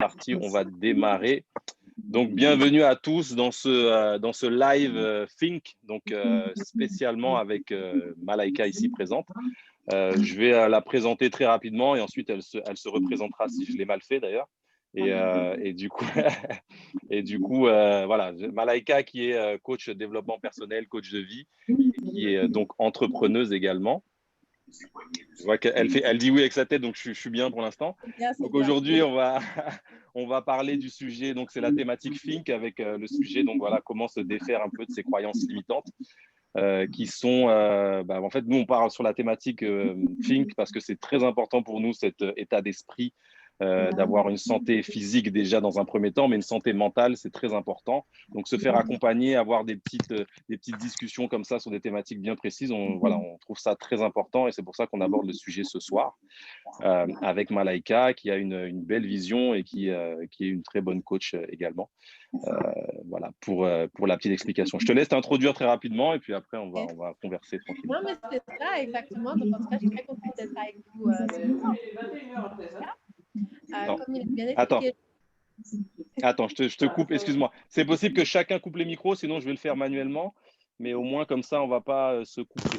parti, on va démarrer. Donc, bienvenue à tous dans ce live Think, donc spécialement avec Malaika ici présente. Je vais la présenter très rapidement et ensuite elle se représentera si je l'ai mal fait d'ailleurs. Et du coup, voilà, Malaika qui est coach développement personnel, coach de vie, et qui est donc entrepreneuse également. Je vois qu'elle dit oui avec sa tête, donc je suis bien pour l'instant. Donc aujourd'hui, on va parler du sujet, donc c'est la thématique Think avec le sujet, donc voilà, comment se défaire un peu de ces croyances limitantes qui sont, en fait, nous on parle sur la thématique Think parce que c'est très important pour nous cet état d'esprit, d'avoir une santé physique déjà dans un premier temps, mais une santé mentale, c'est très important. Donc, se faire accompagner, avoir des petites discussions comme ça sur des thématiques bien précises, on trouve ça très important et c'est pour ça qu'on aborde le sujet ce soir avec Malaika qui a une belle vision et qui est une très bonne coach également. Voilà, pour la petite explication. Je te laisse t'introduire très rapidement et puis après, on va converser tranquillement. Non, mais c'est ça, exactement. Donc, en tout cas, je suis très contente d'être avec vous. Comme il est bien expliqué. Attends, je te coupe, excuse-moi. C'est possible que chacun coupe les micros, sinon je vais le faire manuellement. Mais au moins, comme ça, on ne va pas se couper.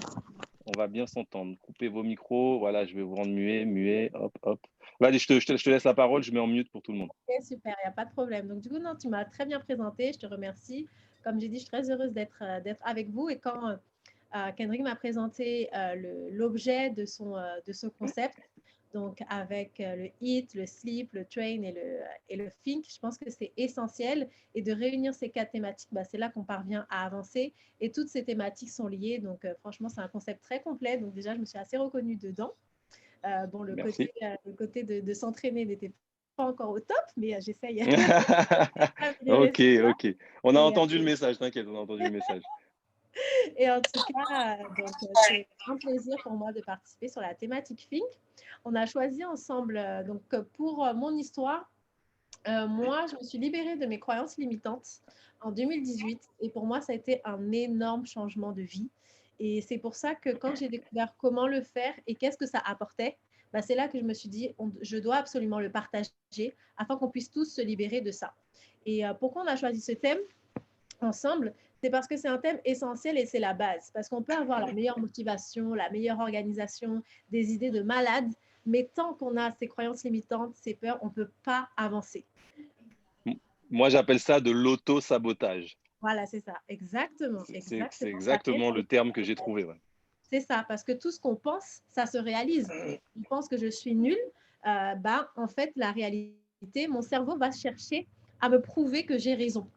On va bien s'entendre. Coupez vos micros. Voilà, je vais vous rendre muet. Hop, hop. Allez, je te laisse la parole. Je mets en mute pour tout le monde. Ok, super, il n'y a pas de problème. Donc, du coup, non, tu m'as très bien présenté. Je te remercie. Comme j'ai dit, je suis très heureuse d'être avec vous. Et quand Kendrick m'a présenté l'objet de son concept, donc avec le eat, le sleep, le train et le think, je pense que c'est essentiel. Et de réunir ces 4 thématiques, c'est là qu'on parvient à avancer. Et toutes ces thématiques sont liées. Donc, franchement, c'est un concept très complet. Donc, déjà, je me suis assez reconnue dedans. Le côté de s'entraîner n'était pas encore au top, mais j'essaye. Ok. On a entendu le message, t'inquiète, on a entendu le message. Et en tout cas, c'est un plaisir pour moi de participer sur la thématique Think. On a choisi ensemble, donc pour mon histoire, moi, je me suis libérée de mes croyances limitantes en 2018 et pour moi, ça a été un énorme changement de vie. Et c'est pour ça que quand j'ai découvert comment le faire et qu'est-ce que ça apportait, c'est là que je me suis dit, je dois absolument le partager afin qu'on puisse tous se libérer de ça. Et pourquoi on a choisi ce thème ensemble? C'est parce que c'est un thème essentiel et c'est la base. Parce qu'on peut avoir la meilleure motivation, la meilleure organisation, des idées de malade, mais tant qu'on a ces croyances limitantes, ces peurs, on ne peut pas avancer. Moi, j'appelle ça de l'auto-sabotage. Voilà, c'est ça, exactement. C'est exactement le terme que j'ai trouvé. Ouais. C'est ça, parce que tout ce qu'on pense, ça se réalise. Je pense que je suis nulle, en fait, la réalité, mon cerveau va chercher à me prouver que j'ai raison.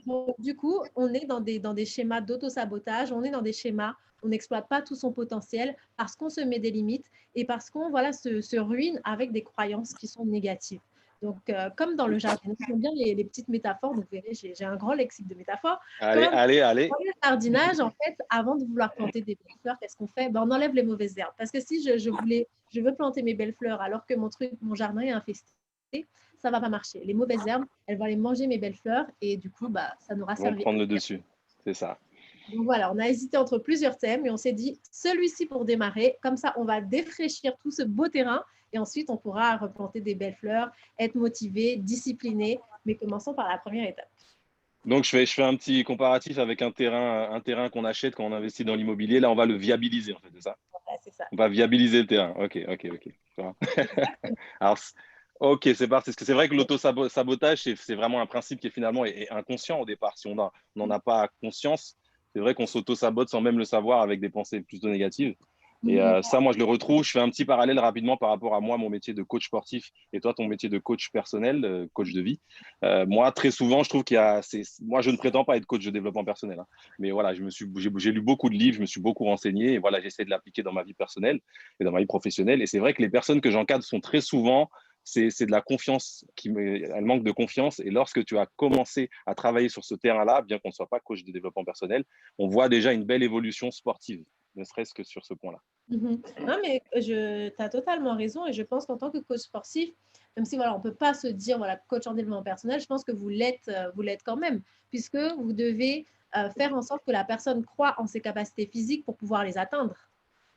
Donc, du coup, on est dans des schémas d'auto-sabotage, on est dans des schémas, on n'exploite pas tout son potentiel parce qu'on se met des limites et parce qu'on se ruine avec des croyances qui sont négatives. Donc, comme dans le jardinage, j'aime bien les petites métaphores, donc vous verrez, j'ai un grand lexique de métaphores. Allez. Dans le jardinage, en fait, avant de vouloir planter des belles fleurs, qu'est-ce qu'on fait? On enlève les mauvaises herbes. Parce que si je veux planter mes belles fleurs alors que mon jardin est infesté, ça ne va pas marcher. Les mauvaises herbes, elles vont aller manger mes belles fleurs et du coup, ça n'aura servi. Ils vont prendre le dessus, c'est ça. Donc voilà, on a hésité entre plusieurs thèmes et on s'est dit, celui-ci pour démarrer, comme ça, on va défraîchir tout ce beau terrain et ensuite, on pourra replanter des belles fleurs, être motivé, discipliné, mais commençons par la première étape. Donc, je fais un petit comparatif avec un terrain qu'on achète quand on investit dans l'immobilier. Là, on va le viabiliser, en fait, c'est ça? Voilà, c'est ça. On va viabiliser le terrain. Ok. Alors, ok, c'est parti. Parce que c'est vrai que l'auto-sabotage, c'est vraiment un principe qui est finalement est inconscient au départ. Si on n'en a pas conscience, c'est vrai qu'on s'auto-sabote sans même le savoir avec des pensées plutôt négatives. Et ça, moi, je le retrouve. Je fais un petit parallèle rapidement par rapport à moi, mon métier de coach sportif et toi, ton métier de coach personnel, coach de vie. Moi, très souvent, je trouve moi, je ne prétends pas être coach de développement personnel. Hein, mais voilà, j'ai lu beaucoup de livres, je me suis beaucoup renseigné et voilà, j'essaie de l'appliquer dans ma vie personnelle et dans ma vie professionnelle. Et c'est vrai que les personnes que j'encadre sont très souvent c'est de la confiance, elle manque de confiance. Et lorsque tu as commencé à travailler sur ce terrain-là, bien qu'on ne soit pas coach de développement personnel, on voit déjà une belle évolution sportive, ne serait-ce que sur ce point-là. Non, mais tu as totalement raison et je pense qu'en tant que coach sportif, même si on ne peut pas se dire coach en développement personnel, je pense que vous l'êtes quand même, puisque vous devez faire en sorte que la personne croit en ses capacités physiques pour pouvoir les atteindre.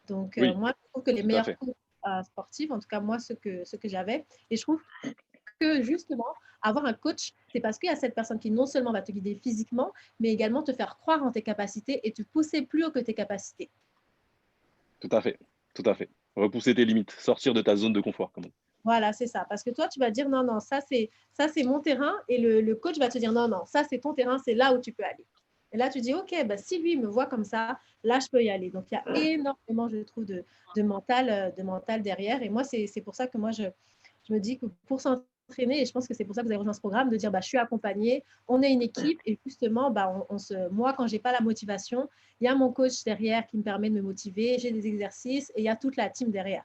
Donc, moi, je trouve que les meilleurs coachs sportifs, en tout cas moi, ce que j'avais, et je trouve que justement, avoir un coach, c'est parce qu'il y a cette personne qui non seulement va te guider physiquement, mais également te faire croire en tes capacités et te pousser plus haut que tes capacités. Tout à fait, tout à fait. Repousser tes limites, sortir de ta zone de confort. Voilà, c'est ça. Parce que toi, tu vas dire non, non, ça c'est mon terrain, et le coach va te dire non, non, ça c'est ton terrain, c'est là où tu peux aller. Et là, tu dis ok, bah, si lui me voit comme ça, là je peux y aller. Donc il y a énormément, je trouve, de mental derrière. Et moi, c'est pour ça que moi je me dis que pour s'entraîner, et je pense que c'est pour ça que vous avez rejoint ce programme, de dire bah, je suis accompagnée, on est une équipe, et justement, bah, moi, quand j'ai pas la motivation, il y a mon coach derrière qui me permet de me motiver, j'ai des exercices, et il y a toute la team derrière.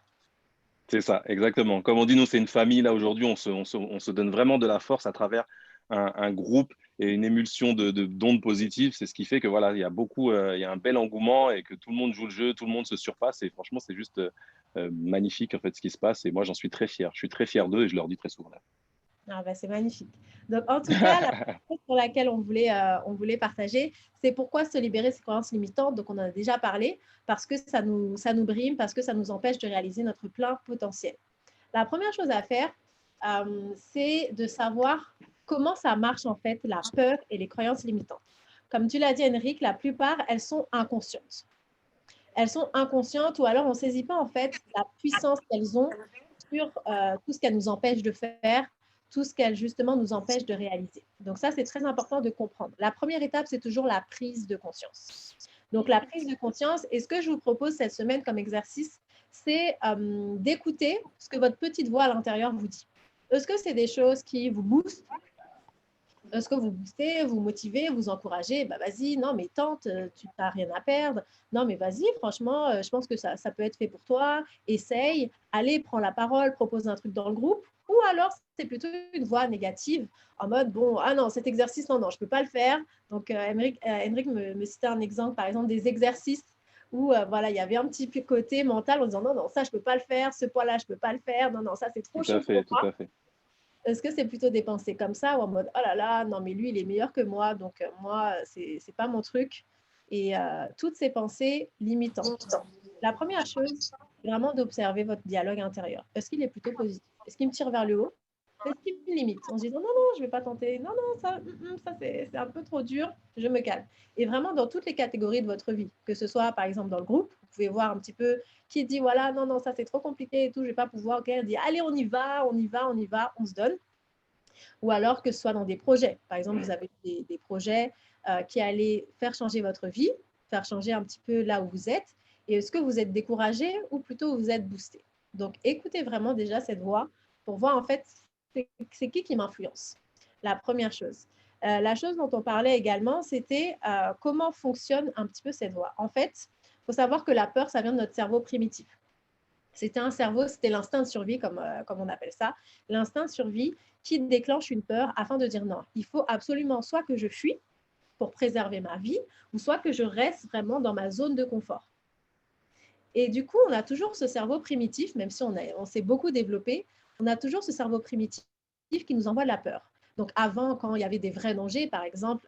C'est ça, exactement. Comme on dit, nous, c'est une famille. Là, aujourd'hui, on se donne vraiment de la force à travers un groupe et une émulsion d'ondes positives. C'est ce qui fait que voilà, il y a beaucoup, il y a un bel engouement et que tout le monde joue le jeu, tout le monde se surpasse. Et franchement, c'est juste magnifique en fait ce qui se passe. Et moi, j'en suis très fier. Je suis très fier d'eux et je leur dis très souvent. Ah bah, c'est magnifique. Donc, en tout cas, la chose sur laquelle on voulait partager, c'est pourquoi se libérer de ces croyances limitantes. Donc, on en a déjà parlé, parce que ça nous brime, parce que ça nous empêche de réaliser notre plein potentiel. La première chose à faire, c'est de savoir comment ça marche en fait, la peur et les croyances limitantes. Comme tu l'as dit, Henrik, la plupart, elles sont inconscientes. Elles sont inconscientes ou alors on ne saisit pas en fait la puissance qu'elles ont sur tout ce qu'elles nous empêchent de faire, tout ce qu'elles justement nous empêchent de réaliser. Donc ça, c'est très important de comprendre. La première étape, c'est toujours la prise de conscience. Donc la prise de conscience, et ce que je vous propose cette semaine comme exercice, c'est d'écouter ce que votre petite voix à l'intérieur vous dit. Est-ce que c'est des choses qui vous boostent? Est-ce que vous boostez, vous motivez, vous encouragez? Bah, vas-y, non, mais tente, tu n'as rien à perdre. Non, mais vas-y, franchement, je pense que ça peut être fait pour toi. Essaye, allez, prends la parole, propose un truc dans le groupe. Ou alors, c'est plutôt une voix négative en mode, bon, ah non, cet exercice, non, non, je ne peux pas le faire. Donc, Henrik me citait un exemple, par exemple, des exercices où voilà, il y avait un petit côté mental en disant, non, non, ça, je ne peux pas le faire, ce poids-là, je ne peux pas le faire. Non, non, ça, c'est trop Tout à chaud fait, pour tout moi. à fait. Est-ce que c'est plutôt des pensées comme ça ou en mode oh là là, non mais lui il est meilleur que moi, donc moi c'est pas mon truc. Et toutes ces pensées limitantes. La première chose, c'est vraiment d'observer votre dialogue intérieur. Est-ce qu'il est plutôt positif? Est-ce qu'il me tire vers le haut? Est-ce qu'il me limite en se disant non, non, je ne vais pas tenter, non, non, ça c'est un peu trop dur, je me calme. Et vraiment dans toutes les catégories de votre vie, que ce soit par exemple dans le groupe, vous pouvez voir un petit peu qui dit voilà, non, non, ça c'est trop compliqué et tout, je ne vais pas pouvoir. Ok, elle dit allez, on y va, on y va, on y va, on se donne. Ou alors que ce soit dans des projets. Par exemple, vous avez des projets qui allaient faire changer votre vie, faire changer un petit peu là où vous êtes. Et est-ce que vous êtes découragé ou plutôt vous êtes boosté? Donc, écoutez vraiment déjà cette voix pour voir en fait c'est qui m'influence. La première chose. La chose dont on parlait également, c'était comment fonctionne un petit peu cette voix. En fait, il faut savoir que la peur, ça vient de notre cerveau primitif. C'était un cerveau, c'était l'instinct de survie, comme on appelle ça. L'instinct de survie qui déclenche une peur afin de dire non. Il faut absolument soit que je fuis pour préserver ma vie, ou soit que je reste vraiment dans ma zone de confort. Et du coup, on a toujours ce cerveau primitif, même si on s'est beaucoup développé, on a toujours ce cerveau primitif qui nous envoie de la peur. Donc avant, quand il y avait des vrais dangers, par exemple,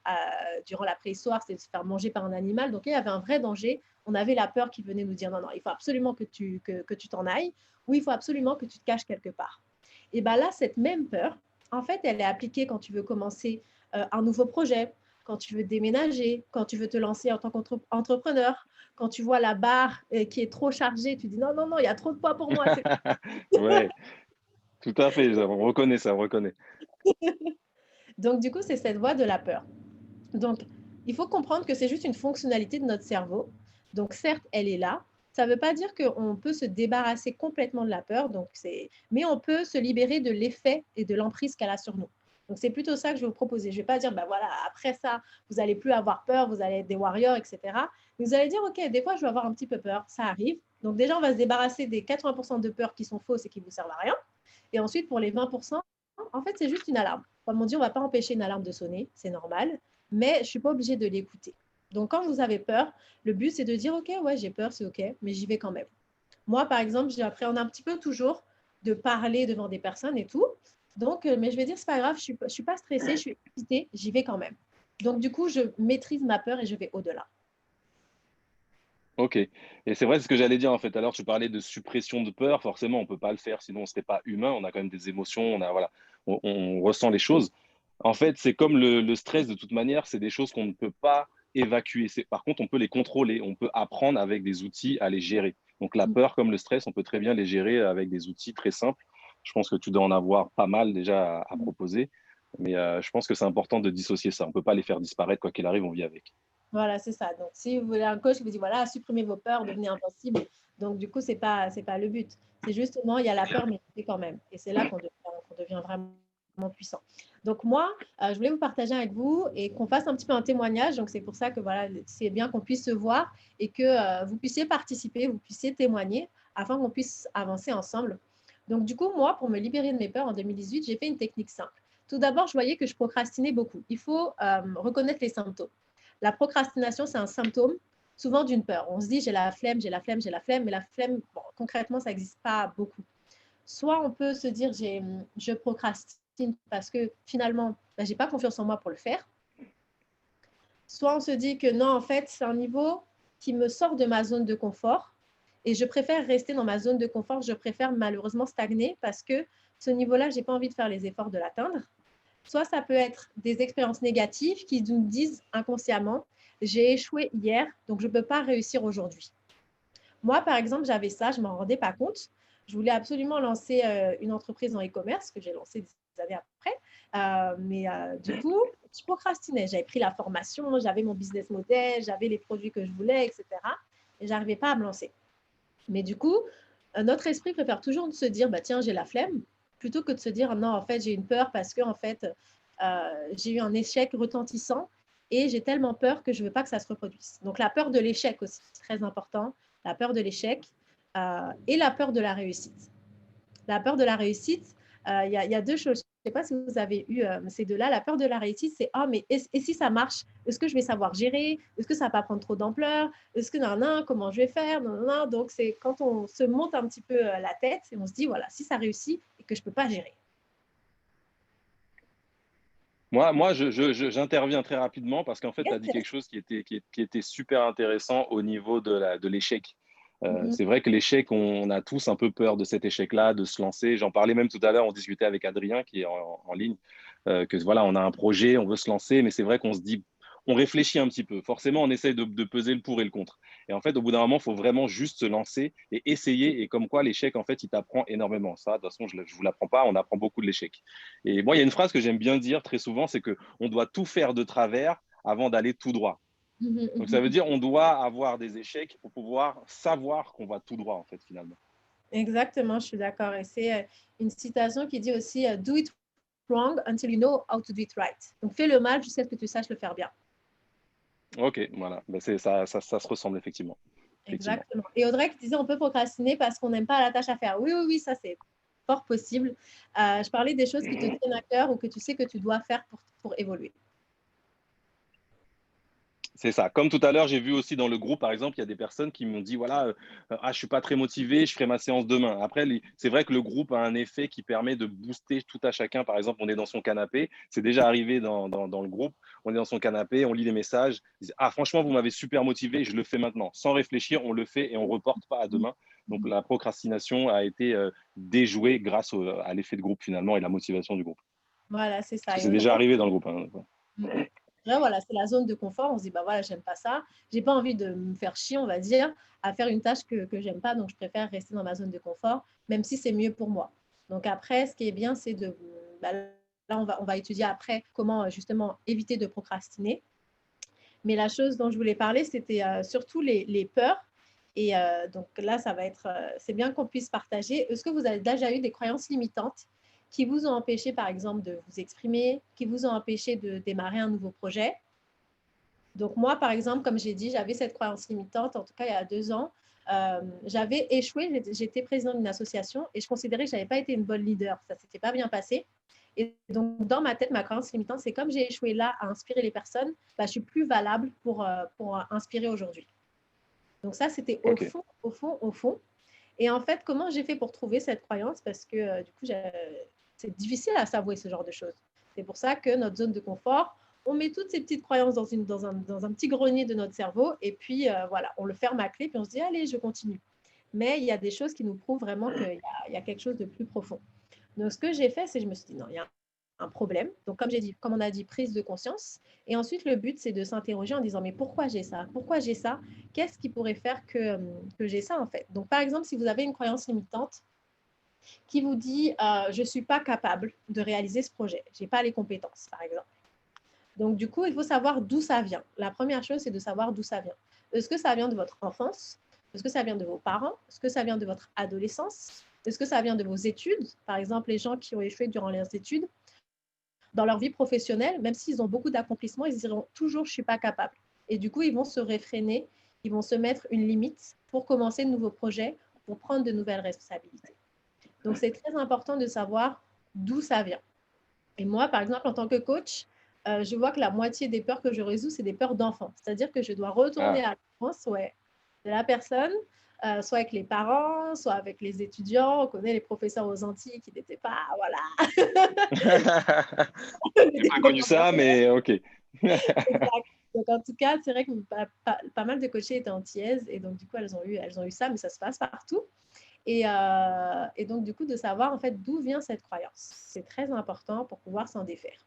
durant la préhistoire, c'était de se faire manger par un animal. Donc il y avait un vrai danger, on avait la peur qui venait nous dire non, non, il faut absolument que tu t'en ailles, ou il faut absolument que tu te caches quelque part. Et bien là, cette même peur, en fait, elle est appliquée quand tu veux commencer un nouveau projet, quand tu veux déménager, quand tu veux te lancer en tant qu'entrepreneur, quand tu vois la barre qui est trop chargée, tu dis non, non, non, il y a trop de poids pour moi. Ouais, tout à fait. On reconnaît ça, on reconnaît. Donc, du coup, c'est cette voie de la peur. Donc, il faut comprendre que c'est juste une fonctionnalité de notre cerveau. Donc, certes, elle est là. Ça ne veut pas dire qu'on peut se débarrasser complètement de la peur, mais on peut se libérer de l'effet et de l'emprise qu'elle a sur nous. Donc, c'est plutôt ça que je vais vous proposer. Je ne vais pas dire, ben voilà, après ça, vous n'allez plus avoir peur, vous allez être des warriors, etc. Mais vous allez dire, OK, des fois, je vais avoir un petit peu peur, ça arrive. Donc, déjà, on va se débarrasser des 80% de peurs qui sont fausses et qui ne vous servent à rien. Et ensuite, pour les 20%, en fait, c'est juste une alarme. Comme on dit, on ne va pas empêcher une alarme de sonner, c'est normal, mais je ne suis pas obligée de l'écouter. Donc, quand vous avez peur, le but, c'est de dire, OK, ouais, j'ai peur, c'est OK, mais j'y vais quand même. Moi, par exemple, j'appréhende un petit peu toujours de parler devant des personnes et tout. Donc, mais je vais dire, c'est pas grave, je ne suis pas stressée, je suis excitée, j'y vais quand même. Donc, du coup, je maîtrise ma peur et je vais au-delà. Ok. Et c'est vrai, c'est ce que j'allais dire en fait. Alors, tu parlais de suppression de peur. Forcément, on peut pas le faire, sinon on serait pas humain. On a quand même des émotions. On a voilà, on ressent les choses. En fait, c'est comme le stress, de toute manière, c'est des choses qu'on ne peut pas évacuer. Par contre, on peut les contrôler, on peut apprendre avec des outils à les gérer. Donc la peur comme le stress, on peut très bien les gérer avec des outils très simples. Je pense que tu dois en avoir pas mal déjà à proposer, mais je pense que c'est important de dissocier ça. On ne peut pas les faire disparaître, quoi qu'il arrive, on vit avec. Voilà, c'est ça. Donc, si vous voulez un coach qui vous dit, voilà, supprimez vos peurs, devenez invincible. Donc, du coup, c'est pas le but. C'est justement, il y a la peur, mais c'est quand même. Et c'est là qu'on devient vraiment puissant. Donc, moi, je voulais vous partager avec vous et qu'on fasse un petit peu un témoignage. Donc, c'est pour ça que, voilà, c'est bien qu'on puisse se voir et que vous puissiez participer, vous puissiez témoigner afin qu'on puisse avancer ensemble. Donc, du coup, moi, pour me libérer de mes peurs en 2018, j'ai fait une technique simple. Tout d'abord, je voyais que je procrastinais beaucoup. Il faut reconnaître les symptômes. La procrastination, c'est un symptôme souvent d'une peur. On se dit, j'ai la flemme, j'ai la flemme, j'ai la flemme, mais la flemme, bon, concrètement, ça n'existe pas beaucoup. Soit on peut se dire, je procrastine parce que finalement, je n'ai pas confiance en moi pour le faire. Soit on se dit que non, en fait, c'est un niveau qui me sort de ma zone de confort et je préfère rester dans ma zone de confort. Je préfère malheureusement stagner parce que ce niveau-là, je n'ai pas envie de faire les efforts de l'atteindre. Soit ça peut être des expériences négatives qui nous disent inconsciemment, j'ai échoué hier, donc je ne peux pas réussir aujourd'hui. Moi, par exemple, j'avais ça, je ne m'en rendais pas compte. Je voulais absolument lancer une entreprise en e-commerce que j'ai lancée des années après. Mais du coup, je procrastinais. J'avais pris la formation, j'avais mon business model, j'avais les produits que je voulais, etc. Et je n'arrivais pas à me lancer. Mais du coup, notre esprit préfère toujours se dire, bah, tiens, j'ai la flemme, plutôt que de se dire, non, en fait, j'ai une peur parce que en fait, j'ai eu un échec retentissant et j'ai tellement peur que je ne veux pas que ça se reproduise. Donc, la peur de l'échec aussi, c'est très important. La peur de l'échec et la peur de la réussite. La peur de la réussite, il y a deux choses. Je ne sais pas si vous avez eu ces deux-là. La peur de la réussite, c'est oh, mais et si ça marche, est-ce que je vais savoir gérer? Est-ce que ça ne va pas prendre trop d'ampleur? Est-ce que comment je vais faire? Donc, c'est quand on se monte un petit peu la tête et on se dit voilà, si ça réussit et que je ne peux pas gérer. Moi j'interviens très rapidement parce qu'en fait, tu as dit quelque chose qui était super intéressant au niveau de l'échec. C'est vrai que l'échec, on a tous un peu peur de cet échec-là, de se lancer. J'en parlais même tout à l'heure, on discutait avec Adrien qui est en ligne, que voilà, on a un projet, on veut se lancer, mais c'est vrai qu'on se dit, on réfléchit un petit peu. Forcément, on essaye de peser le pour et le contre. Et en fait, au bout d'un moment, il faut vraiment juste se lancer et essayer. Et comme quoi, l'échec, en fait, il t'apprend énormément. Ça, de toute façon, je ne vous l'apprends pas, on apprend beaucoup de l'échec. Et moi, il y a une phrase que j'aime bien dire très souvent, c'est qu'on doit tout faire de travers avant d'aller tout droit. Donc, ça veut dire on doit avoir des échecs pour pouvoir savoir qu'on va tout droit, en fait, finalement. Exactement, je suis d'accord. Et c'est une citation qui dit aussi do it wrong until you know how to do it right. Donc, fais le mal jusqu'à ce que tu saches le faire bien. Ok, voilà. Ben, ça se ressemble, effectivement. Exactement. Et Audrey qui disait on peut procrastiner parce qu'on n'aime pas la tâche à faire. Oui, oui, oui, ça c'est fort possible. Je parlais des choses qui te tiennent à cœur ou que tu sais que tu dois faire pour évoluer. C'est ça. Comme tout à l'heure, j'ai vu aussi dans le groupe, par exemple, il y a des personnes qui m'ont dit, voilà, je suis pas très motivé, je ferai ma séance demain. Après, c'est vrai que le groupe a un effet qui permet de booster tout à chacun. Par exemple, on est dans son canapé. C'est déjà arrivé dans le groupe. On est dans son canapé, on lit les messages. On dit, ah, franchement, vous m'avez super motivé, je le fais maintenant. Sans réfléchir, on le fait et on reporte pas à demain. Donc, la procrastination a été déjouée grâce à l'effet de groupe, finalement, et la motivation du groupe. Voilà, c'est ça. C'est déjà arrivé dans le groupe. Hein. Là, voilà, c'est la zone de confort. On se dit, bah voilà, j'aime pas ça. J'ai pas envie de me faire chier, on va dire, à faire une tâche que j'aime pas. Donc, je préfère rester dans ma zone de confort, même si c'est mieux pour moi. Donc, après, ce qui est bien, c'est de. Bah, là, on va étudier après comment justement éviter de procrastiner. Mais la chose dont je voulais parler, c'était surtout les peurs. Et donc là, ça va être. C'est bien qu'on puisse partager. Est-ce que vous avez déjà eu des croyances limitantes qui vous ont empêché, par exemple, de vous exprimer, qui vous ont empêché de démarrer un nouveau projet? Donc moi, par exemple, comme j'ai dit, j'avais cette croyance limitante, en tout cas il y a 2 ans. J'avais échoué, j'étais présidente d'une association et je considérais que je n'avais pas été une bonne leader. Ça ne s'était pas bien passé. Et donc, dans ma tête, ma croyance limitante, c'est comme j'ai échoué là à inspirer les personnes, bah, je ne suis plus valable pour inspirer aujourd'hui. Donc ça, c'était au fond, au fond, au fond. Et en fait, comment j'ai fait pour trouver cette croyance? Parce que du coup, c'est difficile à s'avouer ce genre de choses. C'est pour ça que notre zone de confort, on met toutes ces petites croyances dans un petit grenier de notre cerveau et puis voilà, on le ferme à clé puis on se dit allez, je continue. Mais il y a des choses qui nous prouvent vraiment qu'il y a quelque chose de plus profond. Donc, ce que j'ai fait, c'est que je me suis dit non, il y a un problème. Donc, comme on a dit, prise de conscience. Et ensuite, le but, c'est de s'interroger en disant, mais pourquoi j'ai ça? Pourquoi j'ai ça? Qu'est-ce qui pourrait faire que j'ai ça, en fait? Donc, par exemple, si vous avez une croyance limitante qui vous dit, je ne suis pas capable de réaliser ce projet, je n'ai pas les compétences, par exemple. Donc, du coup, il faut savoir d'où ça vient. La première chose, c'est de savoir d'où ça vient. Est-ce que ça vient de votre enfance? Est-ce que ça vient de vos parents? Est-ce que ça vient de votre adolescence? Est-ce que ça vient de vos études? Par exemple, les gens qui ont échoué durant leurs études, dans leur vie professionnelle, même s'ils ont beaucoup d'accomplissements, ils diront toujours « je ne suis pas capable ». Et du coup, ils vont se réfréner, ils vont se mettre une limite pour commencer de nouveaux projets, pour prendre de nouvelles responsabilités. Donc, c'est très important de savoir d'où ça vient. Et moi, par exemple, en tant que coach, je vois que la moitié des peurs que je résous, c'est des peurs d'enfants. C'est-à-dire que je dois retourner à l'enfance de la personne, soit avec les parents, soit avec les étudiants. On connaît les professeurs aux Antilles qui n'étaient pas, voilà. J'ai pas connu ça, mais ok. Exact. Donc, en tout cas, c'est vrai que pas mal de coachés étaient antillaises et donc, du coup, elles ont eu ça, mais ça se passe partout. Et donc, du coup, de savoir en fait d'où vient cette croyance. C'est très important pour pouvoir s'en défaire.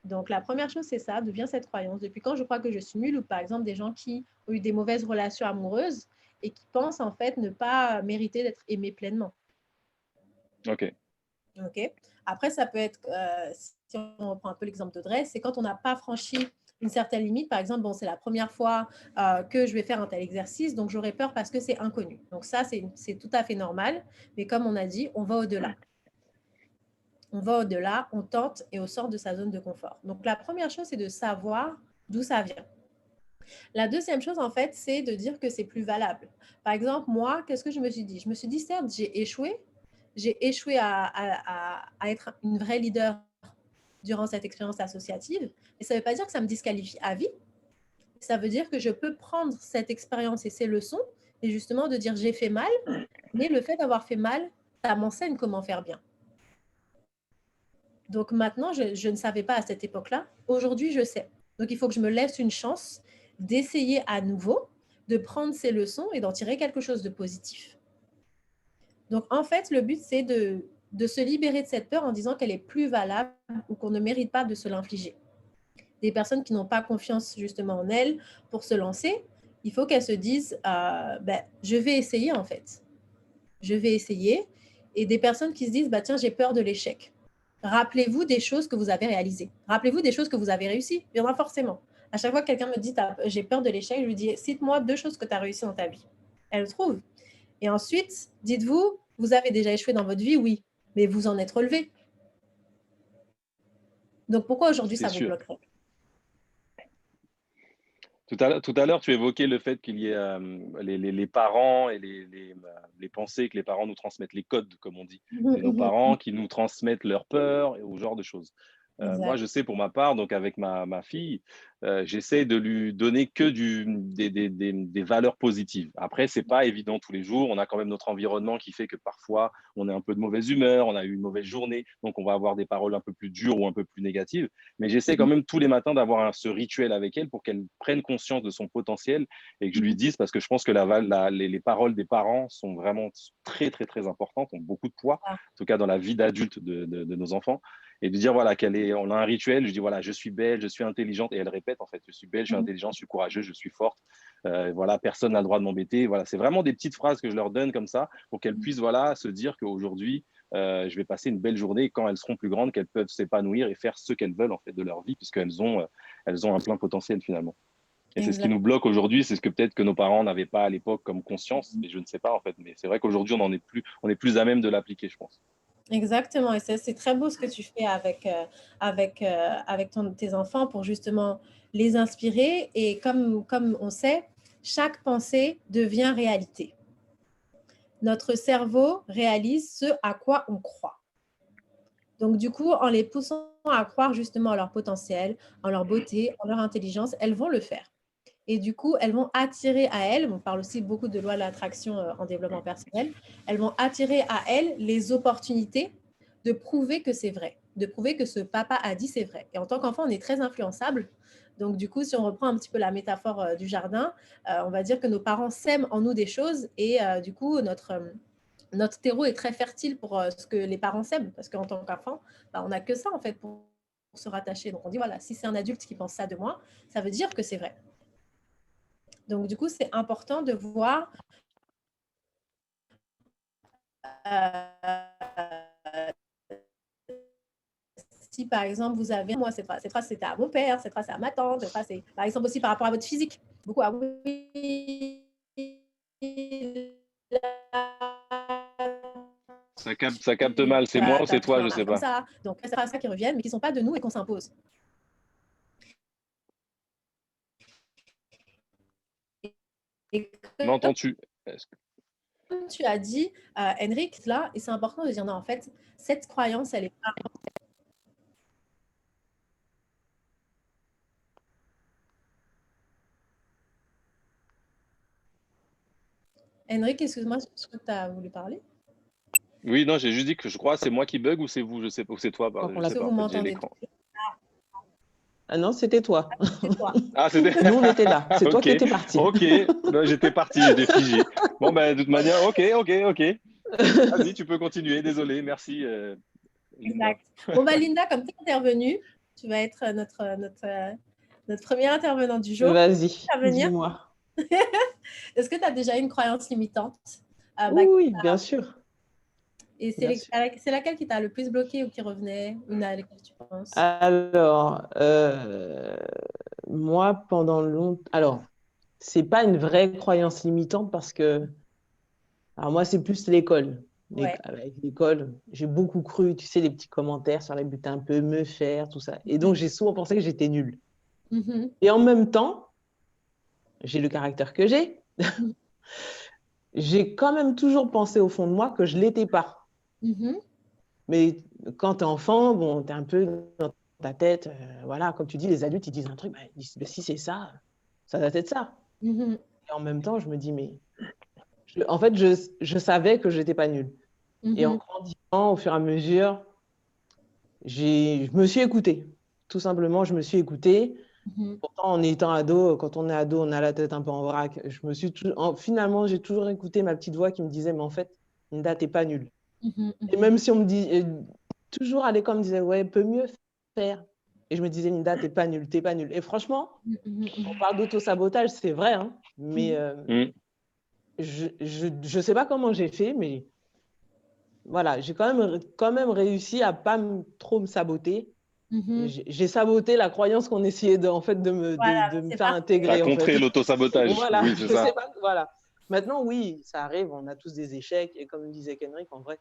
Donc, la première chose, c'est ça, d'où vient cette croyance. Depuis quand je crois que je suis nulle, ou par exemple des gens qui ont eu des mauvaises relations amoureuses et qui pensent en fait ne pas mériter d'être aimés pleinement. Ok. Après, ça peut être, si on prend un peu l'exemple d'Audrey, c'est quand on n'a pas franchi une certaine limite. Par exemple, bon, c'est la première fois que je vais faire un tel exercice, donc j'aurais peur parce que c'est inconnu. Donc ça, c'est tout à fait normal. Mais comme on a dit, on va au-delà. On va au-delà, on tente et on sort de sa zone de confort. Donc la première chose, c'est de savoir d'où ça vient. La deuxième chose, en fait, c'est de dire que c'est plus valable. Par exemple, moi, qu'est-ce que je me suis dit? Je me suis dit, certes, j'ai échoué à être une vraie leader durant cette expérience associative, mais ça ne veut pas dire que ça me disqualifie à vie. Ça veut dire que je peux prendre cette expérience et ces leçons et justement de dire j'ai fait mal, mais le fait d'avoir fait mal, ça m'enseigne comment faire bien. Donc maintenant, je ne savais pas à cette époque-là. Aujourd'hui, je sais. Donc il faut que je me laisse une chance d'essayer à nouveau, de prendre ces leçons et d'en tirer quelque chose de positif. Donc en fait, le but, c'est de se libérer de cette peur en disant qu'elle est plus valable ou qu'on ne mérite pas de se l'infliger. Des personnes qui n'ont pas confiance justement en elles pour se lancer, il faut qu'elles se disent je vais essayer en fait. Je vais essayer. Et des personnes qui se disent tiens, j'ai peur de l'échec. Rappelez-vous des choses que vous avez réalisées. Rappelez-vous des choses que vous avez réussies. Il y en a forcément. À chaque fois que quelqu'un me dit j'ai peur de l'échec, je lui dis cite-moi 2 choses que tu as réussies dans ta vie. Elle le trouve. Et ensuite, dites-vous, vous avez déjà échoué dans votre vie, oui, mais vous en êtes relevé. Donc pourquoi aujourd'hui ça vous bloquerait? Tout à l'heure, tu évoquais le fait qu'il y ait les parents et les pensées que les parents nous transmettent, les codes, comme on dit. C'est nos parents qui nous transmettent leurs peurs et ce genre de choses. Moi, je sais pour ma part, donc avec ma fille, j'essaie de lui donner que des valeurs positives. Après, c'est pas évident tous les jours. On a quand même notre environnement qui fait que parfois, on est un peu de mauvaise humeur, on a eu une mauvaise journée, donc on va avoir des paroles un peu plus dures ou un peu plus négatives. Mais j'essaie quand même tous les matins d'avoir ce rituel avec elle pour qu'elle prenne conscience de son potentiel et que je lui dise, parce que je pense que les paroles des parents sont vraiment très, très, très importantes, ont beaucoup de poids, en tout cas dans la vie d'adulte de nos enfants. Et de dire voilà on a un rituel, je dis voilà, je suis belle, je suis intelligente, et elle répète en fait, je suis belle, je suis intelligente, je suis courageuse, je suis forte, voilà, personne n'a le droit de m'embêter. Voilà, c'est vraiment des petites phrases que je leur donne comme ça pour qu'elles puissent voilà se dire qu'aujourd'hui je vais passer une belle journée, et quand elles seront plus grandes, qu'elles peuvent s'épanouir et faire ce qu'elles veulent en fait de leur vie, puisqu'elles ont un plein potentiel finalement. Et c'est ce qui nous bloque aujourd'hui, c'est ce que peut-être que nos parents n'avaient pas à l'époque comme conscience, mais je ne sais pas en fait. Mais c'est vrai qu'aujourd'hui on est plus à même de l'appliquer, je pense. Exactement, et c'est très beau ce que tu fais avec tes enfants pour justement les inspirer. Et comme on sait, chaque pensée devient réalité. Notre cerveau réalise ce à quoi on croit. Donc du coup, en les poussant à croire justement en leur potentiel, en leur beauté, en leur intelligence, elles vont le faire. Et du coup, elles vont attirer à elles, on parle aussi beaucoup de loi de l'attraction en développement personnel, elles vont attirer à elles les opportunités de prouver que c'est vrai, de prouver que ce papa a dit c'est vrai. Et en tant qu'enfant, on est très influençable. Donc du coup, si on reprend un petit peu la métaphore du jardin, on va dire que nos parents sèment en nous des choses et du coup, notre terreau est très fertile pour ce que les parents sèment, parce qu'en tant qu'enfant, on n'a que ça en fait pour se rattacher. Donc on dit voilà, si c'est un adulte qui pense ça de moi, ça veut dire que c'est vrai. Donc du coup, c'est important de voir si par exemple vous avez, moi cette phrase c'était à mon père, cette phrase c'est à ma tante, cette phrase c'est par exemple aussi par rapport à votre physique. Beaucoup ah oui. Ça capte mal, c'est moi ou c'est toi, je sais pas. Ça. Donc c'est pas ça qui reviennent, mais qui ne sont pas de nous et qu'on s'impose. M'entends-tu? Comme tu as dit, Henrik, là, et c'est important de dire non, en fait, cette croyance, elle est pas. Henrik, excuse-moi, je crois que tu as voulu parler. Oui, non, j'ai juste dit que je crois c'est moi qui bug ou c'est vous, je sais pas, ou c'est toi, pardon, je sais pas, vous en fait, j'ai m'entendez l'écran. Ah non, c'était toi. Ah, c'était. Nous, on était là. C'est toi Ok, qui étais parti. ok, ben, j'étais parti, j'étais figé. Bon, ben, de toute manière, ok. Vas-y, tu peux continuer, désolé, merci. Linda. Exact. Bon, bah, Linda, comme tu es intervenue, tu vas être notre première intervenante du jour. Vas-y, dis-moi. Est-ce que tu as déjà une croyance limitante? Oui, bien sûr. Et c'est laquelle qui t'a le plus bloqué ou qui revenait? Une à laquelle tu penses? Alors, moi, pendant longtemps... Alors, c'est pas une vraie croyance limitante parce que... Alors, moi, c'est plus l'école. Ouais. Avec l'école, j'ai beaucoup cru, tu sais, les petits commentaires sur les bulletins, un peu me faire, tout ça. Et donc, j'ai souvent pensé que j'étais nulle. Et en même temps, j'ai le caractère que j'ai. J'ai quand même toujours pensé au fond de moi que je ne l'étais pas. Mais quand tu es enfant, bon, tu es un peu dans ta tête, voilà, comme tu dis, les adultes, ils disent un truc, ils disent, si c'est ça, ça doit être ça. Et en même temps, je me dis, mais en fait, je savais que je n'étais pas nulle. Et en grandissant, au fur et à mesure, je me suis écoutée. Tout simplement, je me suis écoutée. Pourtant, en étant ado, quand on est ado, on a la tête un peu en vrac. Finalement, j'ai toujours écouté ma petite voix qui me disait, mais en fait, Linda, t'es pas nulle. Et même si on me dit, toujours à l'école, on me disait, ouais, peut mieux faire. Et je me disais, Linda, t'es pas nulle, t'es pas nulle. Et franchement, on parle d'auto-sabotage, c'est vrai, hein, mais je sais pas comment j'ai fait, mais voilà, j'ai quand même réussi à pas trop me saboter. J'ai saboté la croyance qu'on essayait de me faire intégrer. T'as contré l'auto-sabotage. Voilà, oui, c'est ça. Sais pas, voilà. Maintenant, oui, ça arrive, on a tous des échecs. Et comme disait Henrik, en vrai,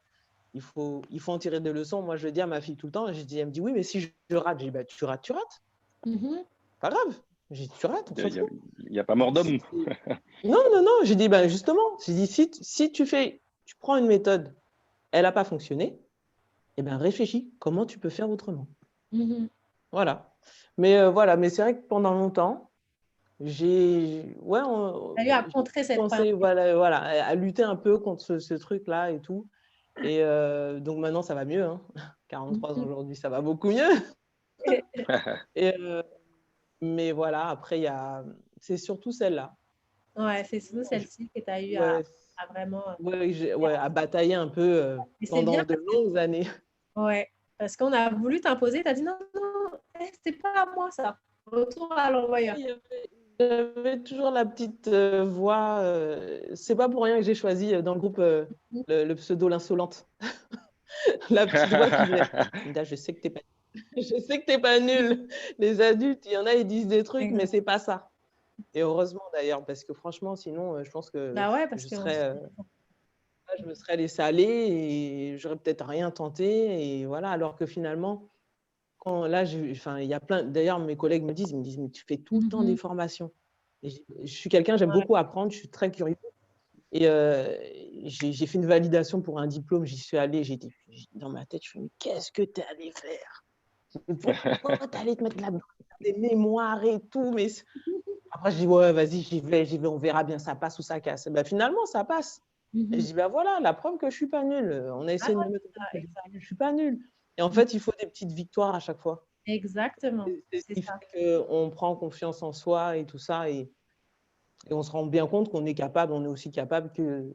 il faut en tirer des leçons. Moi, je le dis à ma fille tout le temps. Elle me dit, oui, mais si je rate, je dis, bah, tu rates. Pas grave. J'ai dit, tu rates, on s'en fout. Il n'y a pas mort d'homme. Non. J'ai dit, ben, justement, j'ai dit, si tu prends une méthode, elle n'a pas fonctionné, eh ben, réfléchis, comment tu peux faire autrement. Voilà. Mais voilà, mais c'est vrai que pendant longtemps, j'ai eu à contrer cette pensé, voilà, à lutter un peu contre ce truc-là et tout. Et donc maintenant, ça va mieux. Hein. 43 aujourd'hui, ça va beaucoup mieux. Mais voilà, après, c'est surtout celle-là. Ouais, c'est surtout celle-ci que tu as eu à vraiment... à batailler un peu pendant de longues années. Ouais, parce qu'on a voulu t'imposer, tu as dit non, c'est pas à moi ça. Retour à l'envoyeur. J'avais toujours la petite voix. C'est pas pour rien que j'ai choisi dans le groupe le pseudo l'insolente. La petite voix qui venait. Linda, je sais que t'es pas nul. Les adultes, il y en a, ils disent des trucs, mais c'est pas ça. Et heureusement d'ailleurs, parce que franchement, sinon, je pense que je me serais laissée aller et j'aurais peut-être rien tenté. Et voilà, alors que finalement, il y a plein. D'ailleurs, mes collègues me disent, mais tu fais tout le temps des formations. Et je suis quelqu'un, j'aime beaucoup apprendre, je suis très curieux. Et j'ai fait une validation pour un diplôme, j'y suis allée, j'ai dit dans ma tête, je fais, mais qu'est-ce que tu es allé faire? Pourquoi tu es allé te mettre là-dedans, des mémoires et tout, mais après je dis ouais, vas-y, j'y vais, on verra bien, ça passe ou ça casse. Ben, finalement, ça passe. Et je dis ben voilà, la preuve que je suis pas nulle. On a essayé de me mettre je suis pas nulle. Et en fait, il faut des petites victoires à chaque fois. Exactement. C'est ce qui fait qu'on prend confiance en soi et tout ça, et on se rend bien compte qu'on est capable, on est aussi capable que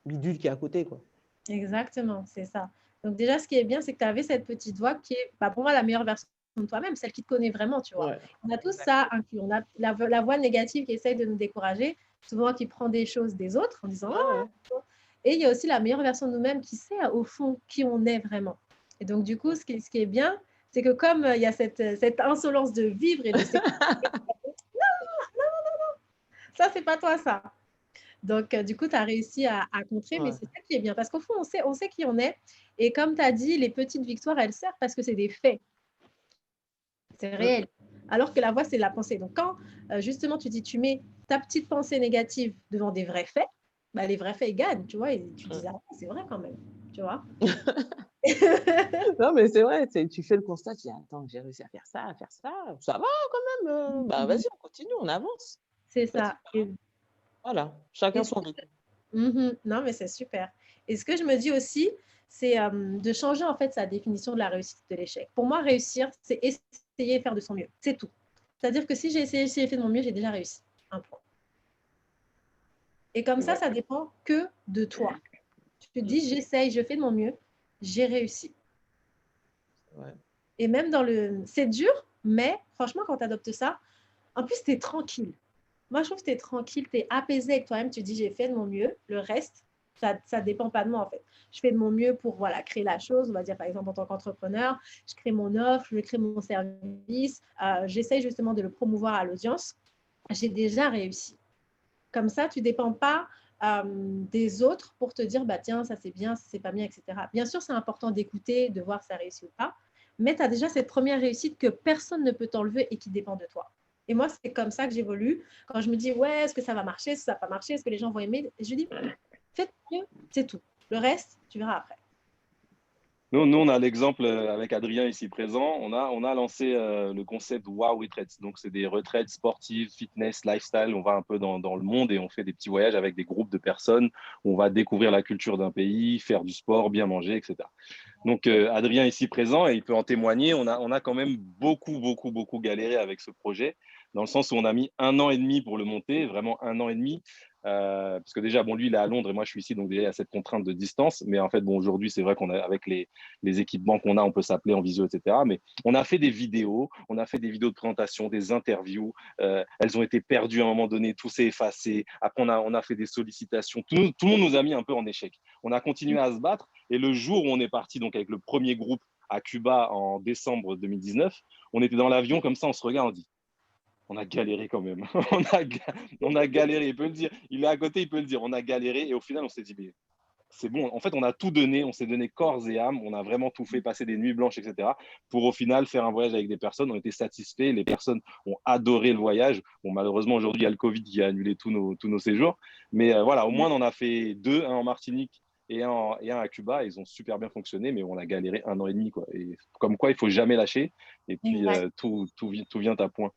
bidule qui est à côté, quoi. Exactement, c'est ça. Donc déjà, ce qui est bien, c'est que tu avais cette petite voix qui est, pour moi, la meilleure version de toi-même, celle qui te connaît vraiment, tu vois. Ouais. On a tous ça inclus. On a la voix négative qui essaye de nous décourager, souvent qui prend des choses des autres en disant Et il y a aussi la meilleure version de nous-mêmes qui sait au fond qui on est vraiment. Et donc, du coup, ce qui est bien, c'est que comme il y a cette insolence de vivre et de ça, c'est pas toi, ça. Donc, du coup, tu as réussi à contrer, mais c'est ça qui est bien. Parce qu'au fond, on sait qui on est. Et comme tu as dit, les petites victoires, elles servent parce que c'est des faits. C'est réel. Alors que la voix, c'est la pensée. Donc, quand justement, tu dis, tu mets ta petite pensée négative devant des vrais faits, les vrais faits, ils gagnent, tu vois. Et tu dis, c'est vrai quand même, tu vois. Non, mais c'est vrai, tu fais le constat, tu dis, attends, j'ai réussi à faire ça va quand même. Vas-y, on continue, on avance. C'est ça. Voilà, chacun son rythme. Non, mais c'est super. Et ce que je me dis aussi, c'est de changer en fait sa définition de la réussite de l'échec. Pour moi, réussir, c'est essayer de faire de son mieux. C'est tout. C'est-à-dire que si j'ai essayé de faire de mon mieux, j'ai déjà réussi. Un point. Et comme ça, ça dépend que de toi. Tu te dis, j'essaye, je fais de mon mieux, j'ai réussi. Ouais. Et même c'est dur, mais franchement, quand tu adoptes ça, en plus, tu es tranquille. Moi, je trouve que tu es tranquille, tu es apaisé avec toi-même. Tu te dis, j'ai fait de mon mieux. Le reste, ça ne dépend pas de moi, en fait. Je fais de mon mieux pour créer la chose. On va dire, par exemple, en tant qu'entrepreneur, je crée mon offre, je crée mon service. J'essaye justement de le promouvoir à l'audience. J'ai déjà réussi. Comme ça, tu ne dépends pas des autres pour te dire, tiens, ça c'est bien, ça c'est pas bien, etc. Bien sûr, c'est important d'écouter, de voir si ça réussit ou pas. Mais tu as déjà cette première réussite que personne ne peut t'enlever et qui dépend de toi. Et moi, c'est comme ça que j'évolue. Quand je me dis, ouais, est-ce que ça va marcher, est-ce que ça va pas marcher, est-ce que les gens vont aimer, et je dis, faites mieux, c'est tout. Le reste, tu verras après. Nous, on a l'exemple avec Adrien ici présent. On a lancé le concept Wow Retreats. Donc, c'est des retraites sportives, fitness, lifestyle. On va un peu dans le monde et on fait des petits voyages avec des groupes de personnes. On va découvrir la culture d'un pays, faire du sport, bien manger, etc. Donc, Adrien ici présent, et il peut en témoigner, on a quand même beaucoup galéré avec ce projet, dans le sens où on a mis 1 an et demi pour le monter, vraiment 1 an et demi. Parce que déjà, lui, il est à Londres et moi, je suis ici, donc déjà, il y a cette contrainte de distance. Mais en fait, aujourd'hui, c'est vrai avec les équipements qu'on a, on peut s'appeler en visio, etc. Mais on a fait des vidéos, on a fait des vidéos de présentation, des interviews. Elles ont été perdues à un moment donné, tout s'est effacé. Après, on a fait des sollicitations. Tout le monde nous a mis un peu en échec. On a continué à se battre. Et le jour où on est parti donc avec le premier groupe à Cuba en décembre 2019, on était dans l'avion comme ça, on se regarde, on dit on a galéré quand même. on a galéré, il peut le dire. Il est à côté, il peut le dire. On a galéré et au final, on s'est dit, mais c'est bon. En fait, on a tout donné, on s'est donné corps et âme, on a vraiment tout fait, passer des nuits blanches, etc. pour au final faire un voyage avec des personnes. On était satisfaits, les personnes ont adoré le voyage. Bon, malheureusement, aujourd'hui, il y a le Covid qui a annulé tous nos séjours. Mais voilà, au moins, on en a fait 2, un en Martinique et un à Cuba. Ils ont super bien fonctionné, mais on a galéré 1 an et demi, quoi. Et comme quoi, il ne faut jamais lâcher. Et puis, tout vient à point.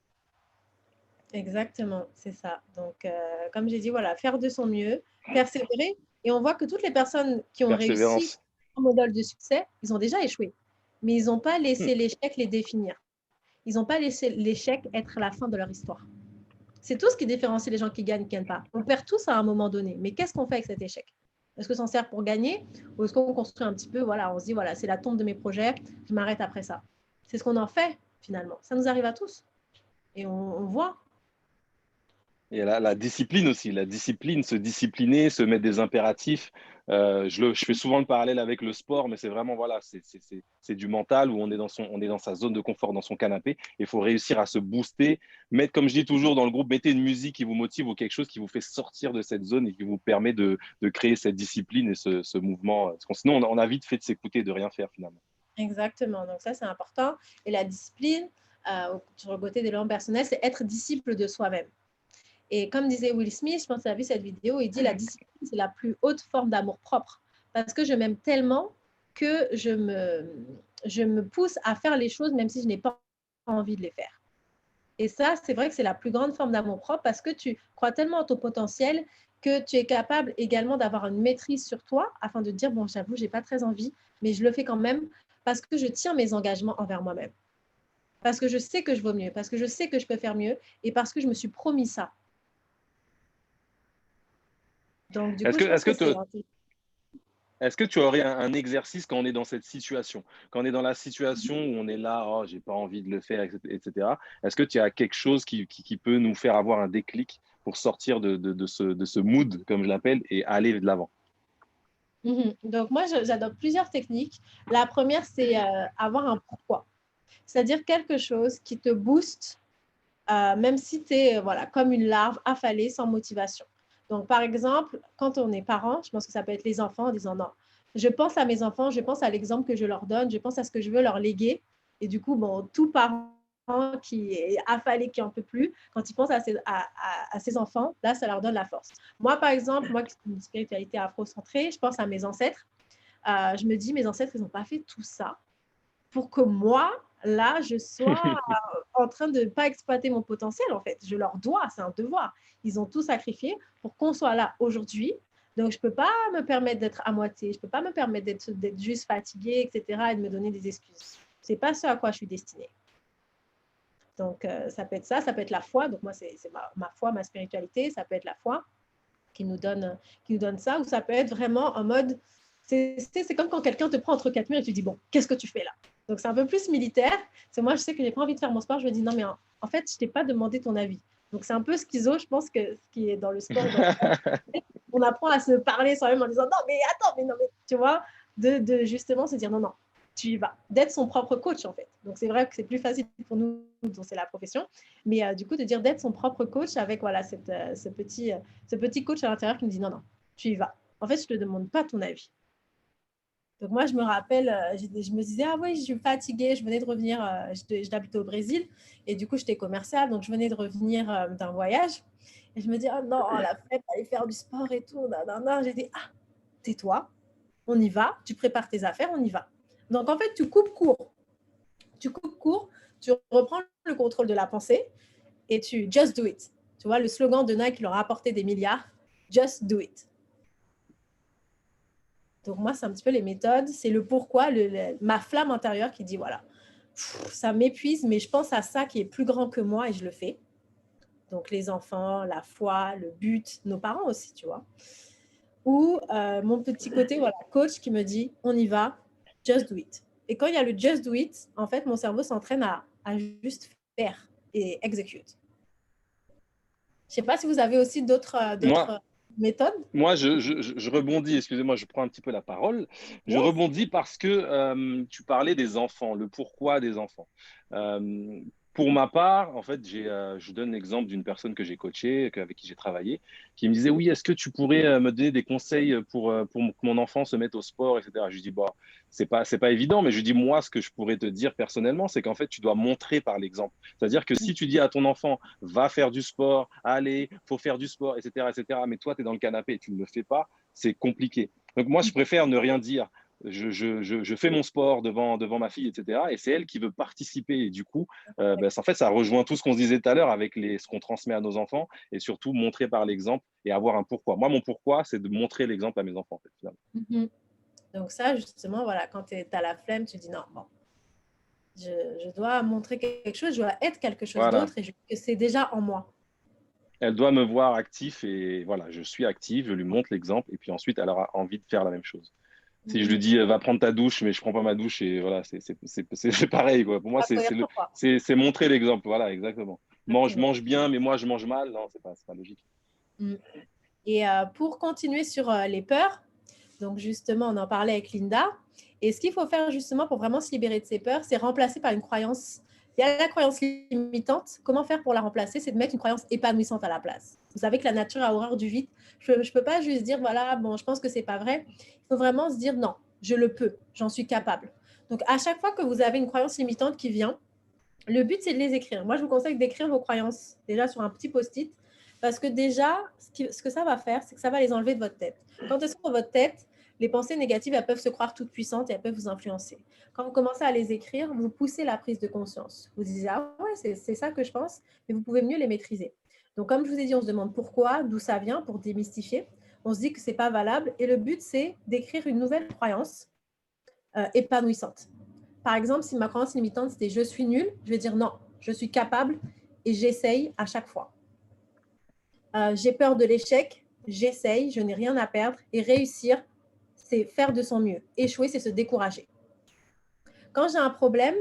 Exactement, c'est ça. Donc, comme j'ai dit, voilà, faire de son mieux, persévérer. Et on voit que toutes les personnes qui ont réussi un modèle de succès, ils ont déjà échoué. Mais ils n'ont pas laissé l'échec les définir. Ils n'ont pas laissé l'échec être la fin de leur histoire. C'est tout ce qui différencie les gens qui gagnent et qui ne gagnent pas. On perd tous à un moment donné. Mais qu'est-ce qu'on fait avec cet échec? Est-ce que ça en sert pour gagner? Ou est-ce qu'on construit un petit peu, voilà, on se dit, voilà, c'est la tombe de mes projets, je m'arrête après ça. C'est ce qu'on en fait, finalement. Ça nous arrive à tous. Et on voit. Et la discipline aussi, la discipline, se discipliner, se mettre des impératifs. Je fais souvent le parallèle avec le sport, mais c'est vraiment, voilà, c'est du mental où on est dans sa zone de confort, dans son canapé. Il faut réussir à se booster, mettre, comme je dis toujours dans le groupe, mettez une musique qui vous motive ou quelque chose qui vous fait sortir de cette zone et qui vous permet de créer cette discipline et ce mouvement. Parce que sinon, on a vite fait de s'écouter et de rien faire finalement. Exactement, donc ça c'est important. Et la discipline, sur le côté des développement personnel, c'est être disciple de soi-même. Et comme disait Will Smith, je pense que tu as vu cette vidéo, il dit la discipline, c'est la plus haute forme d'amour propre. Parce que je m'aime tellement que je me pousse à faire les choses même si je n'ai pas envie de les faire. Et ça, c'est vrai que c'est la plus grande forme d'amour propre parce que tu crois tellement en ton potentiel que tu es capable également d'avoir une maîtrise sur toi afin de te dire, bon, j'avoue, je n'ai pas très envie, mais je le fais quand même parce que je tiens mes engagements envers moi-même. Parce que je sais que je vaux mieux, parce que je sais que je peux faire mieux et parce que je me suis promis ça. Donc, du coup, je pense que c'est... Est-ce que tu aurais un exercice quand on est dans cette situation? Quand on est dans la situation où on est là, oh, j'ai pas envie de le faire, etc. Est-ce que tu as quelque chose qui peut nous faire avoir un déclic pour sortir de ce mood, comme je l'appelle, et aller de l'avant? Donc, moi, j'adopte plusieurs techniques. La première, c'est avoir un pourquoi. C'est-à-dire quelque chose qui te booste, même si tu es voilà, comme une larve affalée sans motivation. Donc, par exemple, quand on est parent, je pense que ça peut être les enfants en disant non, je pense à mes enfants, je pense à l'exemple que je leur donne, je pense à ce que je veux leur léguer. Et du coup, bon, tout parent qui est affalé, qui n'en peut plus, quand il pense à ses enfants, là, ça leur donne la force. Moi, par exemple, moi qui suis une spiritualité afro-centrée, je pense à mes ancêtres. Je me dis, mes ancêtres, ils n'ont pas fait tout ça pour que moi, là, je sois en train de ne pas exploiter mon potentiel, en fait. Je leur dois, c'est un devoir. Ils ont tout sacrifié pour qu'on soit là aujourd'hui. Donc, je ne peux pas me permettre d'être à moitié. Je ne peux pas me permettre d'être juste fatiguée, etc. et de me donner des excuses. Ce n'est pas ce à quoi je suis destinée. Donc, ça peut être ça, ça peut être la foi. Donc, moi, c'est ma foi, ma spiritualité. Ça peut être la foi qui nous donne ça. Ou ça peut être vraiment en mode, c'est comme quand quelqu'un te prend entre quatre murs et tu dis, bon, qu'est-ce que tu fais là? Donc, c'est un peu plus militaire. C'est moi, je sais que je n'ai pas envie de faire mon sport. Je me dis, non, mais en fait, je ne t'ai pas demandé ton avis. Donc, c'est un peu schizo, je pense, que ce qui est dans le sport. On apprend à se parler soi-même en disant, non, mais attends, mais non, mais tu vois, de justement se dire, non, non, tu y vas. D'être son propre coach, en fait. Donc, c'est vrai que c'est plus facile pour nous, dont c'est la profession. Mais du coup, de dire d'être son propre coach avec voilà, ce petit coach à l'intérieur qui me dit, non, non, tu y vas. En fait, je ne te demande pas ton avis. Donc, moi, je me rappelle, je me disais, ah oui, je suis fatiguée, je venais de revenir, j'habitais au Brésil, et du coup, j'étais commerciale, donc je venais de revenir d'un voyage, et je me dis, oh non, la flemme d'aller faire du sport et tout, j'ai dit, ah, tais-toi, on y va, tu prépares tes affaires, on y va. Donc, en fait, tu coupes court, tu reprends le contrôle de la pensée, et tu just do it. Tu vois, le slogan de Nike leur a apporté des milliards, just do it. Donc, moi, c'est un petit peu les méthodes. C'est le pourquoi, ma flamme intérieure qui dit, voilà, ça m'épuise, mais je pense à ça qui est plus grand que moi et je le fais. Donc, les enfants, la foi, le but, nos parents aussi, tu vois. Ou mon petit côté, voilà, coach qui me dit, on y va, just do it. Et quand il y a le just do it, en fait, mon cerveau s'entraîne à juste faire et execute. Je ne sais pas si vous avez aussi d'autres méthodes. Moi, je rebondis, excusez-moi, je prends un petit peu la parole. Je rebondis parce que tu parlais des enfants, le pourquoi des enfants. Pour ma part, en fait, je donne l'exemple d'une personne que j'ai coachée, avec qui j'ai travaillé, qui me disait, oui, est-ce que tu pourrais me donner des conseils pour que mon enfant se mette au sport, etc. Je lui dis, bah, c'est pas évident, mais je lui dis, moi, ce que je pourrais te dire personnellement, c'est qu'en fait, tu dois montrer par l'exemple. C'est-à-dire que si tu dis à ton enfant, va faire du sport, allez, faut faire du sport, etc., mais toi, tu es dans le canapé et tu ne le fais pas, c'est compliqué. Donc, moi, je préfère ne rien dire. Je fais mon sport devant ma fille, etc. Et c'est elle qui veut participer. Et du coup, en fait, ça rejoint tout ce qu'on se disait tout à l'heure avec ce qu'on transmet à nos enfants et surtout montrer par l'exemple et avoir un pourquoi. Moi, mon pourquoi, c'est de montrer l'exemple à mes enfants, en fait, finalement. Donc ça, justement, voilà, quand tu as la flemme, tu dis non, bon, je dois montrer quelque chose, je dois être quelque chose d'autre et que c'est déjà en moi. Elle doit me voir actif et voilà, je suis actif, je lui montre l'exemple et puis ensuite, elle aura envie de faire la même chose. Si je lui dis va prendre ta douche, mais je prends pas ma douche et voilà, c'est pareil quoi. Pour moi, c'est montrer l'exemple. Voilà, exactement. Mange bien, mais moi je mange mal. Non, c'est pas logique. Et pour continuer sur les peurs, donc justement, on en parlait avec Linda. Et ce qu'il faut faire justement pour vraiment se libérer de ses peurs, c'est remplacer par une croyance. Il y a la croyance limitante. Comment faire pour la remplacer? C'est de mettre une croyance épanouissante à la place. Vous savez que la nature a horreur du vide. Je ne peux pas juste dire, voilà, bon, je pense que ce n'est pas vrai. Il faut vraiment se dire, non, je le peux, j'en suis capable. Donc, à chaque fois que vous avez une croyance limitante qui vient, le but, c'est de les écrire. Moi, je vous conseille d'écrire vos croyances déjà sur un petit post-it parce que déjà, ce que ça va faire, c'est que ça va les enlever de votre tête. Quand elles sont dans votre tête, les pensées négatives, elles peuvent se croire toutes puissantes et elles peuvent vous influencer. Quand vous commencez à les écrire, vous poussez la prise de conscience. Vous disiez, ah ouais, c'est ça que je pense, mais vous pouvez mieux les maîtriser. Donc, comme je vous ai dit, on se demande pourquoi, d'où ça vient pour démystifier. On se dit que ce n'est pas valable et le but, c'est d'écrire une nouvelle croyance épanouissante. Par exemple, si ma croyance limitante, c'était « je suis nulle », je vais dire « non, je suis capable et j'essaye à chaque fois ». J'ai peur de l'échec, j'essaye, je n'ai rien à perdre et réussir, c'est faire de son mieux. Échouer, c'est se décourager. Quand j'ai un problème,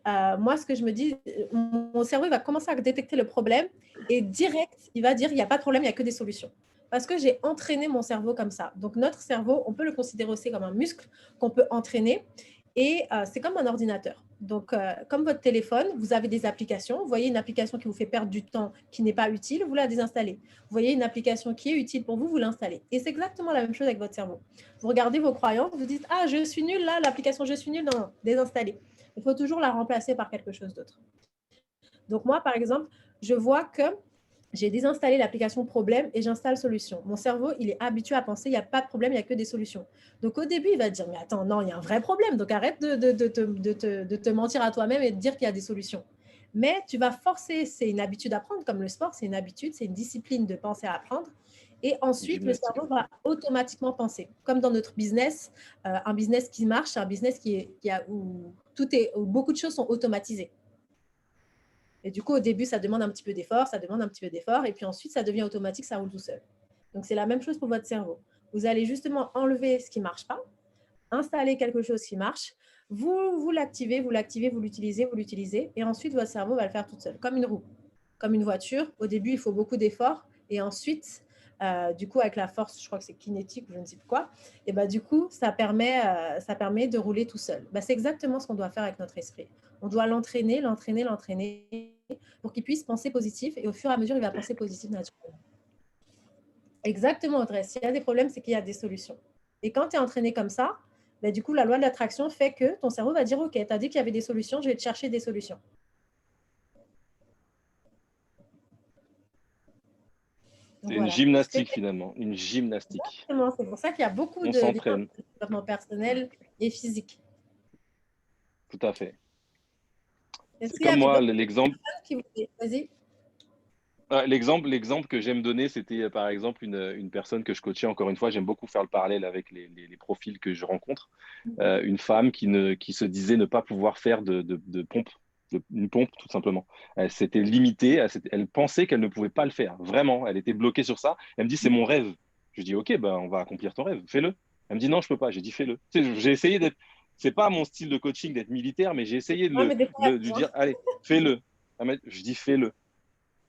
moi, ce que je me dis, mon cerveau il va commencer à détecter le problème et direct, il va dire, il n'y a pas de problème, il n'y a que des solutions. Parce que j'ai entraîné mon cerveau comme ça. Donc, notre cerveau, on peut le considérer aussi comme un muscle qu'on peut entraîner. Et c'est comme un ordinateur. Donc, comme votre téléphone, vous avez des applications. Vous voyez une application qui vous fait perdre du temps, qui n'est pas utile, vous la désinstallez. Vous voyez une application qui est utile pour vous, vous l'installez. Et c'est exactement la même chose avec votre cerveau. Vous regardez vos croyances, vous dites, ah, je suis nul là, l'application je suis nul, non, désinstallez. Il faut toujours la remplacer par quelque chose d'autre. Donc, moi, par exemple, je vois que j'ai désinstallé l'application problème et j'installe solution. Mon cerveau, il est habitué à penser, il n'y a pas de problème, il n'y a que des solutions. Donc, au début, il va dire, mais attends, non, il y a un vrai problème. Donc, arrête de te mentir à toi-même et de dire qu'il y a des solutions. Mais tu vas forcer, c'est une habitude à prendre, comme le sport, c'est une habitude, c'est une discipline de penser à apprendre. Et ensuite, le cerveau va automatiquement penser. Comme dans notre business, un business qui marche, un business où beaucoup de choses sont automatisées. Et du coup, au début, ça demande un petit peu d'effort, et puis ensuite, ça devient automatique, ça roule tout seul. Donc, c'est la même chose pour votre cerveau. Vous allez justement enlever ce qui ne marche pas, installer quelque chose qui marche, vous l'activez, vous l'utilisez, et ensuite, votre cerveau va le faire tout seul, comme une roue, comme une voiture. Au début, il faut beaucoup d'efforts, et ensuite, du coup, avec la force, je crois que c'est kinétique ou je ne sais plus quoi, et du coup, ça permet de rouler tout seul. C'est exactement ce qu'on doit faire avec notre esprit. On doit l'entraîner pour qu'il puisse penser positif et au fur et à mesure, il va penser positif naturellement. Exactement, Audrey. S'il y a des problèmes, c'est qu'il y a des solutions. Et quand tu es entraîné comme ça, du coup, la loi de l'attraction fait que ton cerveau va dire, OK, tu as dit qu'il y avait des solutions, je vais te chercher des solutions. C'est une gymnastique finalement, une gymnastique. Exactement, c'est pour ça qu'il y a beaucoup de développement personnel et physique. Tout à fait. C'est comme moi, l'exemple. Vas-y. L'exemple que j'aime donner, c'était par exemple une personne que je coachais. Encore une fois, j'aime beaucoup faire le parallèle avec les profils que je rencontre. Une femme qui se disait ne pas pouvoir faire de pompe, une pompe tout simplement. Elle s'était limitée, elle pensait qu'elle ne pouvait pas le faire. Vraiment, elle était bloquée sur ça. Elle me dit, c'est mon rêve. Je dis, OK, on va accomplir ton rêve, fais-le. Elle me dit, non, je peux pas. J'ai dit, fais-le. J'ai essayé d'être, c'est pas mon style de coaching d'être militaire, mais j'ai essayé de lui dire, allez, fais-le. Je dis, fais-le.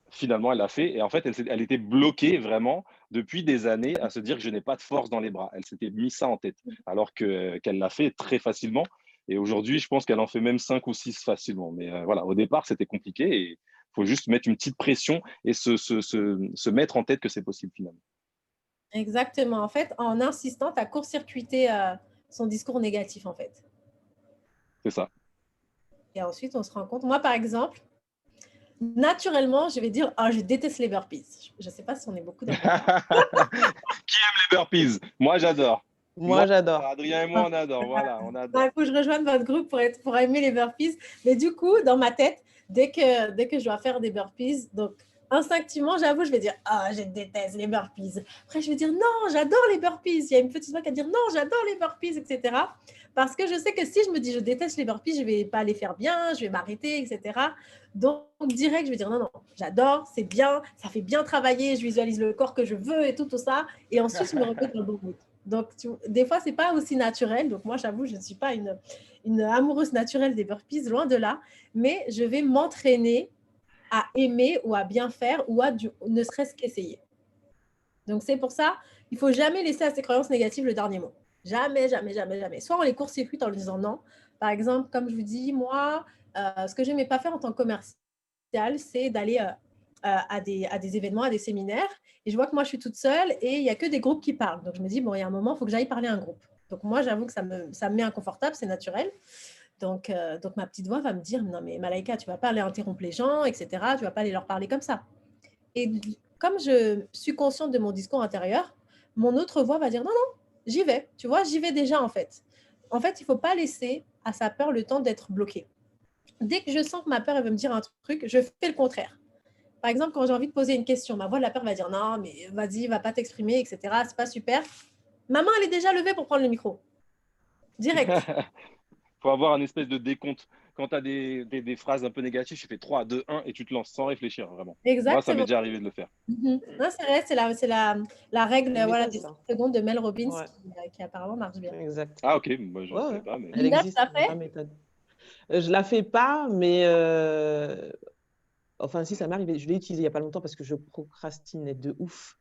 Finalement, elle l'a fait. Et en fait, elle était bloquée vraiment depuis des années à se dire que je n'ai pas de force dans les bras. Elle s'était mis ça en tête, alors qu'elle l'a fait très facilement. Et aujourd'hui, je pense qu'elle en fait même 5 ou 6 facilement. Mais voilà, au départ, c'était compliqué. Et il faut juste mettre une petite pression et se mettre en tête que c'est possible finalement. Exactement. En fait, en insistant, tu as court-circuité son discours négatif, en fait. C'est ça. Et ensuite, on se rend compte. Moi, par exemple, naturellement, je vais dire, je déteste les burpees. Je ne sais pas si on est beaucoup dans Qui aime les burpees? Moi, j'adore. Moi, j'adore. Adrien et moi, on adore. Voilà, on adore. Il faut que je rejoigne votre groupe pour aimer les burpees. Mais du coup, dans ma tête, dès que je dois faire des burpees, donc instinctivement, j'avoue, je vais dire, je déteste les burpees. Après, je vais dire, non, j'adore les burpees. Il y a une petite voix qui va dire, non, j'adore les burpees, etc. Parce que je sais que si je me dis, je déteste les burpees, je ne vais pas les faire bien, je vais m'arrêter, etc. Donc, direct, je vais dire, non, j'adore, c'est bien, ça fait bien travailler, je visualise le corps que je veux et tout ça. Et ensuite, je me remets dans le bon mood. Donc, des fois, ce n'est pas aussi naturel. Donc, moi, j'avoue, je ne suis pas une amoureuse naturelle des burpees, loin de là. Mais je vais m'entraîner à aimer ou à bien faire ou à ne serait-ce qu'essayer. Donc, c'est pour ça, il ne faut jamais laisser à ses croyances négatives le dernier mot. Jamais, jamais, jamais, jamais. Soit on les court-circuite en lui disant non. Par exemple, comme je vous dis, moi, ce que je n'aimais pas faire en tant que commercial, c'est d'aller à des événements, à des séminaires. Et je vois que moi, je suis toute seule et il n'y a que des groupes qui parlent. Donc, je me dis, il y a un moment, il faut que j'aille parler à un groupe. Donc, moi, j'avoue que ça me met inconfortable, c'est naturel. Donc, ma petite voix va me dire, non, mais Malaika, tu ne vas pas aller interrompre les gens, etc. Tu ne vas pas aller leur parler comme ça. Et comme je suis consciente de mon discours intérieur, mon autre voix va dire, non, non, j'y vais. Tu vois, j'y vais déjà, en fait. En fait, il ne faut pas laisser à sa peur le temps d'être bloqué. Dès que je sens que ma peur, elle veut me dire un truc, je fais le contraire. Par exemple, quand j'ai envie de poser une question, ma voix de la peur va dire non, mais vas-y, va pas t'exprimer, etc. C'est pas super. Ma main, elle est déjà levée pour prendre le micro. Direct. Il faut avoir un espèce de décompte. quand tu as des phrases un peu négatives, tu fais 3, 2, 1 et tu te lances sans réfléchir, vraiment. Exactement. Moi, ça m'est déjà arrivé de le faire. Non, c'est vrai, c'est la règle des 30 secondes de Mel Robbins qui apparemment marche bien. Exact. Ah, ok, moi je ne sais pas. Mais... Elle existe, la méthode. Je ne la fais pas, mais enfin, si, ça m'est arrivé. Je l'ai utilisé il n'y a pas longtemps parce que je procrastinais de ouf.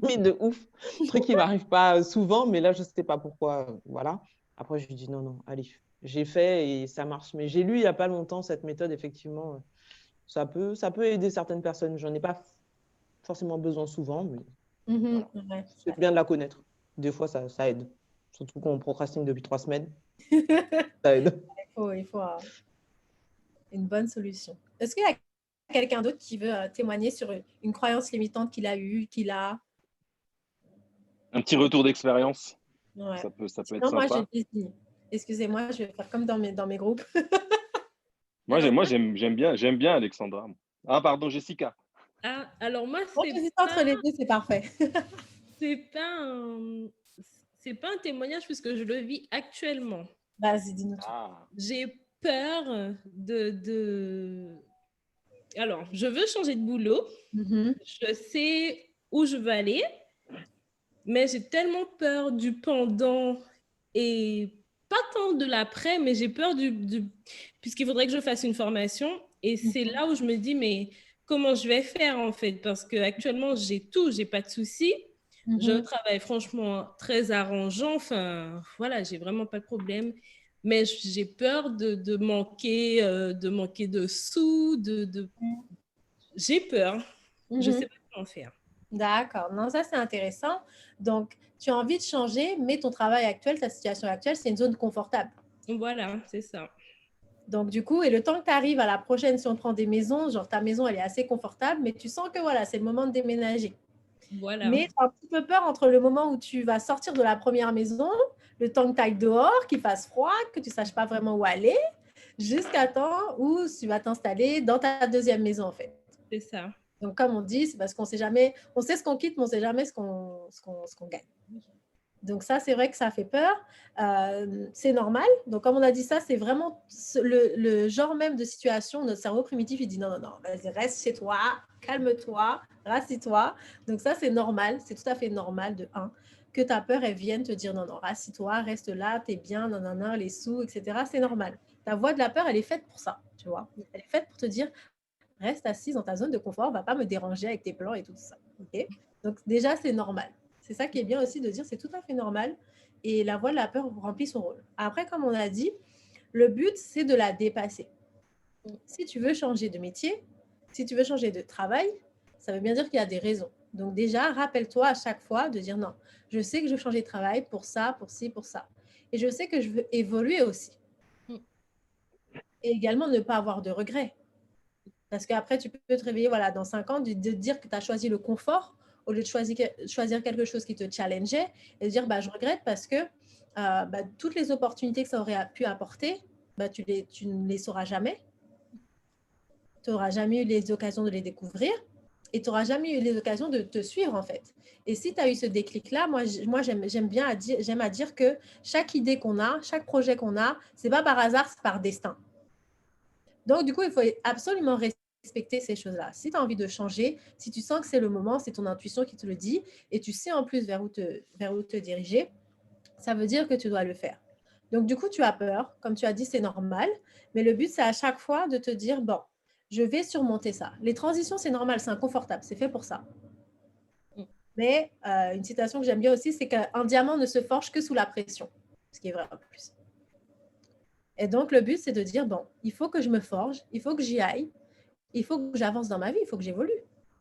Mais de ouf. Truc qui ne m'arrive pas souvent, mais là, je ne sais pas pourquoi. Voilà. Après, je lui dis non, allez. J'ai fait et ça marche. Mais j'ai lu il n'y a pas longtemps cette méthode, effectivement. Ça peut aider certaines personnes. Je n'en ai pas forcément besoin souvent, mais voilà. C'est bien de la connaître. Des fois, ça aide. Surtout quand on procrastine depuis 3 semaines. Ça aide. Il faut une bonne solution. Est-ce qu'il y a quelqu'un d'autre qui veut témoigner sur une croyance limitante qu'il a eue, qu'il a? Un petit retour d'expérience. Ouais. Ça peut être non, sympa. Moi, excusez-moi, je vais faire comme dans mes groupes. Moi, j'aime bien Alexandra. Ah, pardon, Jessica. Ah, alors moi, entre les deux, c'est parfait. C'est pas un témoignage puisque je le vis actuellement. Vas-y, dis-nous. J'ai peur Alors, je veux changer de boulot. Je sais où je veux aller, mais j'ai tellement peur du pendant et pas tant de l'après, mais j'ai peur puisqu'il faudrait que je fasse une formation. Et c'est là où je me dis, mais comment je vais faire en fait? Parce qu'actuellement, j'ai tout, j'ai pas de soucis. J'ai un travail franchement très arrangeant. Enfin, voilà, j'ai vraiment pas de problème. Mais j'ai peur de manquer de sous, j'ai peur. Je sais pas comment faire. D'accord. Non, ça, c'est intéressant. Donc, tu as envie de changer, mais ton travail actuel, ta situation actuelle, c'est une zone confortable. Voilà, c'est ça. Donc, du coup, et le temps que tu arrives à la prochaine, si on prend des maisons, genre ta maison, elle est assez confortable, mais tu sens que voilà, c'est le moment de déménager. Voilà. Mais tu as un petit peu peur entre le moment où tu vas sortir de la première maison, le temps que tu ailles dehors, qu'il fasse froid, que tu ne saches pas vraiment où aller, jusqu'à temps où tu vas t'installer dans ta deuxième maison, en fait. C'est ça. Donc, comme on dit, c'est parce qu'on sait jamais, on sait ce qu'on quitte, mais on ne sait jamais ce qu'on gagne. Donc, ça, c'est vrai que ça fait peur. C'est normal. Donc, comme on a dit ça, c'est vraiment le genre même de situation où notre cerveau primitif, il dit non, vas-y, reste chez toi, calme-toi, rassis-toi. Donc, ça, c'est normal. C'est tout à fait normal de 1, que ta peur, elle vienne te dire non, rassis-toi, reste là, t'es bien, non, les sous, etc. C'est normal. Ta voix de la peur, elle est faite pour ça, tu vois. Elle est faite pour te dire reste assise dans ta zone de confort, va pas me déranger avec tes plans et tout ça. Okay? Donc, déjà, c'est normal. C'est ça qui est bien aussi de dire c'est tout à fait normal et la voix de la peur remplit son rôle. Après, comme on a dit, le but, c'est de la dépasser. Si tu veux changer de métier, si tu veux changer de travail, ça veut bien dire qu'il y a des raisons. Donc déjà, rappelle-toi à chaque fois de dire non, je sais que je veux changer de travail pour ça, pour ci, pour ça. Et je sais que je veux évoluer aussi. Et également, ne pas avoir de regrets. Parce qu'après, tu peux te réveiller dans 5 ans, de dire que tu as choisi le confort au lieu de choisir quelque chose qui te challengeait et de dire je regrette parce que toutes les opportunités que ça aurait pu apporter, tu ne les sauras jamais. Tu n'auras jamais eu les occasions de les découvrir et tu n'auras jamais eu les occasions de te suivre en fait. Et si tu as eu ce déclic-là, moi j'aime à dire que chaque idée qu'on a, chaque projet qu'on a, ce n'est pas par hasard, c'est par destin. Donc, du coup, il faut absolument respecter ces choses-là. Si tu as envie de changer, si tu sens que c'est le moment, c'est ton intuition qui te le dit et tu sais en plus vers où te diriger, ça veut dire que tu dois le faire. Donc, du coup, tu as peur. Comme tu as dit, c'est normal. Mais le but, c'est à chaque fois de te dire, bon, je vais surmonter ça. Les transitions, c'est normal, c'est inconfortable, c'est fait pour ça. Mais une citation que j'aime bien aussi, c'est qu'un diamant ne se forge que sous la pression, ce qui est vrai en plus. Et donc, le but, c'est de dire, bon, il faut que je me forge, il faut que j'y aille, il faut que j'avance dans ma vie, il faut que j'évolue.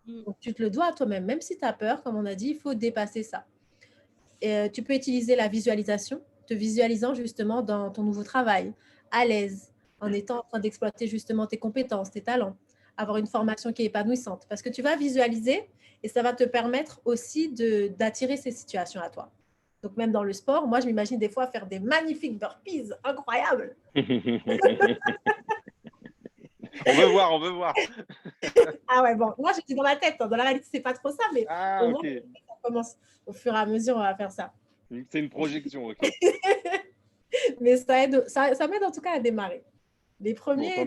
Donc, tu te le dois à toi-même. Même si tu as peur, comme on a dit, il faut dépasser ça. Et, tu peux utiliser la visualisation, te visualisant justement dans ton nouveau travail, à l'aise, en étant en train d'exploiter justement tes compétences, tes talents, avoir une formation qui est épanouissante. Parce que tu vas visualiser et ça va te permettre aussi d'attirer ces situations à toi. Donc, même dans le sport, moi, je m'imagine des fois faire des magnifiques burpees incroyables. On veut voir. Ah ouais, bon, moi, je suis dans ma tête. Dans la réalité, c'est pas trop ça, mais au moins, ça commence au fur et à mesure, on va faire ça. C'est une projection, ok. Mais ça m'aide en tout cas à démarrer. Les premiers,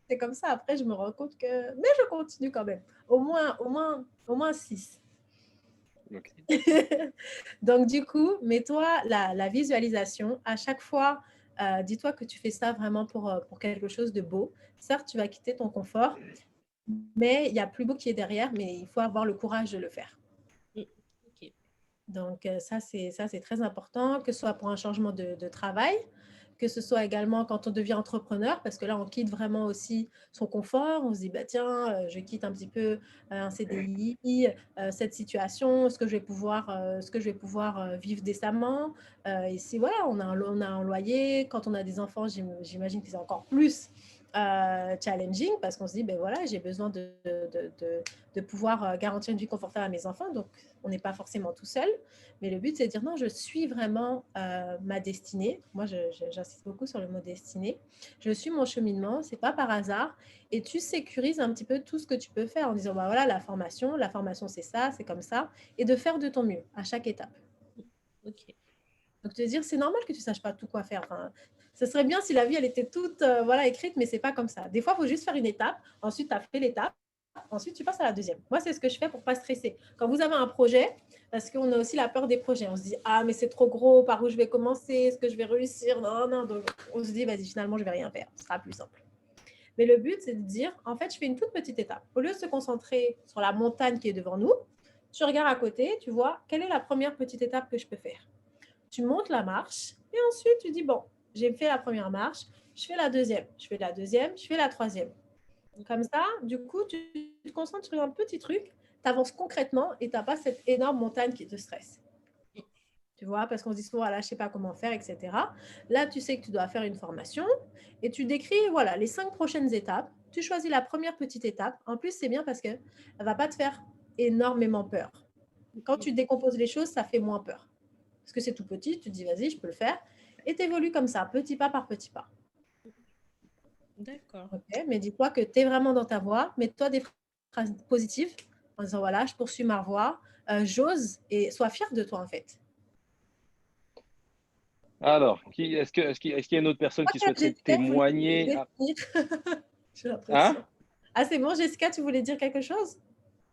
c'est comme ça. Après, je me rends compte que... Mais je continue quand même. Au moins 6. Okay. Donc, du coup, mets-toi la visualisation. À chaque fois, dis-toi que tu fais ça vraiment pour quelque chose de beau. Certes, tu vas quitter ton confort, mais il y a plus beau qui est derrière, mais il faut avoir le courage de le faire. Okay. Donc, ça, c'est très important, que ce soit pour un changement de travail, que ce soit également quand on devient entrepreneur, parce que là, on quitte vraiment aussi son confort. On se dit, bah, tiens, je quitte un petit peu un CDI, cette situation, est-ce que je vais pouvoir vivre décemment? Et si, voilà, on a un loyer. Quand on a des enfants, j'imagine que c'est encore plus challenging, parce qu'on se dit, ben voilà, j'ai besoin de pouvoir garantir une vie confortable à mes enfants. Donc, on n'est pas forcément tout seul. Mais le but, c'est de dire non, je suis vraiment ma destinée. Moi, j'insiste beaucoup sur le mot destinée. Je suis mon cheminement, c'est pas par hasard. Et tu sécurises un petit peu tout ce que tu peux faire en disant, bah voilà, la formation, c'est ça, c'est comme ça. Et de faire de ton mieux à chaque étape. Ok. Donc, te dire, c'est normal que tu ne saches pas tout quoi faire. Enfin, ce serait bien si la vie, elle était toute écrite, mais ce n'est pas comme ça. Des fois, il faut juste faire une étape. Ensuite, tu as fait l'étape. Ensuite, tu passes à la deuxième. Moi, c'est ce que je fais pour ne pas stresser. Quand vous avez un projet, parce qu'on a aussi la peur des projets. On se dit, ah, mais c'est trop gros, par où je vais commencer? Est-ce que je vais réussir? Non. Donc, on se dit, vas-y, finalement, je ne vais rien faire. Ce sera plus simple. Mais le but, c'est de dire, en fait, je fais une toute petite étape. Au lieu de se concentrer sur la montagne qui est devant nous, tu regardes à côté, tu vois, quelle est la première petite étape que je peux faire? Tu montes la marche et ensuite, tu dis, bon, j'ai fait la première marche, je fais la deuxième, je fais la deuxième, je fais la troisième. Comme ça, du coup, tu te concentres sur un petit truc, tu avances concrètement et tu n'as pas cette énorme montagne qui te stresse. Tu vois, parce qu'on se dit souvent, voilà, je ne sais pas comment faire, etc. Là, tu sais que tu dois faire une formation et tu décris, voilà, les 5 prochaines étapes. Tu choisis la première petite étape. En plus, c'est bien parce qu'elle ne va pas te faire énormément peur. Quand tu décomposes les choses, ça fait moins peur. Parce que c'est tout petit, tu te dis, vas-y, je peux le faire. Et tu évolues comme ça, petit pas par petit pas. D'accord. Okay, mais dis-toi que tu es vraiment dans ta voie. Mets-toi des phrases positives en disant, voilà, je poursuis ma voie, j'ose et sois fier de toi, en fait. Alors, est-ce qu'il y a une autre personne qui souhaiterait témoigner? J'ai l'impression. Hein? Ah, c'est bon, Jessica, tu voulais dire quelque chose?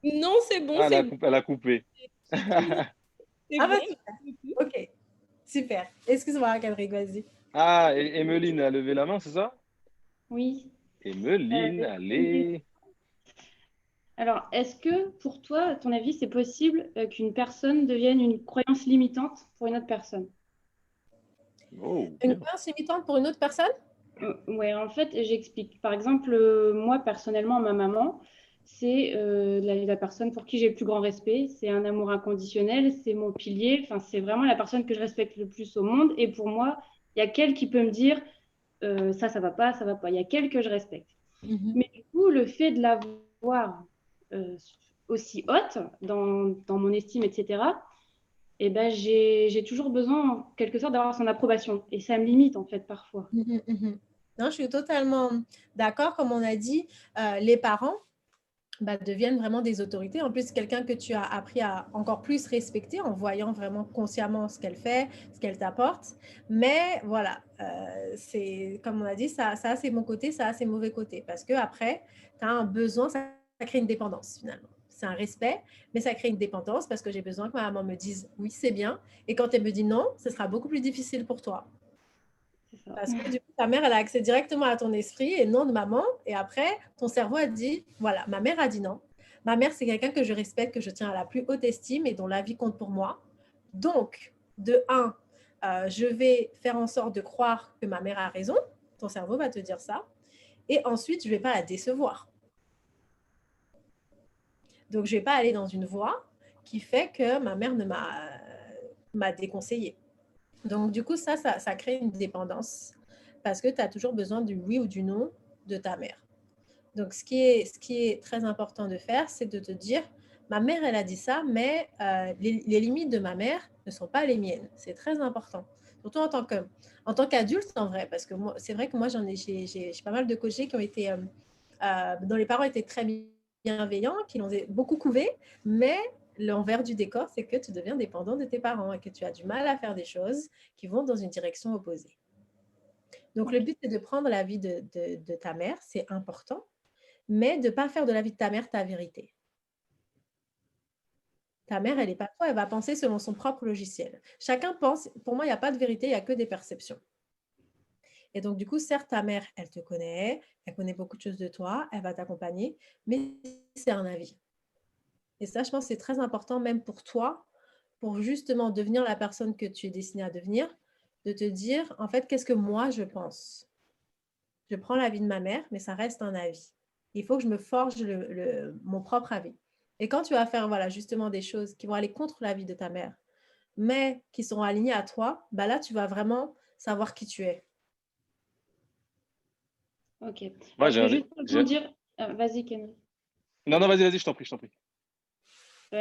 Non, c'est bon. Ah, elle a coupé. Ah, bah, ok, super. Excuse-moi, Catherine, vas-y. Ah, Emeline a levé la main, c'est ça? Oui. Emeline, allez. Alors, est-ce que pour toi, à ton avis, c'est possible qu'une personne devienne une croyance limitante pour une autre personne? Une croyance limitante pour une autre personne? Oui, en fait, j'explique. Par exemple, moi, personnellement, ma maman, c'est la personne pour qui j'ai le plus grand respect. C'est un amour inconditionnel, c'est mon pilier. Enfin, c'est vraiment la personne que je respecte le plus au monde. Et pour moi, il y a qu'elle qui peut me dire ça va pas, ça va pas. Il y a qu'elle que je respecte. Mais du coup, le fait de la voir aussi haute dans mon estime, etc., eh ben, j'ai toujours besoin, en quelque sorte, d'avoir son approbation. Et ça me limite, en fait, parfois. Non, je suis totalement d'accord. Comme on a dit, les parents deviennent vraiment des autorités. En plus, quelqu'un que tu as appris à encore plus respecter en voyant vraiment consciemment ce qu'elle fait, ce qu'elle t'apporte. Mais voilà, c'est comme on a dit, ça a ses bons côtés, ça a ses mauvais côtés. Parce qu'après, tu as un besoin, ça crée une dépendance finalement. C'est un respect, mais ça crée une dépendance parce que j'ai besoin que ma maman me dise oui, c'est bien. Et quand elle me dit non, ce sera beaucoup plus difficile pour toi. Parce que du coup, ta mère, elle a accès directement à ton esprit et non de maman. Et après, ton cerveau a dit, voilà, ma mère a dit non. Ma mère, c'est quelqu'un que je respecte, que je tiens à la plus haute estime et dont la vie compte pour moi. Donc, de un, je vais faire en sorte de croire que ma mère a raison. Ton cerveau va te dire ça. Et ensuite, je ne vais pas la décevoir. Donc, je ne vais pas aller dans une voie qui fait que ma mère m'a déconseillée. Donc, du coup, ça crée une dépendance parce que tu as toujours besoin du oui ou du non de ta mère. Donc, ce qui est très important de faire, c'est de te dire, ma mère, elle a dit ça, mais les limites de ma mère ne sont pas les miennes. C'est très important. Surtout en tant qu'adulte, en vrai, parce que c'est vrai que moi, j'ai pas mal de coachés qui ont été, dont les parents étaient très bienveillants, qui l'ont beaucoup couvé, mais l'envers du décor, c'est que tu deviens dépendant de tes parents et que tu as du mal à faire des choses qui vont dans une direction opposée. Donc, le but, c'est de prendre la vie de ta mère, c'est important, mais de ne pas faire de la vie de ta mère ta vérité. Ta mère, elle n'est pas toi, elle va penser selon son propre logiciel. Chacun pense, pour moi, il n'y a pas de vérité, il n'y a que des perceptions. Et donc, du coup, certes, ta mère, elle te connaît, elle connaît beaucoup de choses de toi, elle va t'accompagner, mais c'est un avis. Et ça, je pense que c'est très important, même pour toi, pour justement devenir la personne que tu es destinée à devenir, de te dire, en fait, qu'est-ce que moi, je pense? Je prends l'avis de ma mère, mais ça reste un avis. Il faut que je me forge mon propre avis. Et quand tu vas faire, voilà, justement des choses qui vont aller contre l'avis de ta mère, mais qui seront alignées à toi, bah là, tu vas vraiment savoir qui tu es. Ok. Moi, Je peux juste rebondir. Vas-y, Ken. Non, vas-y, je t'en prie.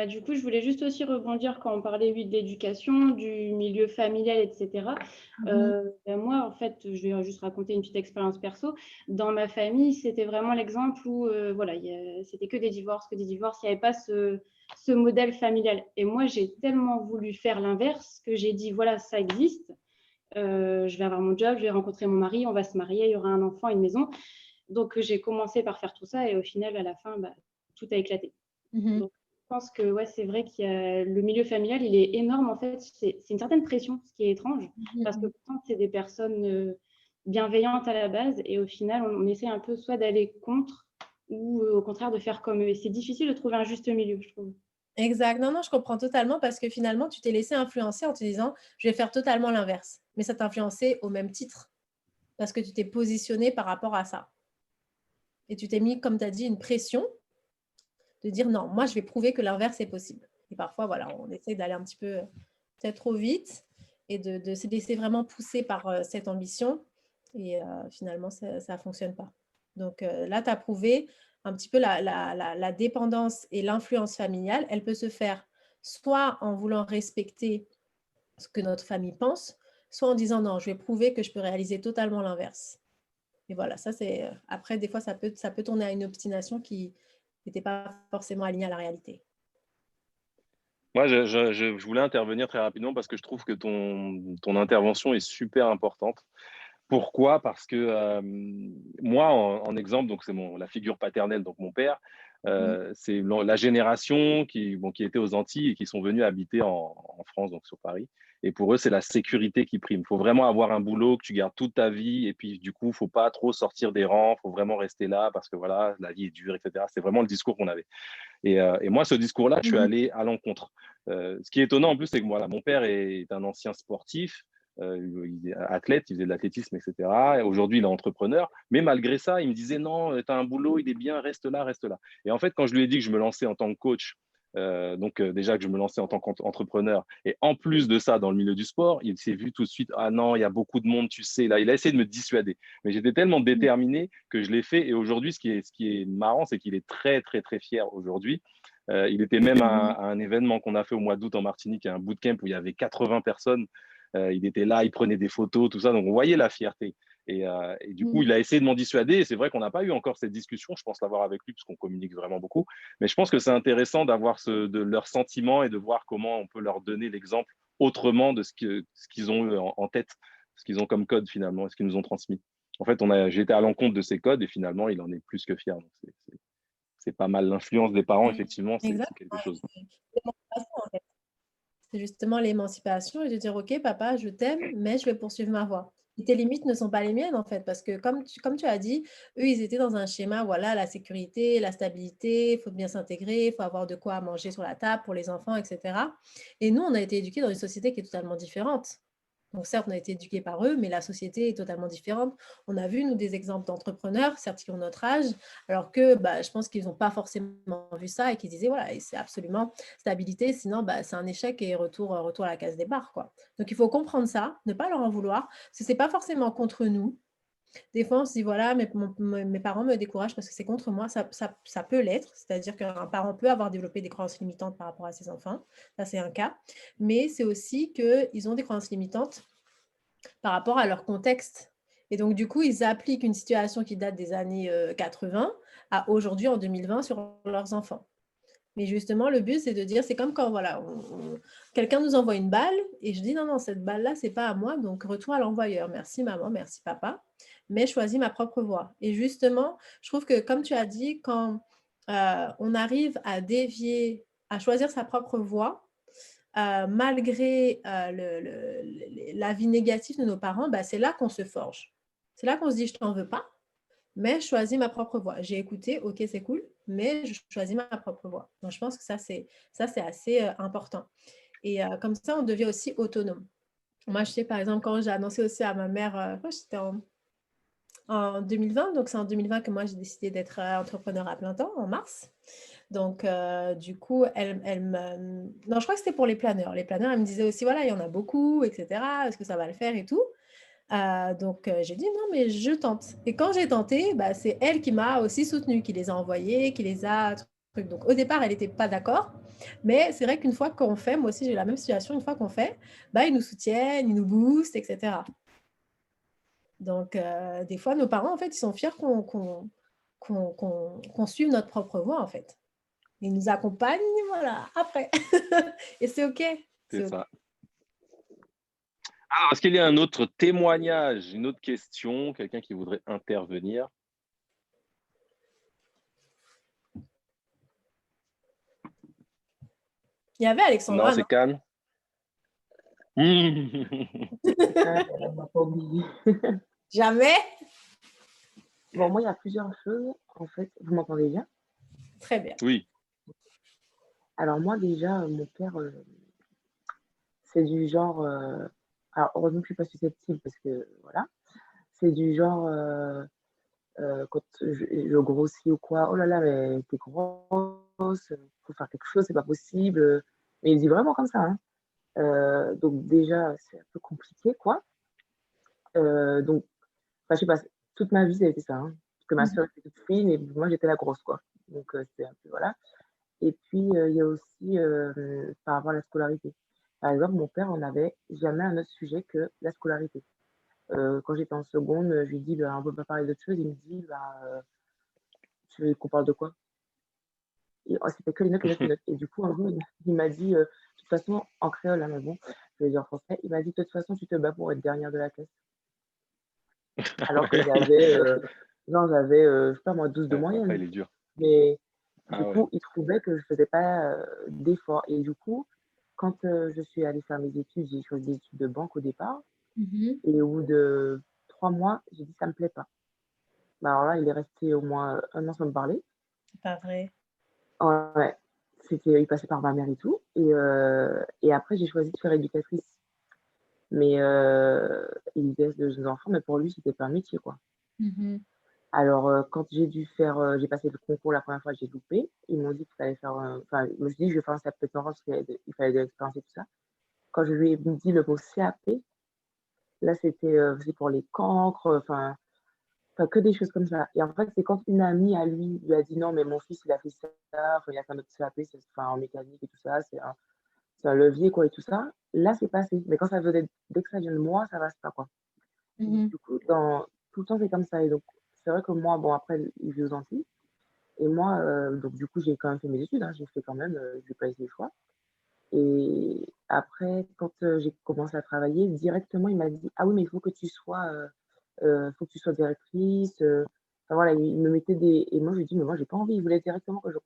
Du coup, je voulais juste aussi rebondir quand on parlait de l'éducation, du milieu familial, etc. Moi, en fait, je vais juste raconter une petite expérience perso. Dans ma famille, c'était vraiment l'exemple où voilà, c'était que des divorces. Il n'y avait pas ce modèle familial. Et moi, j'ai tellement voulu faire l'inverse que j'ai dit, voilà, ça existe. Je vais avoir mon job, je vais rencontrer mon mari, on va se marier, il y aura un enfant, une maison. Donc, j'ai commencé par faire tout ça et au final, à la fin, tout a éclaté. Donc, je pense que ouais, c'est vrai qu'il y a le milieu familial, il est énorme en fait. C'est une certaine pression, ce qui est étrange, parce que pourtant, c'est des personnes bienveillantes à la base et au final, on essaie un peu soit d'aller contre ou au contraire de faire comme eux. Et c'est difficile de trouver un juste milieu, je trouve. Exact. Non, je comprends totalement parce que finalement, tu t'es laissé influencer en te disant, je vais faire totalement l'inverse. Mais ça t'a influencé au même titre parce que tu t'es positionné par rapport à ça. Et tu t'es mis, comme tu as dit, une pression de dire non, moi, je vais prouver que l'inverse est possible. Et parfois, voilà, on essaie d'aller un petit peu peut-être trop vite et de se laisser vraiment pousser par cette ambition. Et finalement, ça ne fonctionne pas. Donc là, tu as prouvé un petit peu la dépendance et l'influence familiale. Elle peut se faire soit en voulant respecter ce que notre famille pense, soit en disant non, je vais prouver que je peux réaliser totalement l'inverse. Et voilà, ça c'est... Après, des fois, ça peut tourner à une obstination qui n'était pas forcément alignée à la réalité. Moi, je voulais intervenir très rapidement parce que je trouve que ton intervention est super importante. Pourquoi? Parce que moi, en exemple, donc c'est la figure paternelle, donc mon père, c'est la génération qui était aux Antilles et qui sont venus habiter en France, donc sur Paris. Et pour eux, c'est la sécurité qui prime. Il faut vraiment avoir un boulot que tu gardes toute ta vie. Et puis, du coup, il ne faut pas trop sortir des rangs. Il faut vraiment rester là parce que voilà, la vie est dure, etc. C'est vraiment le discours qu'on avait. Et moi, ce discours-là, je suis allé à l'encontre. Ce qui est étonnant en plus, c'est que voilà, mon père est un ancien sportif. Il est athlète, il faisait de l'athlétisme, etc. Et aujourd'hui, il est entrepreneur. Mais malgré ça, il me disait non, tu as un boulot, il est bien, reste là, reste là. Et en fait, quand je lui ai dit que je me lançais en tant que coach, déjà que je me lançais en tant qu'entrepreneur, et en plus de ça, dans le milieu du sport, il s'est vu tout de suite, ah non, il y a beaucoup de monde, tu sais, là, il a essayé de me dissuader. Mais j'étais tellement déterminé que je l'ai fait. Et aujourd'hui, ce qui est marrant, c'est qu'il est très, très, très fier aujourd'hui. Il était même à un événement qu'on a fait au mois d'août en Martinique, un bootcamp où il y avait 80 personnes. Il était là, il prenait des photos, tout ça. Donc, on voyait la fierté. Et du coup, il a essayé de m'en dissuader. Et c'est vrai qu'on n'a pas eu encore cette discussion. Je pense l'avoir avec lui parce qu'on communique vraiment beaucoup. Mais je pense que c'est intéressant d'avoir de leurs sentiments et de voir comment on peut leur donner l'exemple autrement de ce qu'ils ont eu en tête, ce qu'ils ont comme code finalement, ce qu'ils nous ont transmis. En fait, j'ai été à l'encontre de ces codes et finalement, il en est plus que fier. Donc, c'est pas mal. L'influence des parents, effectivement, c'est quelque chose. C'est justement l'émancipation et de dire, OK, papa, je t'aime, mais je vais poursuivre ma voie. Et tes limites ne sont pas les miennes, en fait, parce que comme tu as dit, eux, ils étaient dans un schéma, voilà, la sécurité, la stabilité, il faut bien s'intégrer, il faut avoir de quoi manger sur la table pour les enfants, etc. Et nous, on a été éduqués dans une société qui est totalement différente. Donc, certes, on a été éduqués par eux, mais la société est totalement différente. On a vu, nous, des exemples d'entrepreneurs, certes, qui ont notre âge, alors que je pense qu'ils n'ont pas forcément vu ça et qu'ils disaient, voilà, c'est absolument stabilité, sinon, c'est un échec et retour à la case départ, quoi. Donc, il faut comprendre ça, ne pas leur en vouloir, parce que ce n'est pas forcément contre nous. Des fois, on se dit, voilà, mes parents me découragent parce que c'est contre moi. Ça peut l'être, c'est-à-dire qu'un parent peut avoir développé des croyances limitantes par rapport à ses enfants. Ça, c'est un cas. Mais c'est aussi qu'ils ont des croyances limitantes par rapport à leur contexte. Et donc, du coup, ils appliquent une situation qui date des années 80 à aujourd'hui, en 2020, sur leurs enfants. Mais justement, le but, c'est de dire, c'est comme quand voilà, quelqu'un nous envoie une balle et je dis, non, cette balle-là, ce n'est pas à moi, donc retour à l'envoyeur. Merci maman, merci papa. mais choisis ma propre voie. Et justement, je trouve que, comme tu as dit, quand on arrive à dévier, à choisir sa propre voie, malgré l'avis négatif de nos parents, bah, c'est là qu'on se forge. C'est là qu'on se dit, je t'en veux pas, mais je choisis ma propre voie. J'ai écouté, ok, c'est cool, mais je choisis ma propre voie. Donc, je pense que ça, c'est assez important. Et comme ça, on devient aussi autonome. Moi, je sais, par exemple, quand j'ai annoncé aussi à ma mère, c'était en 2020, donc c'est en 2020 que moi, j'ai décidé d'être entrepreneur à plein temps, en mars. Donc, du coup, elle me... Non, je crois que c'était pour les planeurs. Les planeurs, elle me disait aussi, voilà, il y en a beaucoup, etc. Est-ce que ça va le faire et tout. Donc, j'ai dit, non, mais je tente. Et quand j'ai tenté, bah, c'est elle qui m'a aussi soutenue, qui les a envoyés, qui les a... Trucs. Donc, au départ, elle n'était pas d'accord. Mais c'est vrai qu'une fois qu'on fait, moi aussi, j'ai la même situation, une fois qu'on fait, bah, ils nous soutiennent, ils nous boostent, etc. Donc, des fois, nos parents, en fait, ils sont fiers qu'on suive notre propre voie, en fait. Ils nous accompagnent, voilà, après. Et c'est OK. C'est ça. Alors, est-ce qu'il y a un autre témoignage, une autre question, quelqu'un qui voudrait intervenir? Il y avait Alexandra. Non, c'est calme. Jamais. Bon, moi, il y a plusieurs choses, en fait. Vous m'entendez bien? Très bien. Oui. Alors, moi, déjà, mon père, c'est du genre... alors, heureusement que je ne suis pas susceptible parce que, voilà. C'est du genre, quand je grossis ou quoi, oh là là, mais t'es grosse, faut faire quelque chose, c'est pas possible. Mais il dit vraiment comme ça, hein. Donc, déjà, c'est un peu compliqué, quoi. Donc, enfin, je sais pas, toute ma vie, ça a été ça, hein. Parce que ma soeur était toute fine et moi, j'étais la grosse, quoi. Donc, c'était un peu, voilà. Et puis, il y a aussi par rapport à la scolarité. Par exemple, mon père, on n'avait jamais un autre sujet que la scolarité. Quand j'étais en seconde, je lui dis, bah, on ne peut pas parler d'autre chose. Il me dit, bah, tu veux qu'on parle de quoi? Et oh, c'était que les notes, les notes, les notes. Et du coup, un jour, il m'a dit, de toute façon, en créole, hein, mais bon, je vais dire en français, il m'a dit, de toute façon, tu te bats pour être dernière de la classe. Alors que j'avais, je sais pas moi, 12 de moyenne. Après, il est dur. Mais du coup, il trouvait que je faisais pas d'efforts. Et du coup, quand je suis allée faire mes études, j'ai choisi des études de banque au départ. Et au bout de 3 mois, j'ai dit, ça me plaît pas. Bah, alors là, il est resté au moins 1 an sans me parler. C'est pas vrai. Ouais, il passait par ma mère et tout. Et après, j'ai choisi de faire éducatrice. Mais il laisse de jeunes enfants, mais pour lui, c'était pas un métier, quoi. Alors, quand j'ai j'ai passé le concours la première fois, j'ai loupé. Ils m'ont dit qu'il fallait faire, enfin, je me suis dit, je vais faire un CAP parce qu'il fallait de l'expérience et tout ça. Quand je lui ai dit le mot CAP, là, c'était pour les cancres, enfin, que des choses comme ça. Et en fait, c'est quand une amie à lui lui a dit non, mais mon fils, il a fait ça, il a fait un autre CAP, enfin, en mécanique et tout ça, c'est un levier, quoi, et tout ça. Là, c'est passé. Mais quand dès que ça vient de moi, ça passe pas, quoi. Du coup, tout le temps, c'est comme ça. Et donc, c'est vrai que moi, bon, après, il vit aux Antilles. Et moi, donc du coup, j'ai quand même fait mes études, hein, j'ai fait quand même, j'ai pas été le choix. Et après, quand j'ai commencé à travailler, directement, il m'a dit: «Ah oui, mais il faut que tu sois, faut que tu sois directrice». Enfin voilà, il me mettait des et moi, je lui dis: «Mais moi, j'ai pas envie». Il voulait directement que je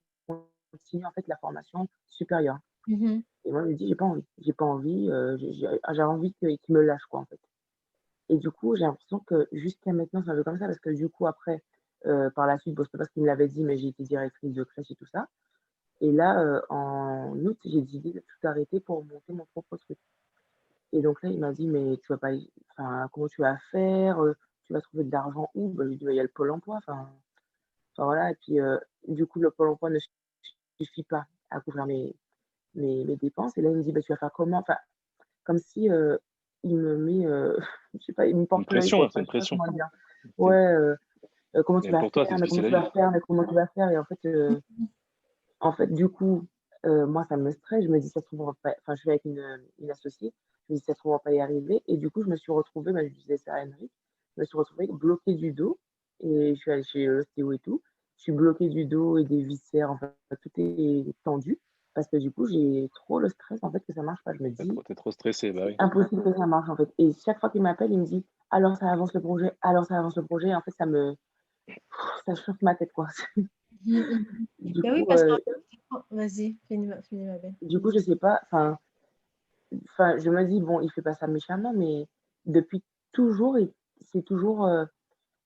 continue, en fait, la formation supérieure. Et moi, je lui dis: «J'ai pas envie. J'ai pas envie, j'ai envie qu'il me lâche, quoi, en fait». Et du coup, j'ai l'impression que jusqu'à maintenant, c'est un peu comme ça parce que du coup, après, par la suite, bon, c'est pas parce qu'il me l'avait dit, mais j'ai été directrice de crèche et tout ça. Et là, en août, j'ai décidé de tout arrêter pour monter mon propre truc. Et donc là, il m'a dit: «Mais tu vas pas enfin, comment tu vas faire? Tu vas trouver de l'argent où?» Bah, je lui ai dit: «Bah, il y a le Pôle emploi». Enfin voilà. Et puis, du coup, le Pôle emploi ne suffit pas à couvrir mes dépenses. Et là, il me dit: «Bah, tu vas faire comment?» Enfin, comme si, il me met, je sais pas, il me Une porte l'œil, quoi. pression, c'est Enfin, une je sais pas pression. comment dire. Ouais, comment tu Mais vas pour toi, c'est faire? ce Mais que c'est comment la tu vas vie. faire? Mais comment tu vas faire? Et en fait, du coup, moi, ça me stresse. Je me dis: «Ça se trouve, on va pas», enfin, je suis avec une associée. Je me dis: «Ça se trouve, on va pas y arriver». Et du coup, je me suis retrouvée, bah, je disais ça à Henry, je me suis retrouvée bloquée du dos et je suis allée chez l'ostéo et tout. Je suis bloquée du dos et des viscères, enfin, tout est tendu. parce que du coup, j'ai trop le stress, en fait, que ça marche pas. Je me dis, T'es trop stressé, bah oui. impossible que ça marche, en fait. Et chaque fois qu'il m'appelle, il me dit, alors ça avance le projet, alors ça avance le projet. En fait, ça chauffe ma tête, quoi. Du Ben oui, coup, parce que vas-y, finis ma belle. je sais pas, enfin, je me dis, bon, il fait pas ça méchamment, mais depuis toujours, c'est toujours,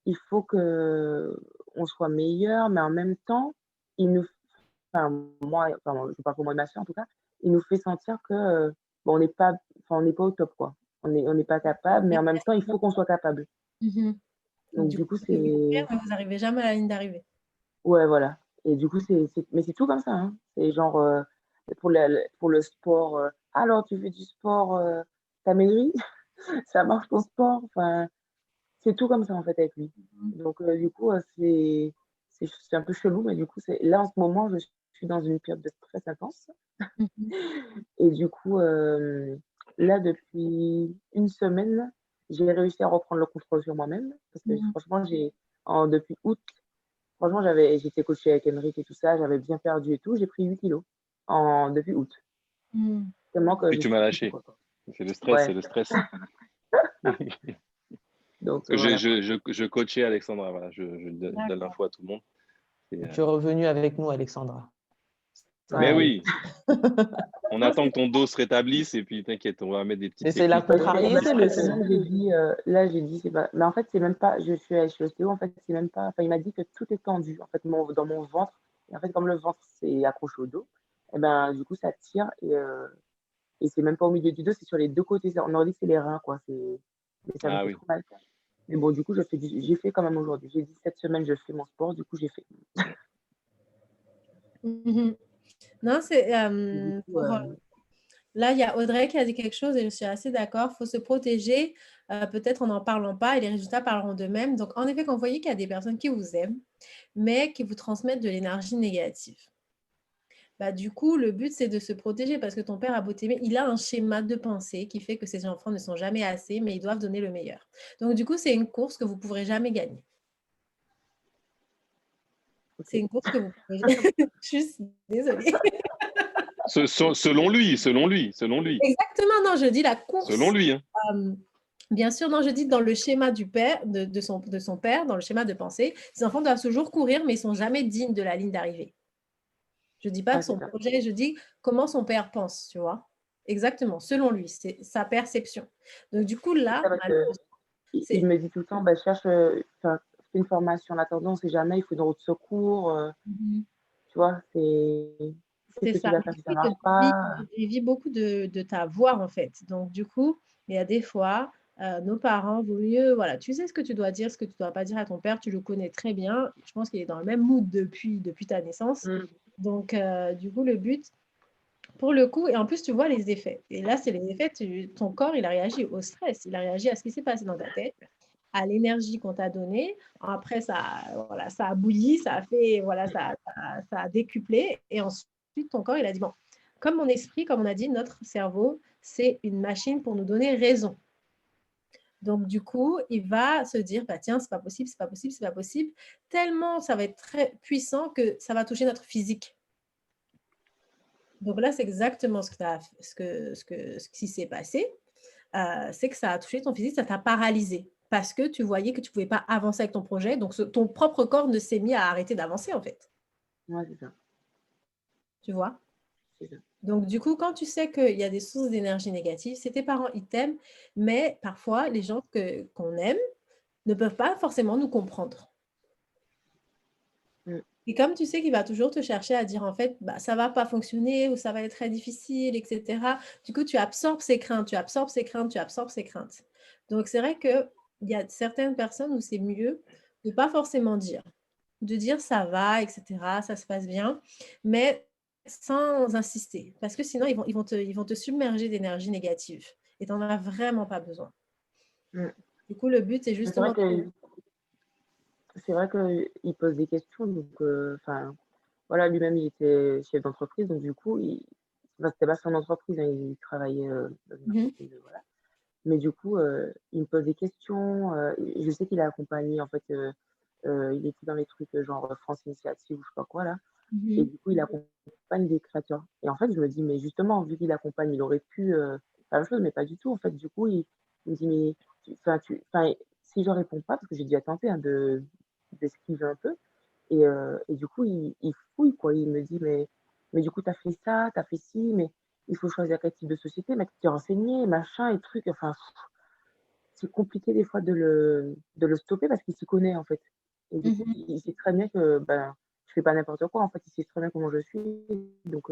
il faut que on soit meilleur, mais en même temps, il nous enfin moi, enfin, je parle pour moi et ma sœur en tout cas, il nous fait sentir que, bon, on n'est pas au top, quoi. On n'est pas capable, mais en même temps, il faut qu'on soit capable. Donc Du du coup, coup, vous devez faire, mais vous n'arrivez jamais à la ligne d'arrivée. ouais, voilà. Et du coup, mais c'est tout comme ça, hein. C'est genre, pour le sport, «Alors tu fais du sport, tu maigri? Ça marche ton sport?» Enfin, c'est tout comme ça, en fait, avec lui. Donc du coup, c'est un peu chelou, mais du coup, là, en ce moment, je suis dans une période de stress intense et du coup, là, depuis une semaine, j'ai réussi à reprendre le contrôle sur moi-même parce que franchement, depuis août, franchement, j'étais coachée avec Henrik et tout ça, j'avais bien perdu et tout. J'ai pris 8 kilos depuis août. Tellement que Puis je tu suis m'as plus lâché. quoi. C'est le stress, Ouais, c'est le stress. donc Parce que voilà. je coachais Alexandra, voilà, je donne l'info à tout le monde. Tu es revenue avec nous, Alexandra. Mais Ouais. oui, on attend que ton dos se rétablisse et puis t'inquiète, on va mettre des petites Mais c'est la techniques. contrariété, le sang. Là, j'ai dit, c'est pas. Mais en fait, c'est même pas. Je suis allée chez l'ostéo, en fait, c'est même pas. Enfin, il m'a dit que tout est tendu, en fait, dans mon ventre. Et en fait, comme le ventre, c'est accroché au dos, et ben, du coup, ça tire et c'est même pas au milieu du dos, c'est sur les deux côtés. On aurait dit que c'est les reins, quoi. Mais ça me Ah fait oui. trop mal. Mais bon, du coup, j'ai fait quand même aujourd'hui. J'ai dit cette semaine, je fais mon sport, du coup, j'ai fait. Non, c'est Du coup, là, il y a Audrey qui a dit quelque chose et je suis assez d'accord. Il faut se protéger, peut-être en n'en parlant pas et les résultats parleront d'eux-mêmes. Donc, en effet, quand vous voyez qu'il y a des personnes qui vous aiment, mais qui vous transmettent de l'énergie négative, bah, du coup, le but, c'est de se protéger parce que ton père a beau t'aimer, il a un schéma de pensée qui fait que ses enfants ne sont jamais assez, mais ils doivent donner le meilleur. Donc, du coup, c'est une course que vous ne pourrez jamais gagner. C'est une course que vous pourrez... Je suis désolée. Selon lui. Exactement, non, je dis la course. Selon lui. Hein. Bien sûr, non, je dis dans le schéma du père, de son père, dans le schéma de pensée, ses enfants doivent toujours courir, mais ils ne sont jamais dignes de la ligne d'arrivée. Je ne dis pas que son projet, je dis comment son père pense, tu vois. Exactement, selon lui, c'est sa perception. Donc, du coup, là, il me dit tout le temps, bah, cherche, fais une formation en attendant, on ne sait jamais, il faut une route de secours. Tu vois, c'est ce que tu vas faire si ça ne marche pas. Il vit beaucoup de ta voix, en fait. Donc, du coup, il y a des fois, nos parents, vaut mieux, voilà, tu sais ce que tu dois dire, ce que tu ne dois pas dire à ton père, tu le connais très bien. Je pense qu'il est dans le même mood depuis ta naissance. Donc, du coup, le but, pour le coup, et en plus, tu vois les effets. Et là, c'est les effets, ton corps, il a réagi au stress, il a réagi à ce qui s'est passé dans ta tête, à l'énergie qu'on t'a donnée. Après, ça a bouilli, ça a fait, ça a décuplé. Et ensuite, ton corps, il a dit, bon, comme mon esprit, comme on a dit, notre cerveau, c'est une machine pour nous donner raison. Donc, du coup, il va se dire, bah, tiens, c'est pas possible, c'est pas possible, c'est pas possible. Tellement ça va être très puissant que ça va toucher notre physique. Donc là, c'est exactement ce qui s'est passé. C'est que ça a touché ton physique, ça t'a paralysé parce que tu voyais que tu ne pouvais pas avancer avec ton projet. Donc, ton propre corps ne s'est mis à arrêter d'avancer, en fait. Ouais, c'est ça. Tu vois? C'est ça. Donc, du coup, quand tu sais qu'il y a des sources d'énergie négative, c'est tes parents, ils t'aiment, mais parfois, les gens qu'on aime ne peuvent pas forcément nous comprendre. Et comme tu sais qu'il va toujours te chercher à dire, en fait, bah, ça ne va pas fonctionner ou ça va être très difficile, etc. Du coup, tu absorbes ses craintes, tu absorbes ses craintes, tu absorbes ses craintes. Donc, c'est vrai qu'il y a certaines personnes où c'est mieux de ne pas forcément dire. De dire ça va, etc., ça se passe bien, mais sans insister. Parce que sinon, ils vont te submerger d'énergie négative. Et tu n'en as vraiment pas besoin. Du coup, le but, c'est justement... C'est vrai qu'il pose des questions. Donc, voilà, lui-même, il était chef d'entreprise. Donc, du coup, c'était pas son entreprise, hein, il travaillait dans une entreprise. Voilà. Mais du coup, il me pose des questions. Je sais qu'il a accompagné, en fait, il était dans les trucs genre France Initiative ou je sais pas quoi, là. Et du coup, il accompagne des créateurs. Et en fait, je me dis, mais justement, vu qu'il accompagne, il aurait pu faire la même chose, mais pas du tout. En fait, du coup, il me dit, mais si je réponds pas, parce que j'ai déjà tenté hein, d'esquiver un peu, et du coup, il fouille, quoi. Il me dit, mais du coup, tu as fait ça, tu as fait ci, mais il faut choisir quel type de société, mais tu t'es renseigné, machin, et trucs. Enfin, c'est compliqué des fois de le stopper parce qu'il s'y connaît, en fait. Et du coup, Mhm. il sait très bien que ben, je fais pas n'importe quoi. En fait, il sait très bien comment je suis. Donc,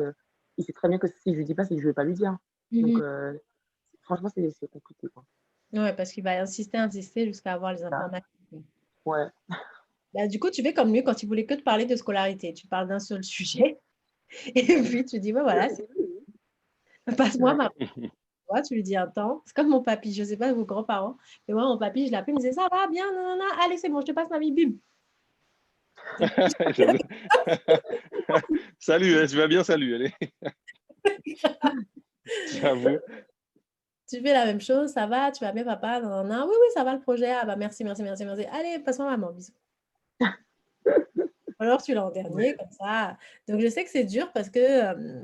il sait très bien que si je lui dis pas, c'est que je vais pas lui dire. Donc, Mhm. franchement, c'est compliqué, quoi. Ouais, parce qu'il va insister jusqu'à avoir les Ça. informations. Ouais. Bah, du coup, tu fais comme lui quand il voulait que te parler de scolarité. Tu parles d'un seul sujet et puis tu dis, bah, voilà, passe-moi Ouais. ma. Tu lui dis un temps. C'est comme mon papy, je ne sais pas vos grands-parents, mais moi, mon papy, je l'appelle, il me disait, ça va bien, non, non, non, allez, c'est bon, je te passe ma vie, bim. Salut, tu vas bien, salut, allez. J'avoue. Tu fais la même chose, ça va, tu vas bien, papa, non, non, non, oui, oui, ça va le projet, ah bah merci, merci, merci, merci. Allez, passe-moi maman, bisous. Alors tu l'as en dernier, comme ça. Donc je sais que c'est dur parce que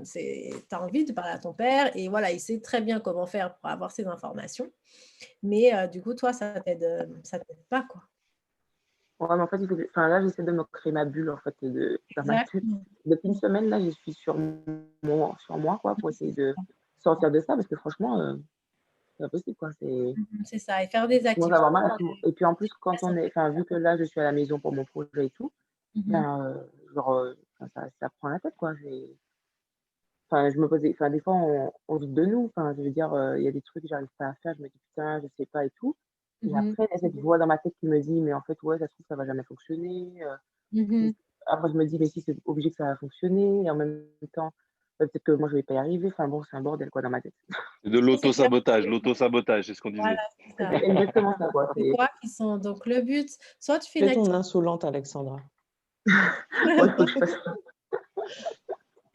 tu as envie de parler à ton père et voilà, il sait très bien comment faire pour avoir ces informations. Mais du coup, toi, ça t'aide pas, quoi. Ouais, mais en fait, là, j'essaie de me créer ma bulle, en fait, dans ma tête. Exactement. Depuis une semaine, là, je suis sur moi, quoi, pour essayer de sortir de ça, parce que franchement, c'est pas possible, quoi. C'est ça, et faire des Je commence à activités. avoir mal à tout. Et puis, en plus, vu que là, je suis à la maison pour mon projet et tout, Mhm. ben, genre, ça prend la tête, quoi. Enfin, je me pose des fois, on doute de nous. Enfin, je veux dire, il y a des trucs que j'arrive pas à faire, je me dis: «Putain, je sais pas et tout». Et Mhm. après, il y a cette voix dans ma tête qui me dit: «Mais en fait, ouais, ça se trouve, ça va jamais fonctionner». Mais Mhm. après, je me dis: «Mais si, c'est obligé que ça va fonctionner». Et en même temps, peut-être que moi, je vais pas y arriver. Enfin bon, c'est un bordel, quoi, dans ma tête. C'est de C'est l'auto-sabotage, c'est ce qu'on voilà, disait. c'est ça. C'est exactement ça, quoi. C'est toi qui sont. Donc le but, soit tu fais une Fais ton activité. insolente, Alexandra. Ouais, il faut que je fasse ça.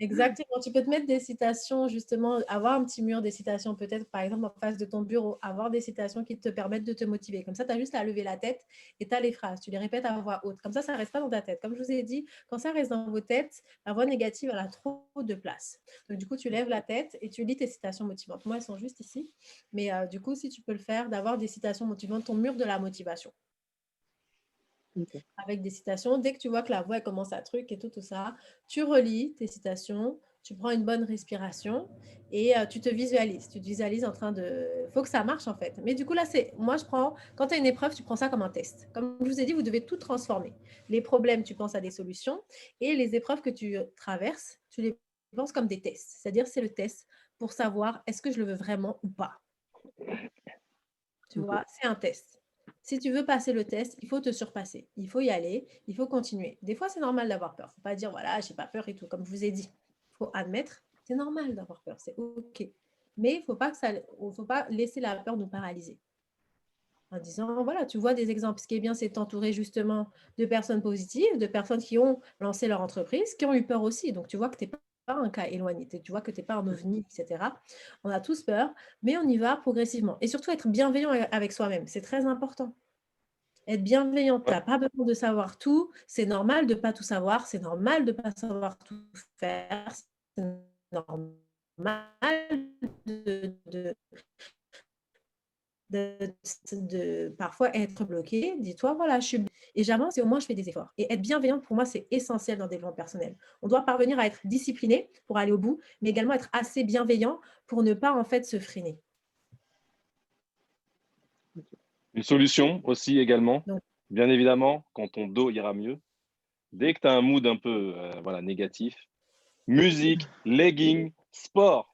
Exactement. Tu peux te mettre des citations, justement, avoir un petit mur des citations, peut-être, par exemple, en face de ton bureau, avoir des citations qui te permettent de te motiver. Comme ça, tu as juste à lever la tête et tu as les phrases. Tu les répètes à voix haute. Comme ça ne reste pas dans ta tête. Comme je vous ai dit, quand ça reste dans vos têtes, la voix négative, elle a trop de place. Donc, du coup, tu lèves la tête et tu lis tes citations motivantes. Moi, elles sont juste ici. Mais du coup, si tu peux le faire, d'avoir des citations motivantes, ton mur de la motivation OK. avec des citations. Dès que tu vois que la voix commence à truc et tout ça, tu relis tes citations, tu prends une bonne respiration et tu te visualises. Tu te visualises en train de... Il faut que ça marche en fait. Mais du coup, là, quand tu as une épreuve, tu prends ça comme un test. Comme je vous ai dit, vous devez tout transformer. Les problèmes, tu penses à des solutions et les épreuves que tu traverses, tu les penses comme des tests. C'est-à-dire, c'est le test pour savoir est-ce que je le veux vraiment ou pas. Tu OK. vois, c'est un test. Si tu veux passer le test, il faut te surpasser. Il faut y aller, il faut continuer. Des fois, c'est normal d'avoir peur. Il ne faut pas dire, voilà, j'ai pas peur et tout. Comme je vous ai dit, il faut admettre, c'est normal d'avoir peur, c'est OK. Mais il ne faut pas laisser la peur nous paralyser. En disant, voilà, tu vois des exemples. Ce qui est bien, c'est t'entourer justement de personnes positives, de personnes qui ont lancé leur entreprise, qui ont eu peur aussi. Donc, tu vois que tu n'es pas un cas éloigné, tu vois que tu n'es pas un ovni, etc. On a tous peur, mais on y va progressivement. Et surtout, être bienveillant avec soi-même, c'est très important. Être bienveillant, tu Ouais. n'as pas besoin de savoir tout. C'est normal de ne pas tout savoir. C'est normal de ne pas savoir tout faire. C'est normal de parfois être bloqué. Dis-toi, voilà, je suis... Et j'avance et au moins, je fais des efforts. Et être bienveillant, pour moi, c'est essentiel dans le développement personnel. On doit parvenir à être discipliné pour aller au bout, mais également être assez bienveillant pour ne pas, en fait, se freiner. Une solution aussi également, Donc, bien évidemment, quand ton dos ira mieux, dès que tu as un mood un peu négatif, musique, legging, sport.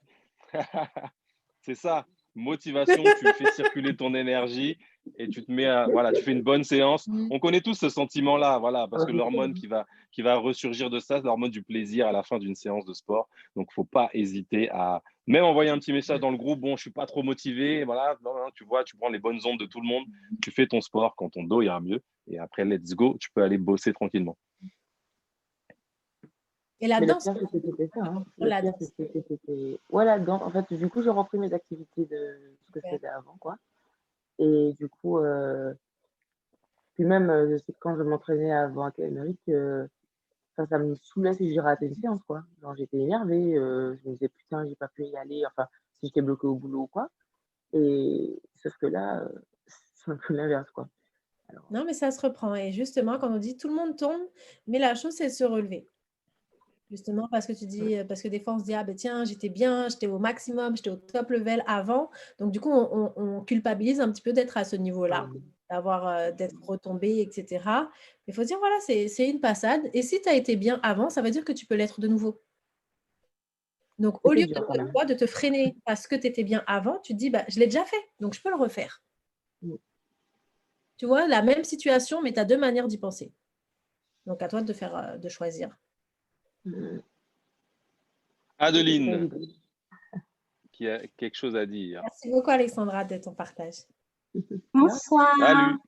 C'est ça, motivation, tu fais circuler ton énergie et tu te mets tu fais une bonne séance. On connaît tous ce sentiment-là, voilà, parce que l'hormone qui va ressurgir de ça, c'est l'hormone du plaisir à la fin d'une séance de sport. Donc, il ne faut pas hésiter à même envoyer un petit message dans le groupe. Bon, je ne suis pas trop motivé, voilà, non, tu vois, tu prends les bonnes ondes de tout le monde, tu fais ton sport quand ton dos ira mieux. Et après, let's go, tu peux aller bosser tranquillement. et la Mais le danse, pire, c'est que c'était ça. Hein. Le la pire, danse. c'est que c'était. Ouais, là-dedans, en fait, du coup, j'ai repris mes activités de ce que je faisais avant, quoi. Et du coup, puis même, je sais que quand je m'entraînais avant avec Émeric, ça me saoulait si j'ai raté une séance, quoi. Genre, j'étais énervée, je me disais: «Putain, j'ai pas pu y aller», enfin, si j'étais bloquée au boulot ou quoi. Et sauf que là, c'est un peu l'inverse, quoi. Alors Non, mais ça se reprend. Et justement, quand on dit tout le monde tombe, mais la chose, c'est de se relever. Justement, parce que tu dis, parce que des fois, on se dit, ah ben tiens, j'étais bien, j'étais au maximum, j'étais au top level avant. Donc, du coup, on culpabilise un petit peu d'être à ce niveau-là, d'être retombé, etc. Mais il faut dire, voilà, c'est une passade. Et si tu as été bien avant, ça veut dire que tu peux l'être de nouveau. Donc, au lieu de te freiner parce que tu étais bien avant, tu te dis, bah, je l'ai déjà fait, donc je peux le refaire. Tu vois, la même situation, mais tu as deux manières d'y penser. Donc, à toi de choisir. Adeline, qui a quelque chose à dire. Merci beaucoup, Alexandra, de ton partage. Bonsoir. Salut.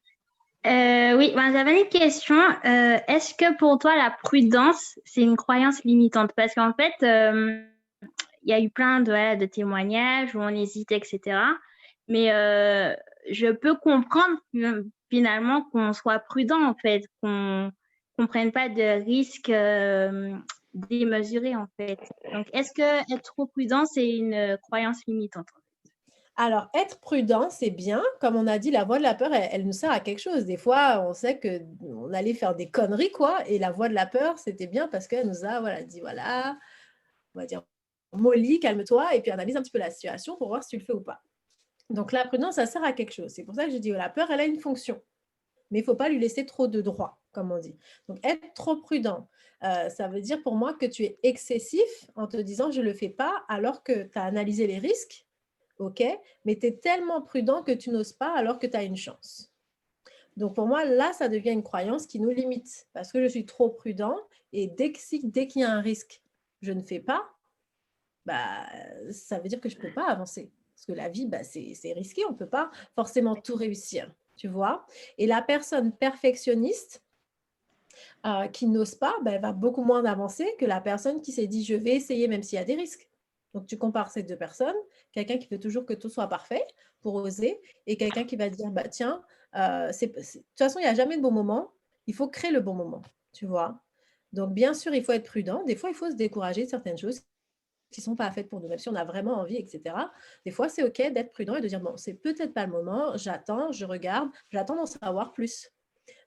Oui, j'avais une question. Est-ce que pour toi, la prudence, c'est une croyance limitante? Parce qu'en fait, il y a eu plein de témoignages où on hésite, etc. Mais je peux comprendre finalement qu'on soit prudent, en fait, qu'on ne prenne pas de risques démesurés, en fait. Donc, est-ce que être trop prudent, c'est une croyance limitante? Alors, être prudent, c'est bien. Comme on a dit, la voix de la peur, elle nous sert à quelque chose. Des fois, on sait qu'on allait faire des conneries, quoi. Et la voix de la peur, c'était bien parce qu'elle nous a dit, voilà, on va dire, Molly, calme-toi, et puis analyse un petit peu la situation pour voir si tu le fais ou pas. Donc, la prudence, ça sert à quelque chose. C'est pour ça que je dis, la peur, elle a une fonction. Mais il ne faut pas lui laisser trop de droit, comme on dit. Donc, être trop prudent, ça veut dire pour moi que tu es excessif en te disant, je ne le fais pas, alors que tu as analysé les risques. OK, mais tu es tellement prudent que tu n'oses pas alors que tu as une chance. Donc, pour moi, là, ça devient une croyance qui nous limite parce que je suis trop prudent et dès qu'il y a un risque, je ne fais pas, bah, ça veut dire que je ne peux pas avancer. Parce que la vie, bah, c'est risqué, on ne peut pas forcément tout réussir, tu vois. Et la personne perfectionniste qui n'ose pas, bah, elle va beaucoup moins avancer que la personne qui s'est dit, je vais essayer même s'il y a des risques. Donc, tu compares ces deux personnes, quelqu'un qui veut toujours que tout soit parfait pour oser et quelqu'un qui va dire, bah, tiens, de toute façon, il n'y a jamais de bon moment, il faut créer le bon moment, tu vois. Donc, bien sûr, il faut être prudent. Des fois, il faut se décourager de certaines choses qui ne sont pas faites pour nous, même si on a vraiment envie, etc. Des fois, c'est OK d'être prudent et de dire, bon, c'est peut-être pas le moment, j'attends, je regarde, j'attends d'en savoir plus.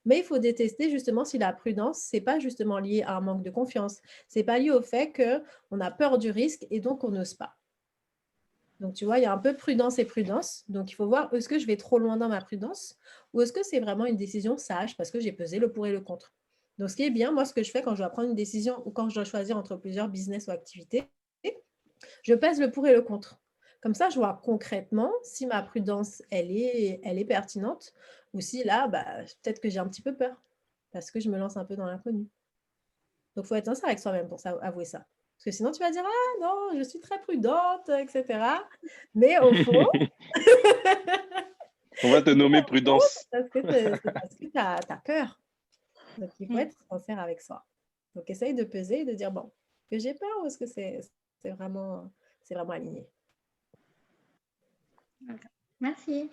Mais il faut détester justement si la prudence, ce n'est pas justement lié à un manque de confiance. Ce n'est pas lié au fait qu'on a peur du risque et donc on n'ose pas. Donc, tu vois, il y a un peu prudence et prudence. Donc, il faut voir, est-ce que je vais trop loin dans ma prudence ou est-ce que c'est vraiment une décision sage parce que j'ai pesé le pour et le contre. Donc, ce qui est bien, moi, ce que je fais quand je dois prendre une décision ou quand je dois choisir entre plusieurs business ou activités, je pèse le pour et le contre. Comme ça, je vois concrètement si ma prudence, elle est pertinente ou si là, bah, peut-être que j'ai un petit peu peur parce que je me lance un peu dans l'inconnu. Donc, il faut être sincère avec soi-même pour avouer ça. Parce que sinon, tu vas dire, ah non, je suis très prudente, etc. Mais au fond... On va te nommer Prudence. C'est parce que tu as peur. Donc, il faut être sincère avec soi. Donc, essaye de peser et de dire, bon, que j'ai peur ou est-ce que c'est vraiment aligné? Merci.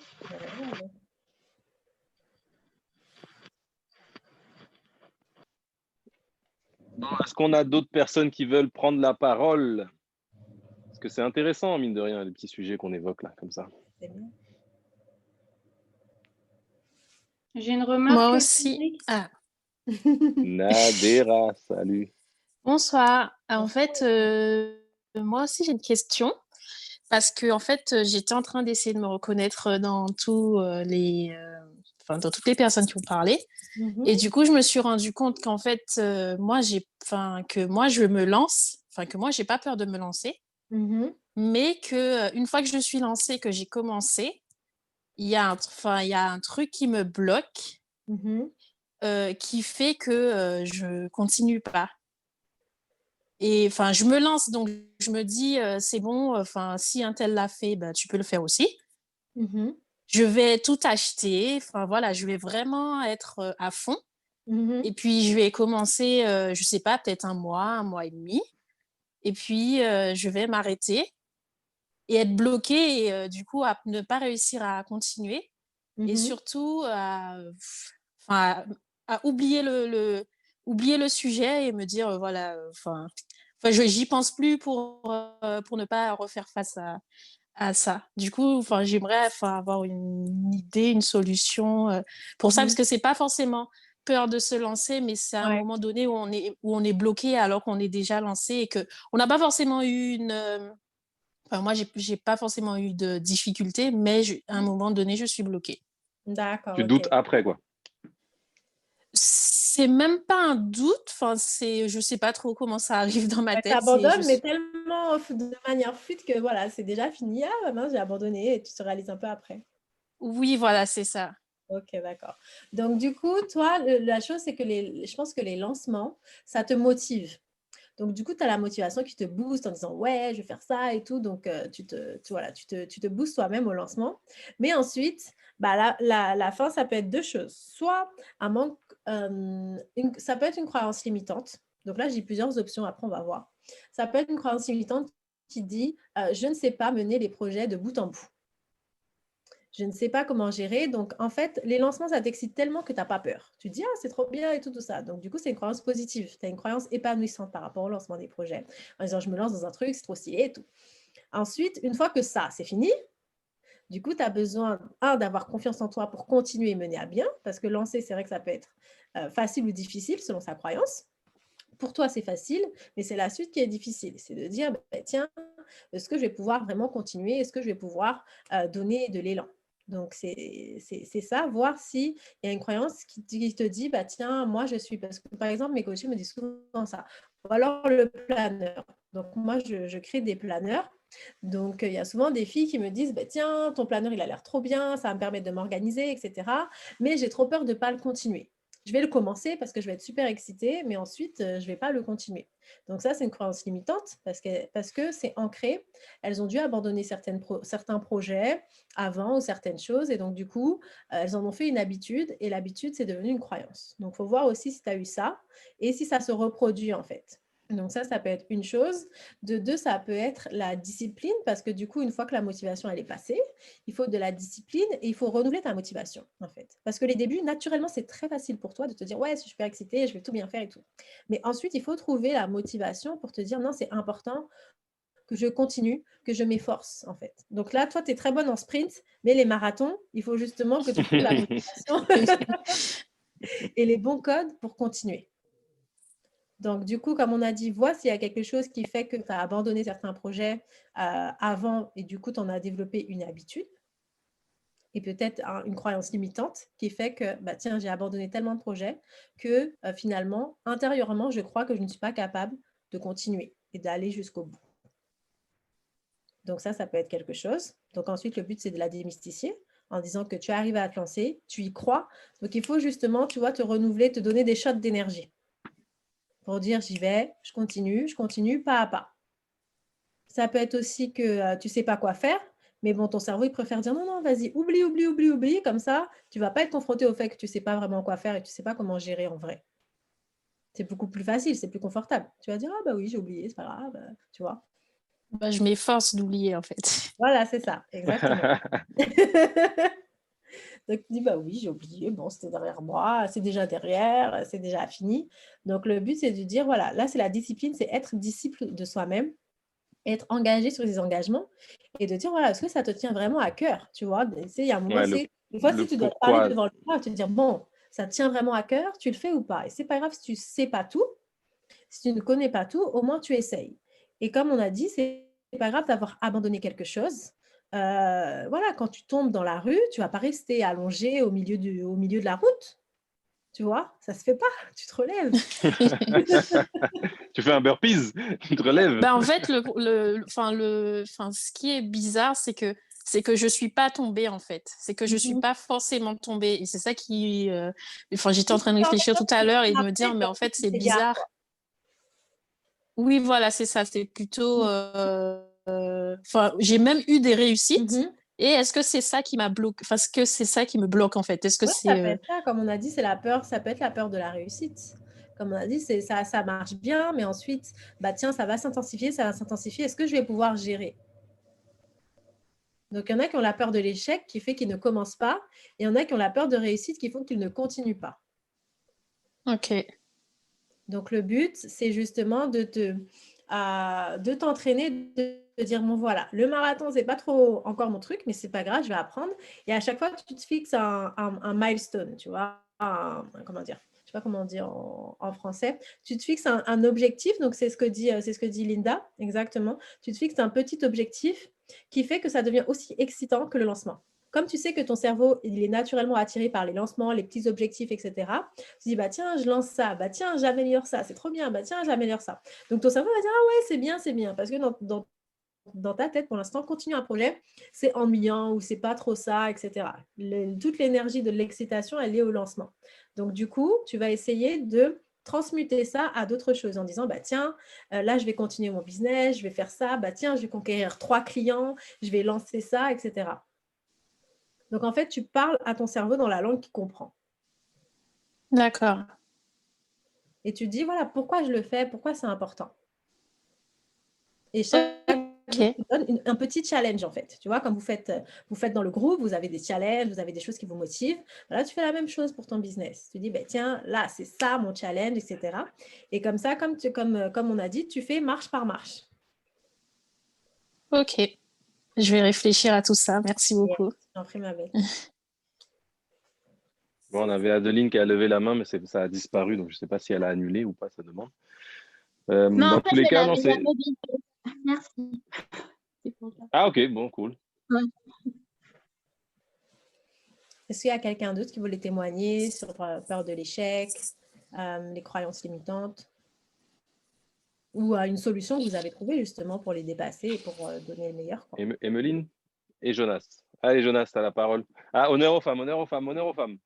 Est-ce qu'on a d'autres personnes qui veulent prendre la parole? Parce que c'est intéressant, mine de rien, les petits sujets qu'on évoque là, comme ça. J'ai une remarque. Moi aussi. Ah. Nadera, salut. Bonsoir. En fait, moi aussi, j'ai une question. Parce que, en fait, j'étais en train d'essayer de me reconnaître dans dans toutes les personnes qui ont parlé. Et du coup, je me suis rendu compte qu'en fait, que moi, je me lance, que moi, j'ai pas peur de me lancer. Mais que une fois que je suis lancée, que j'ai commencé, il y a un truc qui me bloque, qui fait que je continue pas. Et je me lance, donc je me dis, c'est bon, si un tel l'a fait, bah, tu peux le faire aussi. Je vais tout acheter, voilà, je vais vraiment être à fond. Et puis, je vais commencer, je sais pas, peut-être un mois et demi. Et puis, je vais m'arrêter et être bloquée et du coup, à ne pas réussir à continuer. Et surtout, à oublier oublier le sujet et me dire, voilà, j'y pense plus pour ne pas refaire face à ça. Du coup, j'aimerais avoir une idée, une solution pour ça, parce que c'est pas forcément peur de se lancer, mais c'est à un moment donné où on est bloqué alors qu'on est déjà lancé et qu'on n'a pas forcément eu moi, j'ai pas forcément eu de difficultés, mais à un moment donné, je suis bloquée. D'accord. Tu doutes après, quoi. C'est même pas un doute, je sais pas trop comment ça arrive dans ma tête. T'abandonnes, mais tellement de manière fluide que voilà, c'est déjà fini. Ah, mince, j'ai abandonné et tu te réalises un peu après. Oui, voilà, c'est ça. Ok, d'accord. Donc, du coup, toi, la chose, c'est que je pense que les lancements, ça te motive. Donc, du coup, tu as la motivation qui te booste en disant « Ouais, je vais faire ça et tout ». Donc, tu te boostes toi-même au lancement. Mais ensuite, la fin, ça peut être deux choses. Soit un manque, ça peut être une croyance limitante. Donc là, j'ai plusieurs options. Après, on va voir. Ça peut être une croyance limitante qui dit « Je ne sais pas mener les projets de bout en bout ». Je ne sais pas comment gérer. Donc, en fait, les lancements, ça t'excite tellement que tu n'as pas peur. Tu te dis, ah, c'est trop bien et tout ça. Donc, du coup, c'est une croyance positive. Tu as une croyance épanouissante par rapport au lancement des projets. En disant, je me lance dans un truc, c'est trop stylé et tout. Ensuite, une fois que ça, c'est fini, du coup, tu as besoin, d'avoir confiance en toi pour continuer et mener à bien. Parce que lancer, c'est vrai que ça peut être facile ou difficile selon sa croyance. Pour toi, c'est facile, mais c'est la suite qui est difficile. C'est de dire, tiens, est-ce que je vais pouvoir vraiment continuer? Est-ce que je vais pouvoir donner de l'élan? Donc, c'est ça, voir s'il y a une croyance qui te dit, tiens, moi, je suis... Parce que, par exemple, mes coachés me disent souvent ça. Ou alors, le planeur. Donc, moi, je crée des planeurs. Donc, il y a souvent des filles qui me disent, tiens, ton planeur, il a l'air trop bien, ça va me permettre de m'organiser, etc. Mais j'ai trop peur de ne pas le continuer. Je vais le commencer parce que je vais être super excitée, mais ensuite, je ne vais pas le continuer. Donc ça, c'est une croyance limitante parce que c'est ancré. Elles ont dû abandonner certains projets avant ou certaines choses. Et donc, du coup, elles en ont fait une habitude. Et l'habitude, c'est devenu une croyance. Donc, il faut voir aussi si tu as eu ça et si ça se reproduit, en fait. Donc ça peut être une chose. De deux, ça peut être la discipline parce que du coup, une fois que la motivation, elle est passée, il faut de la discipline et il faut renouveler ta motivation, en fait. Parce que les débuts, naturellement, c'est très facile pour toi de te dire « Ouais, je suis super excitée, je vais tout bien faire et tout ». Mais ensuite, il faut trouver la motivation pour te dire « Non, c'est important que je continue, que je m'efforce, en fait ». Donc là, toi, tu es très bonne en sprint, mais les marathons, il faut justement que tu trouves la motivation et les bons codes pour continuer. Donc, du coup, comme on a dit, vois s'il y a quelque chose qui fait que tu as abandonné certains projets avant et du coup, tu en as développé une habitude et peut-être une croyance limitante qui fait que, tiens, j'ai abandonné tellement de projets que finalement, intérieurement, je crois que je ne suis pas capable de continuer et d'aller jusqu'au bout. Donc ça peut être quelque chose. Donc ensuite, le but, c'est de la démystifier en disant que tu arrives à te lancer, tu y crois. Donc, il faut justement, tu vois, te renouveler, te donner des shots d'énergie. Pour dire j'y vais, je continue pas à pas. Ça peut être aussi que tu ne sais pas quoi faire, mais bon, ton cerveau, il préfère dire non, vas-y, oublie, comme ça, tu ne vas pas être confronté au fait que tu ne sais pas vraiment quoi faire et tu ne sais pas comment gérer en vrai. C'est beaucoup plus facile, c'est plus confortable. Tu vas dire, oui, j'ai oublié, c'est pas grave, tu vois. Je m'efforce d'oublier, en fait. Voilà, c'est ça, exactement. Donc, tu dis, oui, j'ai oublié, bon, c'était derrière moi, c'est déjà derrière, c'est déjà fini. Donc, le but, c'est de dire, voilà, là, c'est la discipline, c'est être disciple de soi-même, être engagé sur ses engagements et de dire, voilà, est-ce que ça te tient vraiment à cœur, tu vois? Il y a un moment, des fois, si tu dois parler devant le miroir, te dire, bon, ça te tient vraiment à cœur, tu le fais ou pas? Et c'est pas grave si tu ne sais pas tout, si tu ne connais pas tout, au moins tu essayes. Et comme on a dit, c'est pas grave d'avoir abandonné quelque chose. Voilà, quand tu tombes dans la rue, tu ne vas pas rester allongé au milieu de la route. Tu vois, ça se fait pas, tu te relèves. Tu fais un burpees, tu te relèves. En fait, ce qui est bizarre, c'est que je suis pas tombée, en fait. C'est que je suis pas forcément tombée. Et c'est ça qui... j'étais en train de réfléchir tout à l'heure et de me dire, mais en fait, c'est bizarre. Oui, voilà, c'est ça. C'est plutôt... j'ai même eu des réussites. Et est-ce que c'est ça qui m'a bloqué? Est-ce que c'est ça qui me bloque, en fait? Est-ce que ça peut être ça, comme on a dit, c'est la peur. Ça peut être la peur de la réussite. Comme on a dit, ça marche bien, mais ensuite, tiens, ça va s'intensifier. Est-ce que je vais pouvoir gérer? Donc, il y en a qui ont la peur de l'échec qui fait qu'ils ne commencent pas. Et il y en a qui ont la peur de réussite qui font qu'ils ne continuent pas. Ok. Donc, le but, c'est justement de t'entraîner, de dire, bon, voilà, le marathon, c'est pas trop encore mon truc, mais c'est pas grave, je vais apprendre. Et à chaque fois, tu te fixes un milestone, tu vois, comment dire, je sais pas comment dire en français. Tu te fixes un objectif, donc c'est ce que dit Linda, exactement. Tu te fixes un petit objectif qui fait que ça devient aussi excitant que le lancement. Comme tu sais que ton cerveau, il est naturellement attiré par les lancements, les petits objectifs, etc., tu dis, bah tiens, je lance ça, bah tiens, j'améliore ça, c'est trop bien, bah tiens, j'améliore ça. Donc ton cerveau va dire, ah ouais, c'est bien, parce que dans ta tête, pour l'instant, continuer un projet, c'est ennuyant ou c'est pas trop ça, etc. Toute l'énergie de l'excitation, elle est au lancement. Donc du coup, tu vas essayer de transmuter ça à d'autres choses en disant, bah tiens, là, je vais continuer mon business, je vais faire ça, bah tiens, je vais conquérir 3 clients, je vais lancer ça, etc. Donc, en fait, tu parles à ton cerveau dans la langue qu'il comprend. D'accord. Et tu dis, voilà, pourquoi je le fais, pourquoi c'est important. Et chaque jour, tu donnes un petit challenge, en fait. Tu vois, comme vous faites dans le groupe, vous avez des challenges, vous avez des choses qui vous motivent. Voilà, tu fais la même chose pour ton business. Tu dis, ben, tiens, là, c'est ça mon challenge, etc. Et comme ça, comme on a dit, tu fais marche par marche. Ok. Je vais réfléchir à tout ça. Merci beaucoup. J'en prie, ma belle. Bon, on avait Adeline qui a levé la main, mais ça a disparu, donc je ne sais pas si elle a annulé ou pas sa demande. Non, dans en fait, tous les cas, non, c'est... Merci. Ah, ok, bon, cool. Ouais. Est-ce qu'il y a quelqu'un d'autre qui voulait témoigner sur peur de l'échec, les croyances limitantes, ou une solution que vous avez trouvée justement pour les dépasser et pour donner le meilleur, quoi. Emeline et Jonas. Allez, Jonas, tu as la parole. Ah, honneur aux femmes, honneur aux femmes, honneur aux femmes.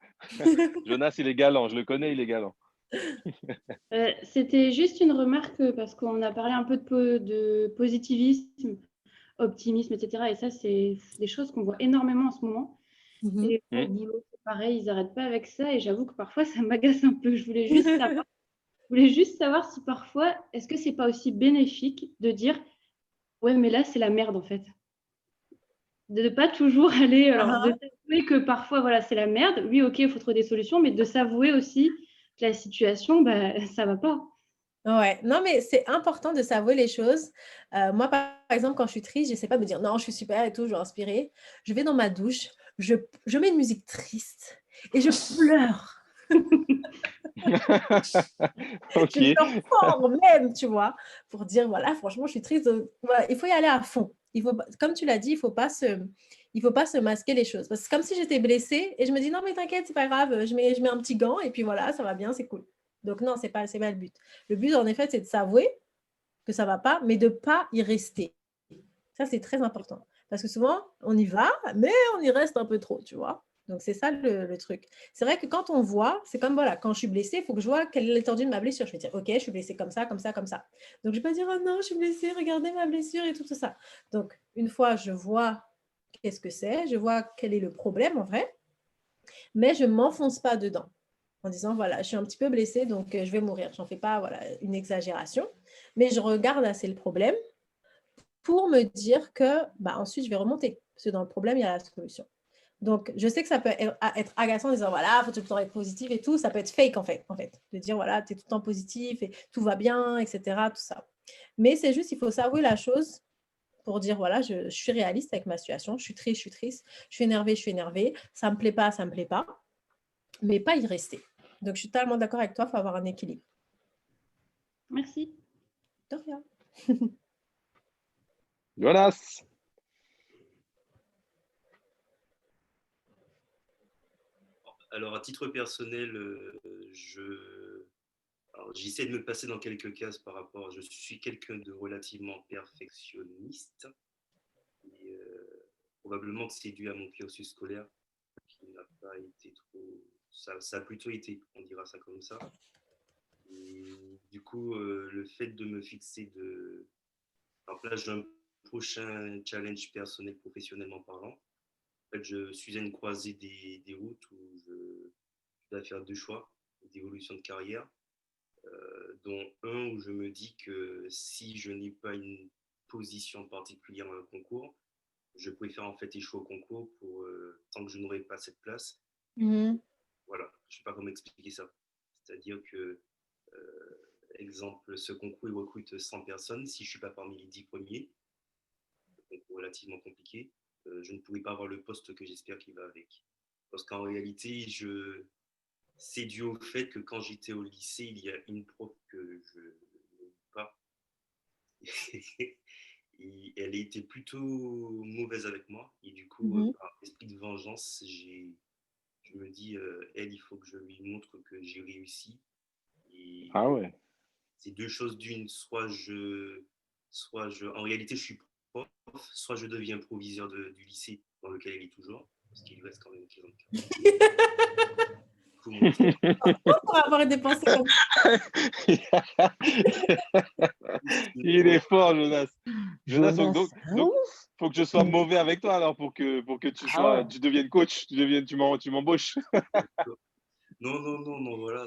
Jonas, il est galant, je le connais, il est galant. C'était juste une remarque parce qu'on a parlé un peu de positivisme, optimisme, etc. Et ça, c'est des choses qu'on voit énormément en ce moment. Et au boulot, c'est pareil, ils n'arrêtent pas avec ça. Et j'avoue que parfois, ça m'agace un peu. Je voulais juste savoir si parfois, est-ce que c'est pas aussi bénéfique de dire, ouais, mais là, c'est la merde en fait. De ne pas toujours aller, alors de s'avouer que parfois, voilà, c'est la merde. Oui, ok, il faut trouver des solutions, mais de s'avouer aussi que la situation, bah, ça va pas. Ouais, non, mais c'est important de s'avouer les choses. Moi, par exemple, quand je suis triste, je ne sais pas me dire non, je suis super et tout, je vais inspirer. Je vais dans ma douche, je mets une musique triste et je pleure. Okay. Je pleure fort même, tu vois, pour dire voilà, franchement, je suis triste. Voilà, il faut y aller à fond. Comme tu l'as dit, il ne faut pas se masquer les choses. Parce que c'est comme si j'étais blessée et je me dis non, mais t'inquiète, c'est pas grave, je mets un petit gant et puis voilà, ça va bien, c'est cool. Donc non, c'est pas le but. Le but, en effet, c'est de s'avouer que ça ne va pas, mais de ne pas y rester. Ça, c'est très important. Parce que souvent, on y va, mais on y reste un peu trop, tu vois. Donc, c'est ça le truc. C'est vrai que quand on voit, c'est comme, voilà, quand je suis blessée, il faut que je vois quelle est l'étendue de ma blessure. Je vais dire, OK, je suis blessée comme ça, comme ça, comme ça. Donc, je ne vais pas dire, oh non, je suis blessée, regardez ma blessure et tout ça. Donc, une fois, je vois qu'est-ce que c'est, je vois quel est le problème en vrai, mais je ne m'enfonce pas dedans en disant, voilà, je suis un petit peu blessée, donc je vais mourir. Je n'en fais pas une exagération, mais je regarde assez le problème pour me dire que ensuite, je vais remonter. Parce que dans le problème, il y a la solution. Donc, je sais que ça peut être agaçant en disant, voilà, il faut tout le temps être positif et tout. Ça peut être fake, en fait. De dire, voilà, tu es tout le temps positif et tout va bien, etc., tout ça. Mais c'est juste, il faut s'avouer la chose pour dire, voilà, je suis réaliste avec ma situation. Je suis triste. Je suis énervée. Ça me plaît pas. Mais pas y rester. Donc, je suis totalement d'accord avec toi, il faut avoir un équilibre. Merci. De rien. Jonas. Alors, à titre personnel, j'essaie de me passer dans quelques cases par rapport. Je suis quelqu'un de relativement perfectionniste. Et, probablement que c'est dû à mon cursus scolaire qui n'a pas été trop. Ça a plutôt été, on dira ça comme ça. Et du coup, le fait de me fixer Alors là, j'ai un prochain challenge personnel, professionnellement parlant. En fait, je suis à une croisée des routes où je dois faire deux choix d'évolution de carrière, dont un où je me dis que si je n'ai pas une position particulière dans un concours, je préfère en fait échouer au concours tant que je n'aurai pas cette place. Voilà, je ne sais pas comment expliquer ça. C'est-à-dire que exemple, ce concours, il recrute 100 personnes. Si je ne suis pas parmi les 10 premiers, donc relativement compliqué, je ne pourrais pas avoir le poste que j'espère qu'il va avec. Parce qu'en réalité, c'est dû au fait que quand j'étais au lycée, il y a une prof que je n'aime pas. Et elle était plutôt mauvaise avec moi. Et du coup, par esprit de vengeance, je me dis, elle, il faut que je lui montre que j'ai réussi. Et Ah ouais. c'est deux choses d'une, en réalité, je suis prof, soit je deviens proviseur du lycée dans lequel il est toujours, parce qu'il lui reste quand même 40. Pour avoir des pensées comme ça. Il est fort, Jonas. Jonas, donc, faut que je sois mauvais avec toi alors pour que tu deviennes coach, tu m'embauches. Non, voilà,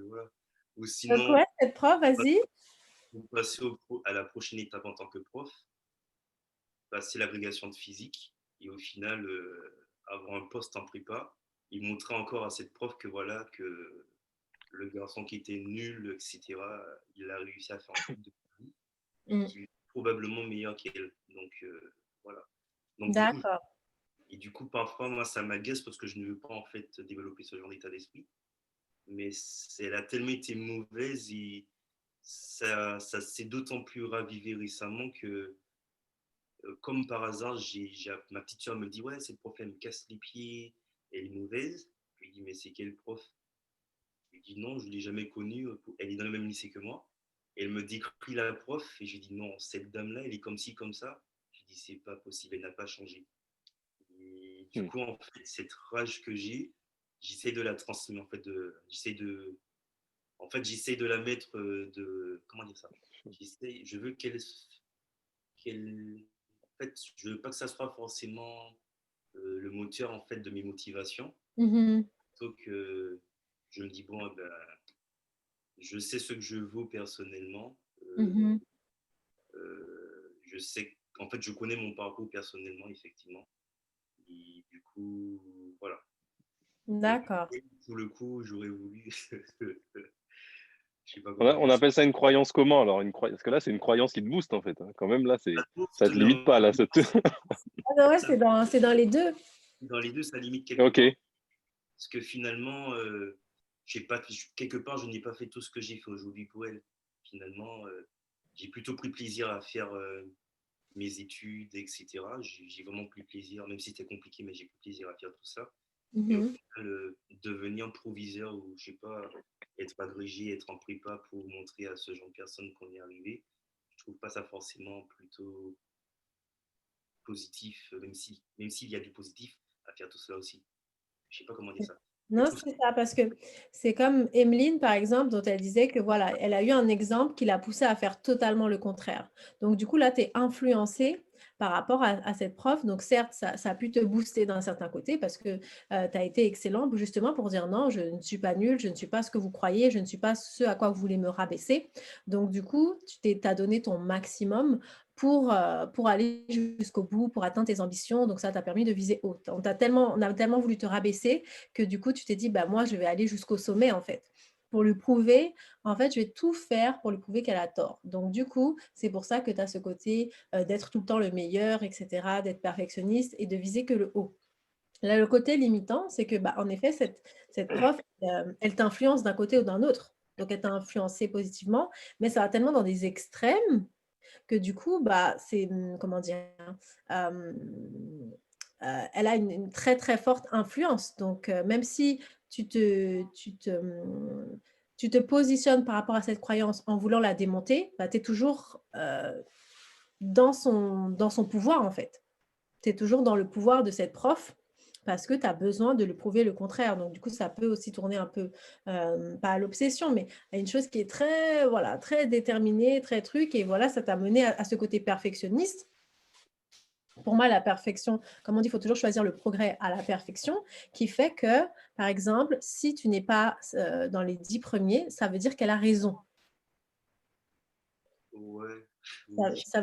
voilà. Ou sinon, donc ouais, cette prof, vas-y. Vous passez à la prochaine étape en tant que prof, passer l'agrégation de physique et au final avoir un poste en prépa et montrer encore à cette prof que voilà que le garçon qui était nul, etc., il a réussi à faire un truc de vie qui est probablement meilleur qu'elle. Donc voilà. Donc, d'accord. Du coup, parfois, moi, ça m'agace parce que je ne veux pas en fait développer ce genre d'état d'esprit. Mais elle a tellement été mauvaise et ça s'est d'autant plus ravivé récemment que, comme par hasard, ma petite soeur me dit « Ouais, cette prof, elle me casse les pieds, elle est mauvaise. » Je lui dis « Mais c'est quelle prof ?» Je lui dis « Non, je ne l'ai jamais connue, elle est dans le même lycée que moi. » Et elle me décrit la prof et je lui dis « Non, cette dame-là, elle est comme ci, comme ça. » Je lui dis « C'est pas possible, elle n'a pas changé. » Et du coup, en fait, cette rage que j'essaie de la transmettre, j'essaie de la mettre comment dire ça, je veux en fait, je veux pas que ça soit forcément le moteur en fait de mes motivations, plutôt que je me dis bon, ben, je sais ce que je vaux personnellement, je sais, en fait, je connais mon parcours personnellement, effectivement, et du coup, voilà. D'accord. Pour le coup, j'aurais voulu On appelle ça une croyance comment alors Parce que là, c'est une croyance qui te booste en fait. Hein. Quand même, là, ça te limite pas. Là, ouais, c'est dans les deux. Dans les deux, ça limite quelque part. Parce que finalement, quelque part, je n'ai pas fait tout ce que j'ai fait aujourd'hui pour elle. Finalement, j'ai plutôt pris plaisir à faire mes études, etc. J'ai vraiment pris plaisir, même si c'était compliqué, mais j'ai pris plaisir à faire tout ça. Et au final, devenir proviseur ou, je sais pas, être agrégé, être en prépa pour montrer à ce genre de personnes qu'on est arrivé, je trouve pas ça forcément plutôt positif, même s'il y a du positif à faire tout cela aussi. Je sais pas comment dire ça. Non, c'est ça, parce que c'est comme Emeline, par exemple, dont elle disait que voilà, elle a eu un exemple qui l'a poussée à faire totalement le contraire. Donc, du coup, là, tu es influencée par rapport à cette prof. Donc, certes, ça a pu te booster d'un certain côté parce que tu as été excellent justement pour dire non, je ne suis pas nulle, je ne suis pas ce que vous croyez, je ne suis pas ce à quoi vous voulez me rabaisser. Donc, du coup, tu as donné ton maximum pour aller jusqu'au bout, pour atteindre tes ambitions. Donc, ça t'a permis de viser haut. On a tellement voulu te rabaisser que du coup, tu t'es dit, bah, moi, je vais aller jusqu'au sommet, en fait. Pour lui prouver, en fait, je vais tout faire pour lui prouver qu'elle a tort. Donc, du coup, c'est pour ça que tu as ce côté d'être tout le temps le meilleur, etc., d'être perfectionniste et de viser que le haut. Là, le côté limitant, c'est que, bah, en effet, cette prof, elle t'influence d'un côté ou d'un autre. Donc, elle t'a influencé positivement, mais ça va tellement dans des extrêmes que du coup, bah, c'est, comment dire, elle a une très, très forte influence. Donc, même si tu te positionnes par rapport à cette croyance en voulant la démonter, bah, tu es toujours dans son pouvoir, en fait. Tu es toujours dans le pouvoir de cette prof parce que tu as besoin de lui prouver le contraire. Donc, du coup, ça peut aussi tourner un peu, pas à l'obsession, mais à une chose qui est très, voilà, très déterminée, très truc. Et voilà, ça t'a mené à ce côté perfectionniste. Pour moi, la perfection, comme on dit, il faut toujours choisir le progrès à la perfection, qui fait que, par exemple, si tu n'es pas dans les 10 premiers, ça veut dire qu'elle a raison. Ouais. Ça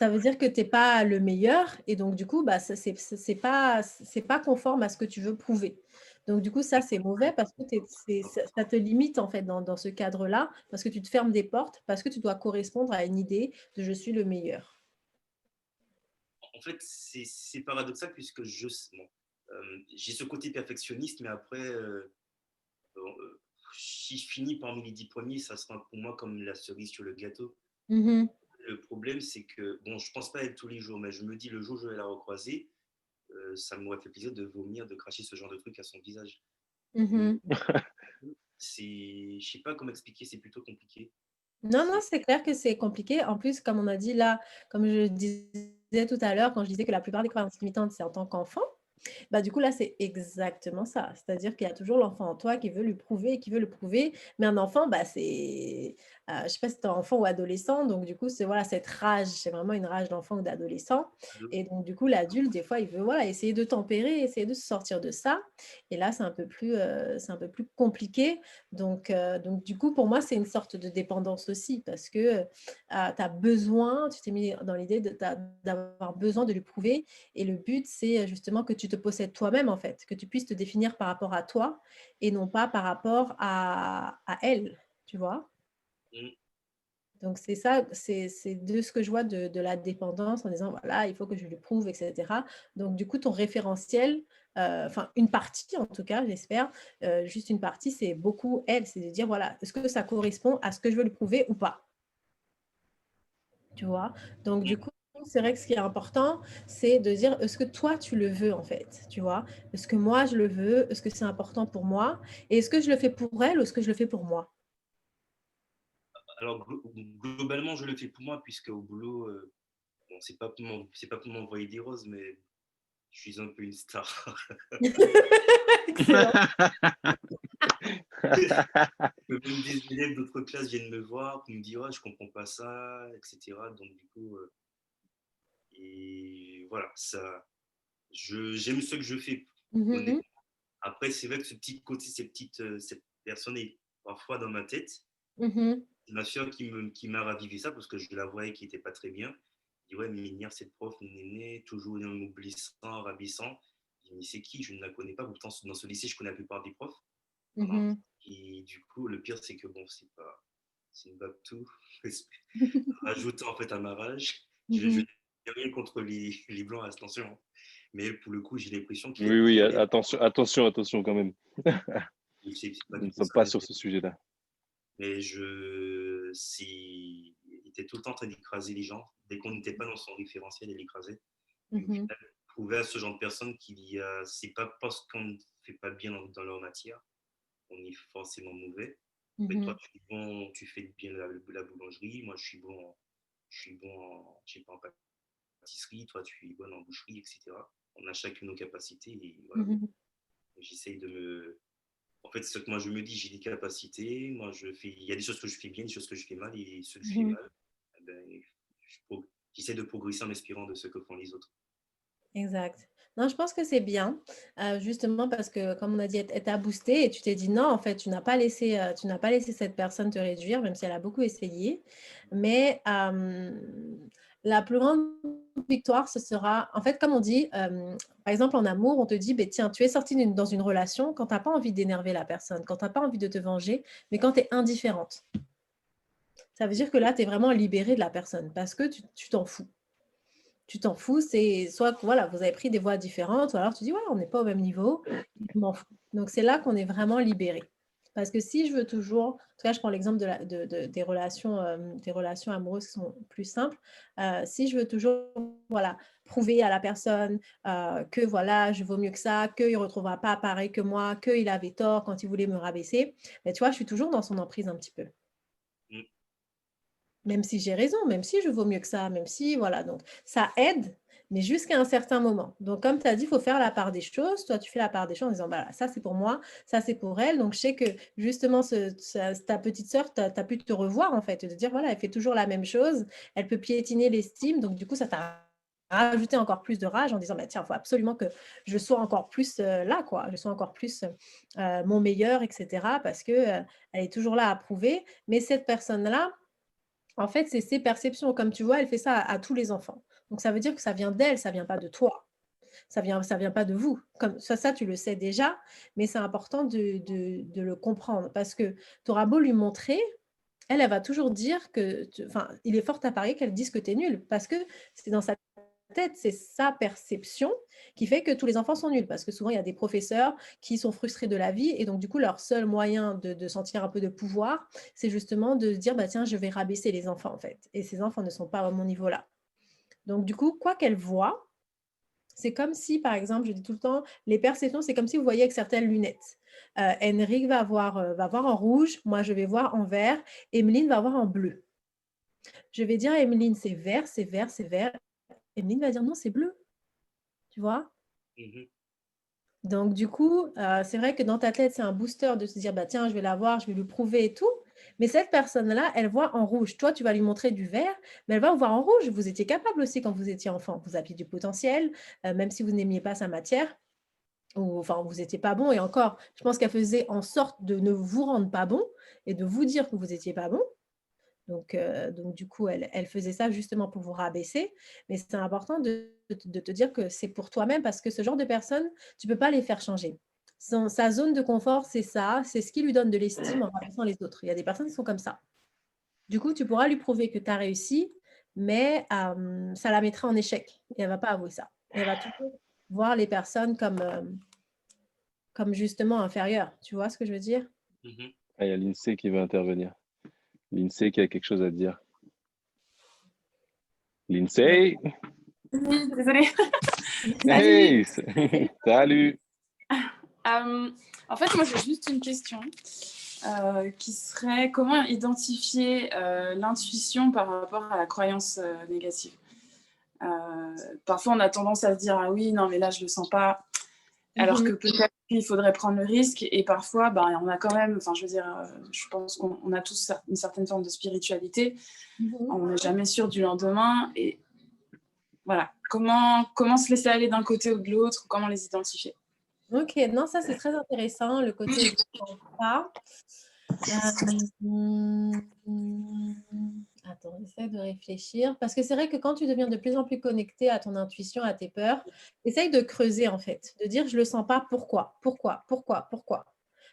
veut dire que tu n'es pas le meilleur et donc du coup, bah, c'est pas conforme à ce que tu veux prouver. Donc, du coup, ça, c'est mauvais parce que ça te limite, en fait, dans ce cadre-là, parce que tu te fermes des portes, parce que tu dois correspondre à une idée de « je suis le meilleur ». En fait, c'est paradoxal puisque j'ai ce côté perfectionniste, mais après, si je finis parmi les 10 premiers, ça sera pour moi comme la cerise sur le gâteau. Mmh. Le problème, c'est que, bon, je pense pas être tous les jours, mais je me dis, le jour où je vais la recroiser, ça m'aurait fait plaisir de vomir, de cracher ce genre de truc à son visage. Mmh. Je sais pas comment expliquer, c'est plutôt compliqué. Non, c'est clair que c'est compliqué. En plus, comme on a dit là, comme je disais tout à l'heure, quand je disais que la plupart des croyances limitantes, c'est en tant qu'enfant, bah, du coup, là, c'est exactement ça. C'est-à-dire qu'il y a toujours l'enfant en toi qui veut lui prouver, qui veut le prouver. Mais un enfant, bah, c'est, je ne sais pas si tu es enfant ou adolescent. Donc, du coup, c'est voilà, cette rage, c'est vraiment une rage d'enfant ou d'adolescent. Et donc, du coup, l'adulte, des fois, il veut voilà, essayer de tempérer, essayer de se sortir de ça. Et là, c'est un peu plus compliqué. Donc, du coup, pour moi, c'est une sorte de dépendance aussi parce que tu as besoin, tu t'es mis dans l'idée d'avoir besoin de lui prouver. Et le but, c'est justement que tu te possèdes toi-même, en fait, que tu puisses te définir par rapport à toi et non pas par rapport à elle, tu vois. Donc, c'est ça, c'est de ce que je vois de la dépendance en disant, voilà, il faut que je lui prouve, etc. Donc, du coup, ton référentiel, enfin, une partie, en tout cas, j'espère, juste une partie, c'est beaucoup elle, c'est de dire, voilà, est-ce que ça correspond à ce que je veux lui prouver ou pas? Tu vois? Donc, du coup, c'est vrai que ce qui est important, c'est de dire, est-ce que toi, tu le veux, en fait? Tu vois? Est-ce que moi, je le veux? Est-ce que c'est important pour moi? Et est-ce que je le fais pour elle ou est-ce que je le fais pour moi? Alors, globalement, je le fais pour moi, puisque au boulot, bon, c'est pas pour m'envoyer des roses, mais je suis un peu une star. Excellent. Même des élèves d'autres classes viennent me voir pour me dire, je comprends pas ça, etc. Donc, du coup, et voilà, j'aime ce que je fais, honnêtement. Après, c'est vrai que ce petit côté, cette personne est parfois dans ma tête. C'est ma soeur qui m'a ravivé ça parce que je la voyais qui n'était pas très bien. Je dis, ouais, mais Nier, cette prof, néné, toujours m'oublissant, ravissant. Je dis, mais c'est qui? Je ne la connais pas. Pourtant, dans ce lycée, je connais la plupart des profs. Voilà. Et du coup, le pire, c'est que bon, c'est une babtou. Rajouter en fait à ma rage. Je n'ai rien contre les blancs, attention. Hein. Mais elle, pour le coup, j'ai l'impression qu'elle. Oui, attention quand même. Nous ne sommes pas sur ce sujet-là. Mais il était tout le temps en train d'écraser les gens. Dès qu'on n'était pas dans son référentiel, il l'écrasait. Au final, prouver à ce genre de personnes c'est pas parce qu'on ne fait pas bien dans leur matière qu'on est forcément mauvais. Mais toi, tu fais bien la boulangerie. Moi, je suis bon je sais pas, en pâtisserie. Toi, tu es bonne en boucherie, etc. On a chacune nos capacités. Et voilà. J'essaye de me. En fait, c'est ce que moi je me dis, j'ai des capacités, il y a des choses que je fais bien, des choses que je fais mal, et ce que je fais mal, j'essaie de progresser en m'inspirant de ce que font les autres. Exact. Non, je pense que c'est bien, justement parce que, comme on a dit, elle t'a boosté et tu t'es dit non, en fait, tu n'as pas laissé cette personne te réduire, même si elle a beaucoup essayé. Mais la plus grande victoire, ce sera, en fait, comme on dit, par exemple, en amour, on te dit, tiens, tu es sortie dans une relation quand tu n'as pas envie d'énerver la personne, quand tu n'as pas envie de te venger, mais quand tu es indifférente. Ça veut dire que là, tu es vraiment libérée de la personne parce que tu t'en fous. Tu t'en fous, c'est soit voilà, vous avez pris des voies différentes, ou alors tu dis, ouais, on n'est pas au même niveau, je m'en fous. Donc, c'est là qu'on est vraiment libéré. Parce que si je veux toujours, en tout cas, je prends l'exemple des relations amoureuses qui sont plus simples, si je veux toujours voilà, prouver à la personne que voilà, je vaux mieux que ça, qu'il ne retrouvera pas pareil que moi, qu'il avait tort quand il voulait me rabaisser, mais tu vois, je suis toujours dans son emprise un petit peu. Même si j'ai raison, même si je vaux mieux que ça, même si, voilà, donc ça aide, mais jusqu'à un certain moment. Donc, comme tu as dit, il faut faire la part des choses. Toi, tu fais la part des choses en disant, voilà, ça c'est pour moi, ça c'est pour elle. Donc, je sais que justement, ta petite sœur, tu as pu te revoir en fait, de dire, voilà, elle fait toujours la même chose, elle peut piétiner l'estime. Donc, du coup, ça t'a rajouté encore plus de rage en disant, bah, tiens, il faut absolument que je sois encore plus là, quoi, je sois encore plus mon meilleur, etc. Parce qu'elle est toujours là à prouver. Mais cette personne-là, en fait, c'est ses perceptions. Comme tu vois, elle fait ça à tous les enfants. Donc, ça veut dire que ça vient d'elle, ça ne vient pas de toi. Ça vient pas de vous. Comme ça, tu le sais déjà, mais c'est important de le comprendre parce que tu auras beau lui montrer, elle va toujours dire que, il est fort à parier qu'elle dise que tu es nul parce que c'est dans sa tête, c'est sa perception qui fait que tous les enfants sont nuls parce que souvent, il y a des professeurs qui sont frustrés de la vie et donc, du coup, leur seul moyen de sentir un peu de pouvoir, c'est justement de se dire, bah, tiens, je vais rabaisser les enfants en fait. Et ces enfants ne sont pas à mon niveau là. Donc, du coup, quoi qu'elle voit, c'est comme si, par exemple, je dis tout le temps, les perceptions, c'est comme si vous voyez avec certaines lunettes. Henrik va voir en rouge, moi je vais voir en vert, Emeline va voir en bleu. Je vais dire à Emeline, c'est vert, c'est vert, c'est vert. Emeline va dire non, c'est bleu. Tu vois? Donc, du coup, c'est vrai que dans ta tête, c'est un booster de se dire, bah, tiens, je vais la voir, je vais lui prouver et tout. Mais cette personne-là, elle voit en rouge. Toi, tu vas lui montrer du vert, mais elle va voir en rouge. Vous étiez capable aussi quand vous étiez enfant. Vous aviez du potentiel, même si vous n'aimiez pas sa matière. Ou enfin, vous n'étiez pas bon. Et encore, je pense qu'elle faisait en sorte de ne vous rendre pas bon et de vous dire que vous n'étiez pas bon. Donc, du coup, elle faisait ça justement pour vous rabaisser. Mais c'est important de te dire que c'est pour toi-même parce que ce genre de personnes, tu ne peux pas les faire changer. Sa zone de confort, c'est ça. C'est ce qui lui donne de l'estime en rabaissant les autres. Il y a des personnes qui sont comme ça. Du coup, tu pourras lui prouver que tu as réussi, mais ça la mettra en échec. Et elle ne va pas avouer ça. Elle va toujours voir les personnes comme justement inférieures. Tu vois ce que je veux dire? Ah, il y a l'INSEE qui veut intervenir. L'INSEE qui a quelque chose à dire. L'INSEE. Oui, désolée. Hey, salut. En fait, moi, j'ai juste une question qui serait comment identifier l'intuition par rapport à la croyance négative. Parfois, on a tendance à se dire « Ah oui, non, mais là, je ne le sens pas », alors que peut-être qu'il faudrait prendre le risque. Et parfois, on a quand même, enfin, je veux dire, je pense qu'on a tous une certaine forme de spiritualité. On n'est jamais sûr du lendemain. Et voilà, comment se laisser aller d'un côté ou de l'autre, comment les identifier. Ok, non, ça c'est très intéressant, le côté je ne sens pas. Attends, j'essaie de réfléchir. Parce que c'est vrai que quand tu deviens de plus en plus connecté à ton intuition, à tes peurs, essaye de creuser en fait, de dire je ne le sens pas, pourquoi?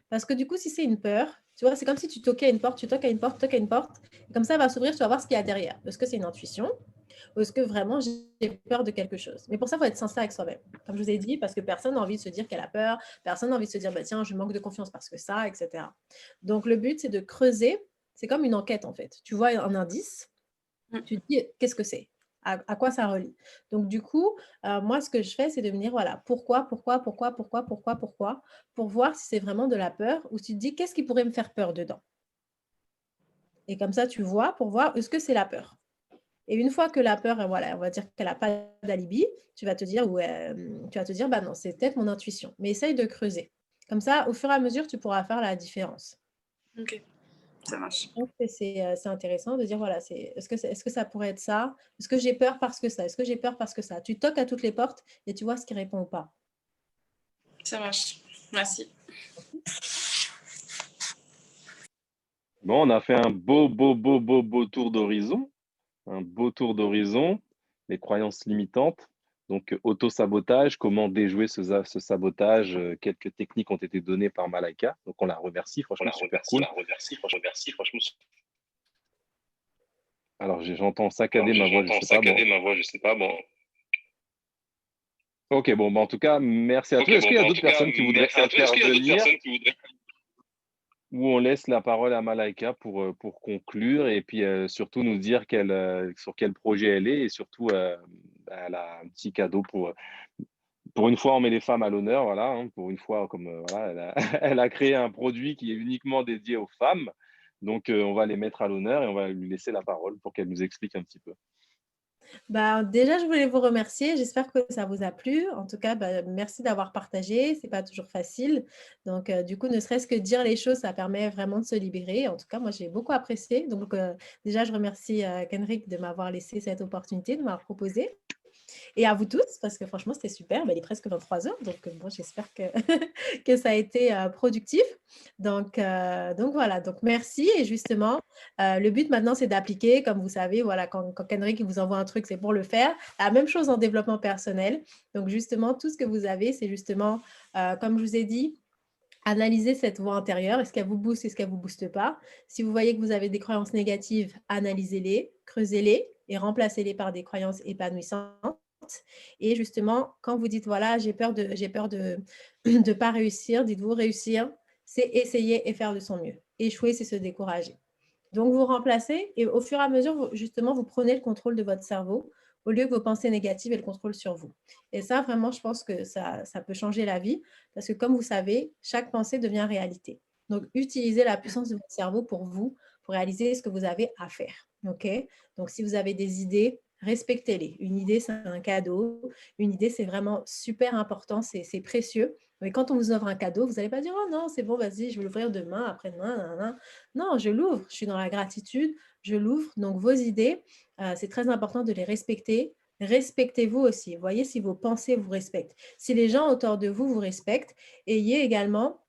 Parce que du coup, si c'est une peur, tu vois, c'est comme si tu toquais à une porte, tu toques à une porte, tu toques à une porte, et comme ça, elle va s'ouvrir, tu vas voir ce qu'il y a derrière. Est-ce que c'est une intuition? Ou est-ce que vraiment j'ai peur de quelque chose? Mais pour ça, il faut être sincère avec soi-même. Comme je vous ai dit, parce que personne n'a envie de se dire qu'elle a peur, personne n'a envie de se dire, bah, tiens, je manque de confiance parce que ça, etc. Donc, le but, c'est de creuser. C'est comme une enquête, en fait. Tu vois un indice, tu te dis, qu'est-ce que c'est? À quoi ça relie? Donc, du coup, moi, ce que je fais, c'est de me dire, voilà, pourquoi, pour voir si c'est vraiment de la peur ou si tu te dis, qu'est-ce qui pourrait me faire peur dedans? Et comme ça, tu vois, pour voir, est-ce que c'est la peur? Et une fois que la peur, voilà, on va dire qu'elle n'a pas d'alibi, tu vas te dire, bah non, c'est peut-être mon intuition. Mais essaye de creuser. Comme ça, au fur et à mesure, tu pourras faire la différence. Ok, ça marche. Donc, c'est intéressant de dire, voilà, est-ce que ça pourrait être ça? Est-ce que j'ai peur parce que ça? Est-ce que j'ai peur parce que ça? Tu toques à toutes les portes et tu vois ce qui répond ou pas. Ça marche. Merci. Bon, on a fait un beau tour d'horizon. Un beau tour d'horizon, les croyances limitantes. Donc, auto-sabotage, comment déjouer ce sabotage. Quelques techniques ont été données par Malaika. Donc, on la remercie. Franchement, super cool. Alors, j'entends saccader ma voix, je sais pas. Bon. Ok, bon, en tout cas, merci à tous. Est-ce qu'il y a d'autres personnes qui voudraient intervenir ou on laisse la parole à Malaika pour conclure et puis surtout nous dire sur quel projet elle est et surtout elle a un petit cadeau pour une fois on met les femmes à l'honneur, voilà, hein, pour une fois comme voilà, elle a créé un produit qui est uniquement dédié aux femmes, donc on va les mettre à l'honneur et on va lui laisser la parole pour qu'elle nous explique un petit peu. Bah, déjà, je voulais vous remercier. J'espère que ça vous a plu. En tout cas, merci d'avoir partagé. C'est pas toujours facile. Donc, du coup, ne serait-ce que dire les choses, ça permet vraiment de se libérer. En tout cas, moi, j'ai beaucoup apprécié. Donc, déjà, je remercie Kenrick de m'avoir laissé cette opportunité, de m'avoir proposé. Et à vous tous, parce que franchement, c'était super. Il est presque 23 heures, donc bon, j'espère que, que ça a été productif. Donc voilà, donc merci. Et justement, le but maintenant, c'est d'appliquer. Comme vous savez, voilà, quand Kendrick vous envoie un truc, c'est pour le faire. La même chose en développement personnel. Donc justement, tout ce que vous avez, c'est justement, comme je vous ai dit, analysez cette voix intérieure. Est-ce qu'elle vous booste, est-ce qu'elle ne vous booste pas? Si vous voyez que vous avez des croyances négatives, analysez-les, creusez-les et remplacez-les par des croyances épanouissantes. Et justement, quand vous dites, voilà, j'ai peur de ne pas réussir, dites-vous, réussir, c'est essayer et faire de son mieux. Échouer, c'est se décourager. Donc, vous remplacez et au fur et à mesure, justement, vous prenez le contrôle de votre cerveau au lieu que vos pensées négatives aient le contrôle sur vous. Et ça, vraiment, je pense que ça peut changer la vie parce que, comme vous savez, chaque pensée devient réalité. Donc, utilisez la puissance de votre cerveau pour vous, pour réaliser ce que vous avez à faire. OK? Donc, si vous avez des idées, respectez-les. Une idée, c'est un cadeau. Une idée, c'est vraiment super important, c'est précieux. Mais quand on vous offre un cadeau, vous n'allez pas dire « Oh non, c'est bon, vas-y, je vais l'ouvrir demain, après-demain. » Non, je l'ouvre. Je suis dans la gratitude. Je l'ouvre. Donc, vos idées, c'est très important de les respecter. Respectez-vous aussi. Voyez si vos pensées vous respectent. Si les gens autour de vous vous respectent, ayez également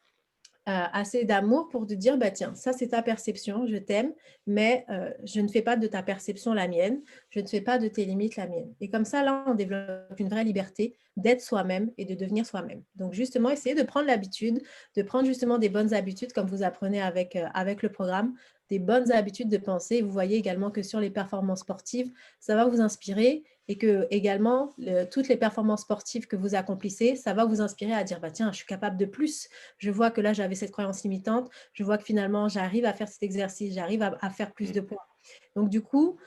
assez d'amour pour te dire, bah, tiens, ça c'est ta perception, je t'aime, mais je ne fais pas de ta perception la mienne, je ne fais pas de tes limites la mienne. Et comme ça, là, on développe une vraie liberté d'être soi-même et de devenir soi-même. Donc justement, essayez de prendre l'habitude, de prendre justement des bonnes habitudes, comme vous apprenez avec le programme, des bonnes habitudes de pensée. Vous voyez également que sur les performances sportives, ça va vous inspirer et que également, toutes les performances sportives que vous accomplissez, ça va vous inspirer à dire, bah, tiens, je suis capable de plus. Je vois que là, j'avais cette croyance limitante. Je vois que finalement, j'arrive à faire cet exercice, j'arrive à faire plus de poids. Donc, du coup,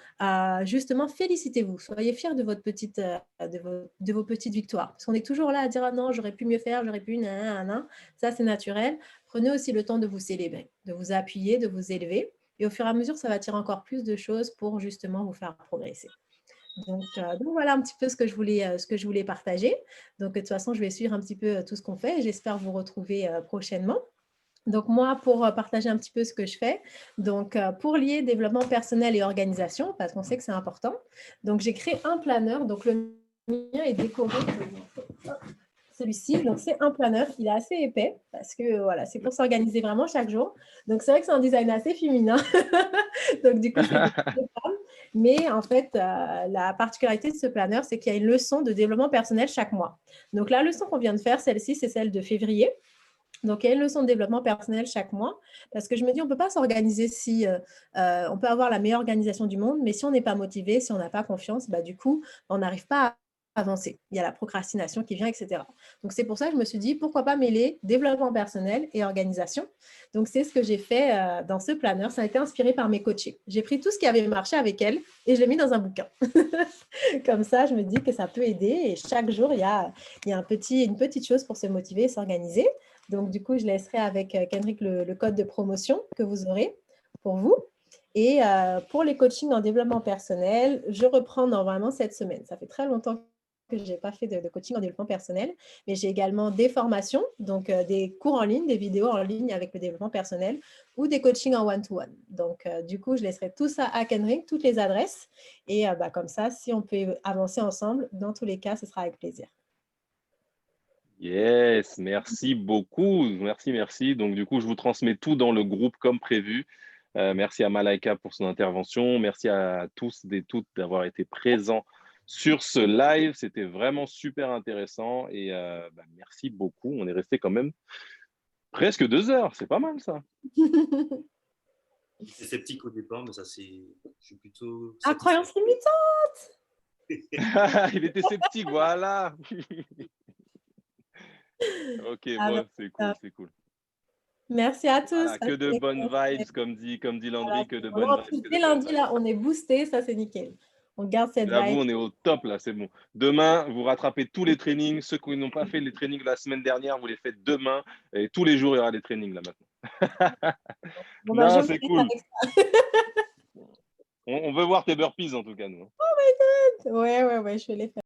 justement, félicitez-vous. Soyez fiers de, de vos petites victoires. Parce qu'on est toujours là à dire, ah non, j'aurais pu mieux faire, j'aurais pu, nan. Ça, c'est naturel. Prenez aussi le temps de vous célébrer, de vous appuyer, de vous élever. Et au fur et à mesure, ça va attirer encore plus de choses pour justement vous faire progresser. Donc, voilà un petit peu ce que je voulais partager. Donc, de toute façon, je vais suivre un petit peu tout ce qu'on fait. J'espère vous retrouver prochainement. Donc, moi, pour partager un petit peu ce que je fais, donc pour lier développement personnel et organisation, parce qu'on sait que c'est important, donc j'ai créé un planeur. Donc, le mien est décoré. Celui-ci, donc c'est un planeur, il est assez épais parce que voilà, c'est pour s'organiser vraiment chaque jour. Donc c'est vrai que c'est un design assez féminin, donc du coup c'est des femmes. Mais en fait, la particularité de ce planeur, c'est qu'il y a une leçon de développement personnel chaque mois. Donc la leçon qu'on vient de faire, celle-ci, c'est celle de février. Donc, il y a une leçon de développement personnel chaque mois parce que je me dis, on ne peut pas s'organiser si on peut avoir la meilleure organisation du monde, mais si on n'est pas motivé, si on n'a pas confiance, bah, du coup, on n'arrive pas à avancer. Il y a la procrastination qui vient, etc. Donc, c'est pour ça que je me suis dit, pourquoi pas mêler développement personnel et organisation. Donc, c'est ce que j'ai fait dans ce planeur. Ça a été inspiré par mes coachés. J'ai pris tout ce qui avait marché avec elles et je l'ai mis dans un bouquin. Comme ça, je me dis que ça peut aider et chaque jour, il y a une petite chose pour se motiver et s'organiser. Donc, du coup, je laisserai avec Kendrick le code de promotion que vous aurez pour vous. Et pour les coachings en développement personnel, je reprends normalement cette semaine. Ça fait très longtemps que je n'ai pas fait de coaching en développement personnel, mais j'ai également des formations, donc des cours en ligne, des vidéos en ligne avec le développement personnel ou des coachings en one-to-one. Donc, du coup, je laisserai tout ça à Kendrick, toutes les adresses. Et comme ça, si on peut avancer ensemble, dans tous les cas, ce sera avec plaisir. Yes, merci beaucoup. Merci. Donc, du coup, je vous transmets tout dans le groupe comme prévu. Merci à Malaika pour son intervention. Merci à tous et toutes d'avoir été présents sur ce live. C'était vraiment super intéressant et merci beaucoup. On est resté quand même presque 2 heures. C'est pas mal, ça. J'étais sceptique au départ, mais ça, c'est... Je suis plutôt... Ah, croyance limitante. Il était sceptique, voilà. Ok, bon, c'est cool. Merci à tous. Voilà, que de bonnes vibes, comme dit Landry, voilà, que de bonnes vibes. Dès lundi, là, on est boosté, ça c'est nickel. On garde cette vibe. J'avoue, on est au top, là, c'est bon. Demain, vous rattrapez tous les trainings. Ceux qui n'ont pas fait les trainings la semaine dernière, vous les faites demain. Et tous les jours, il y aura des trainings, là, maintenant. Bon, non, c'est cool. On veut voir tes burpees, en tout cas, nous. Oh my God. Ouais, je vais les faire.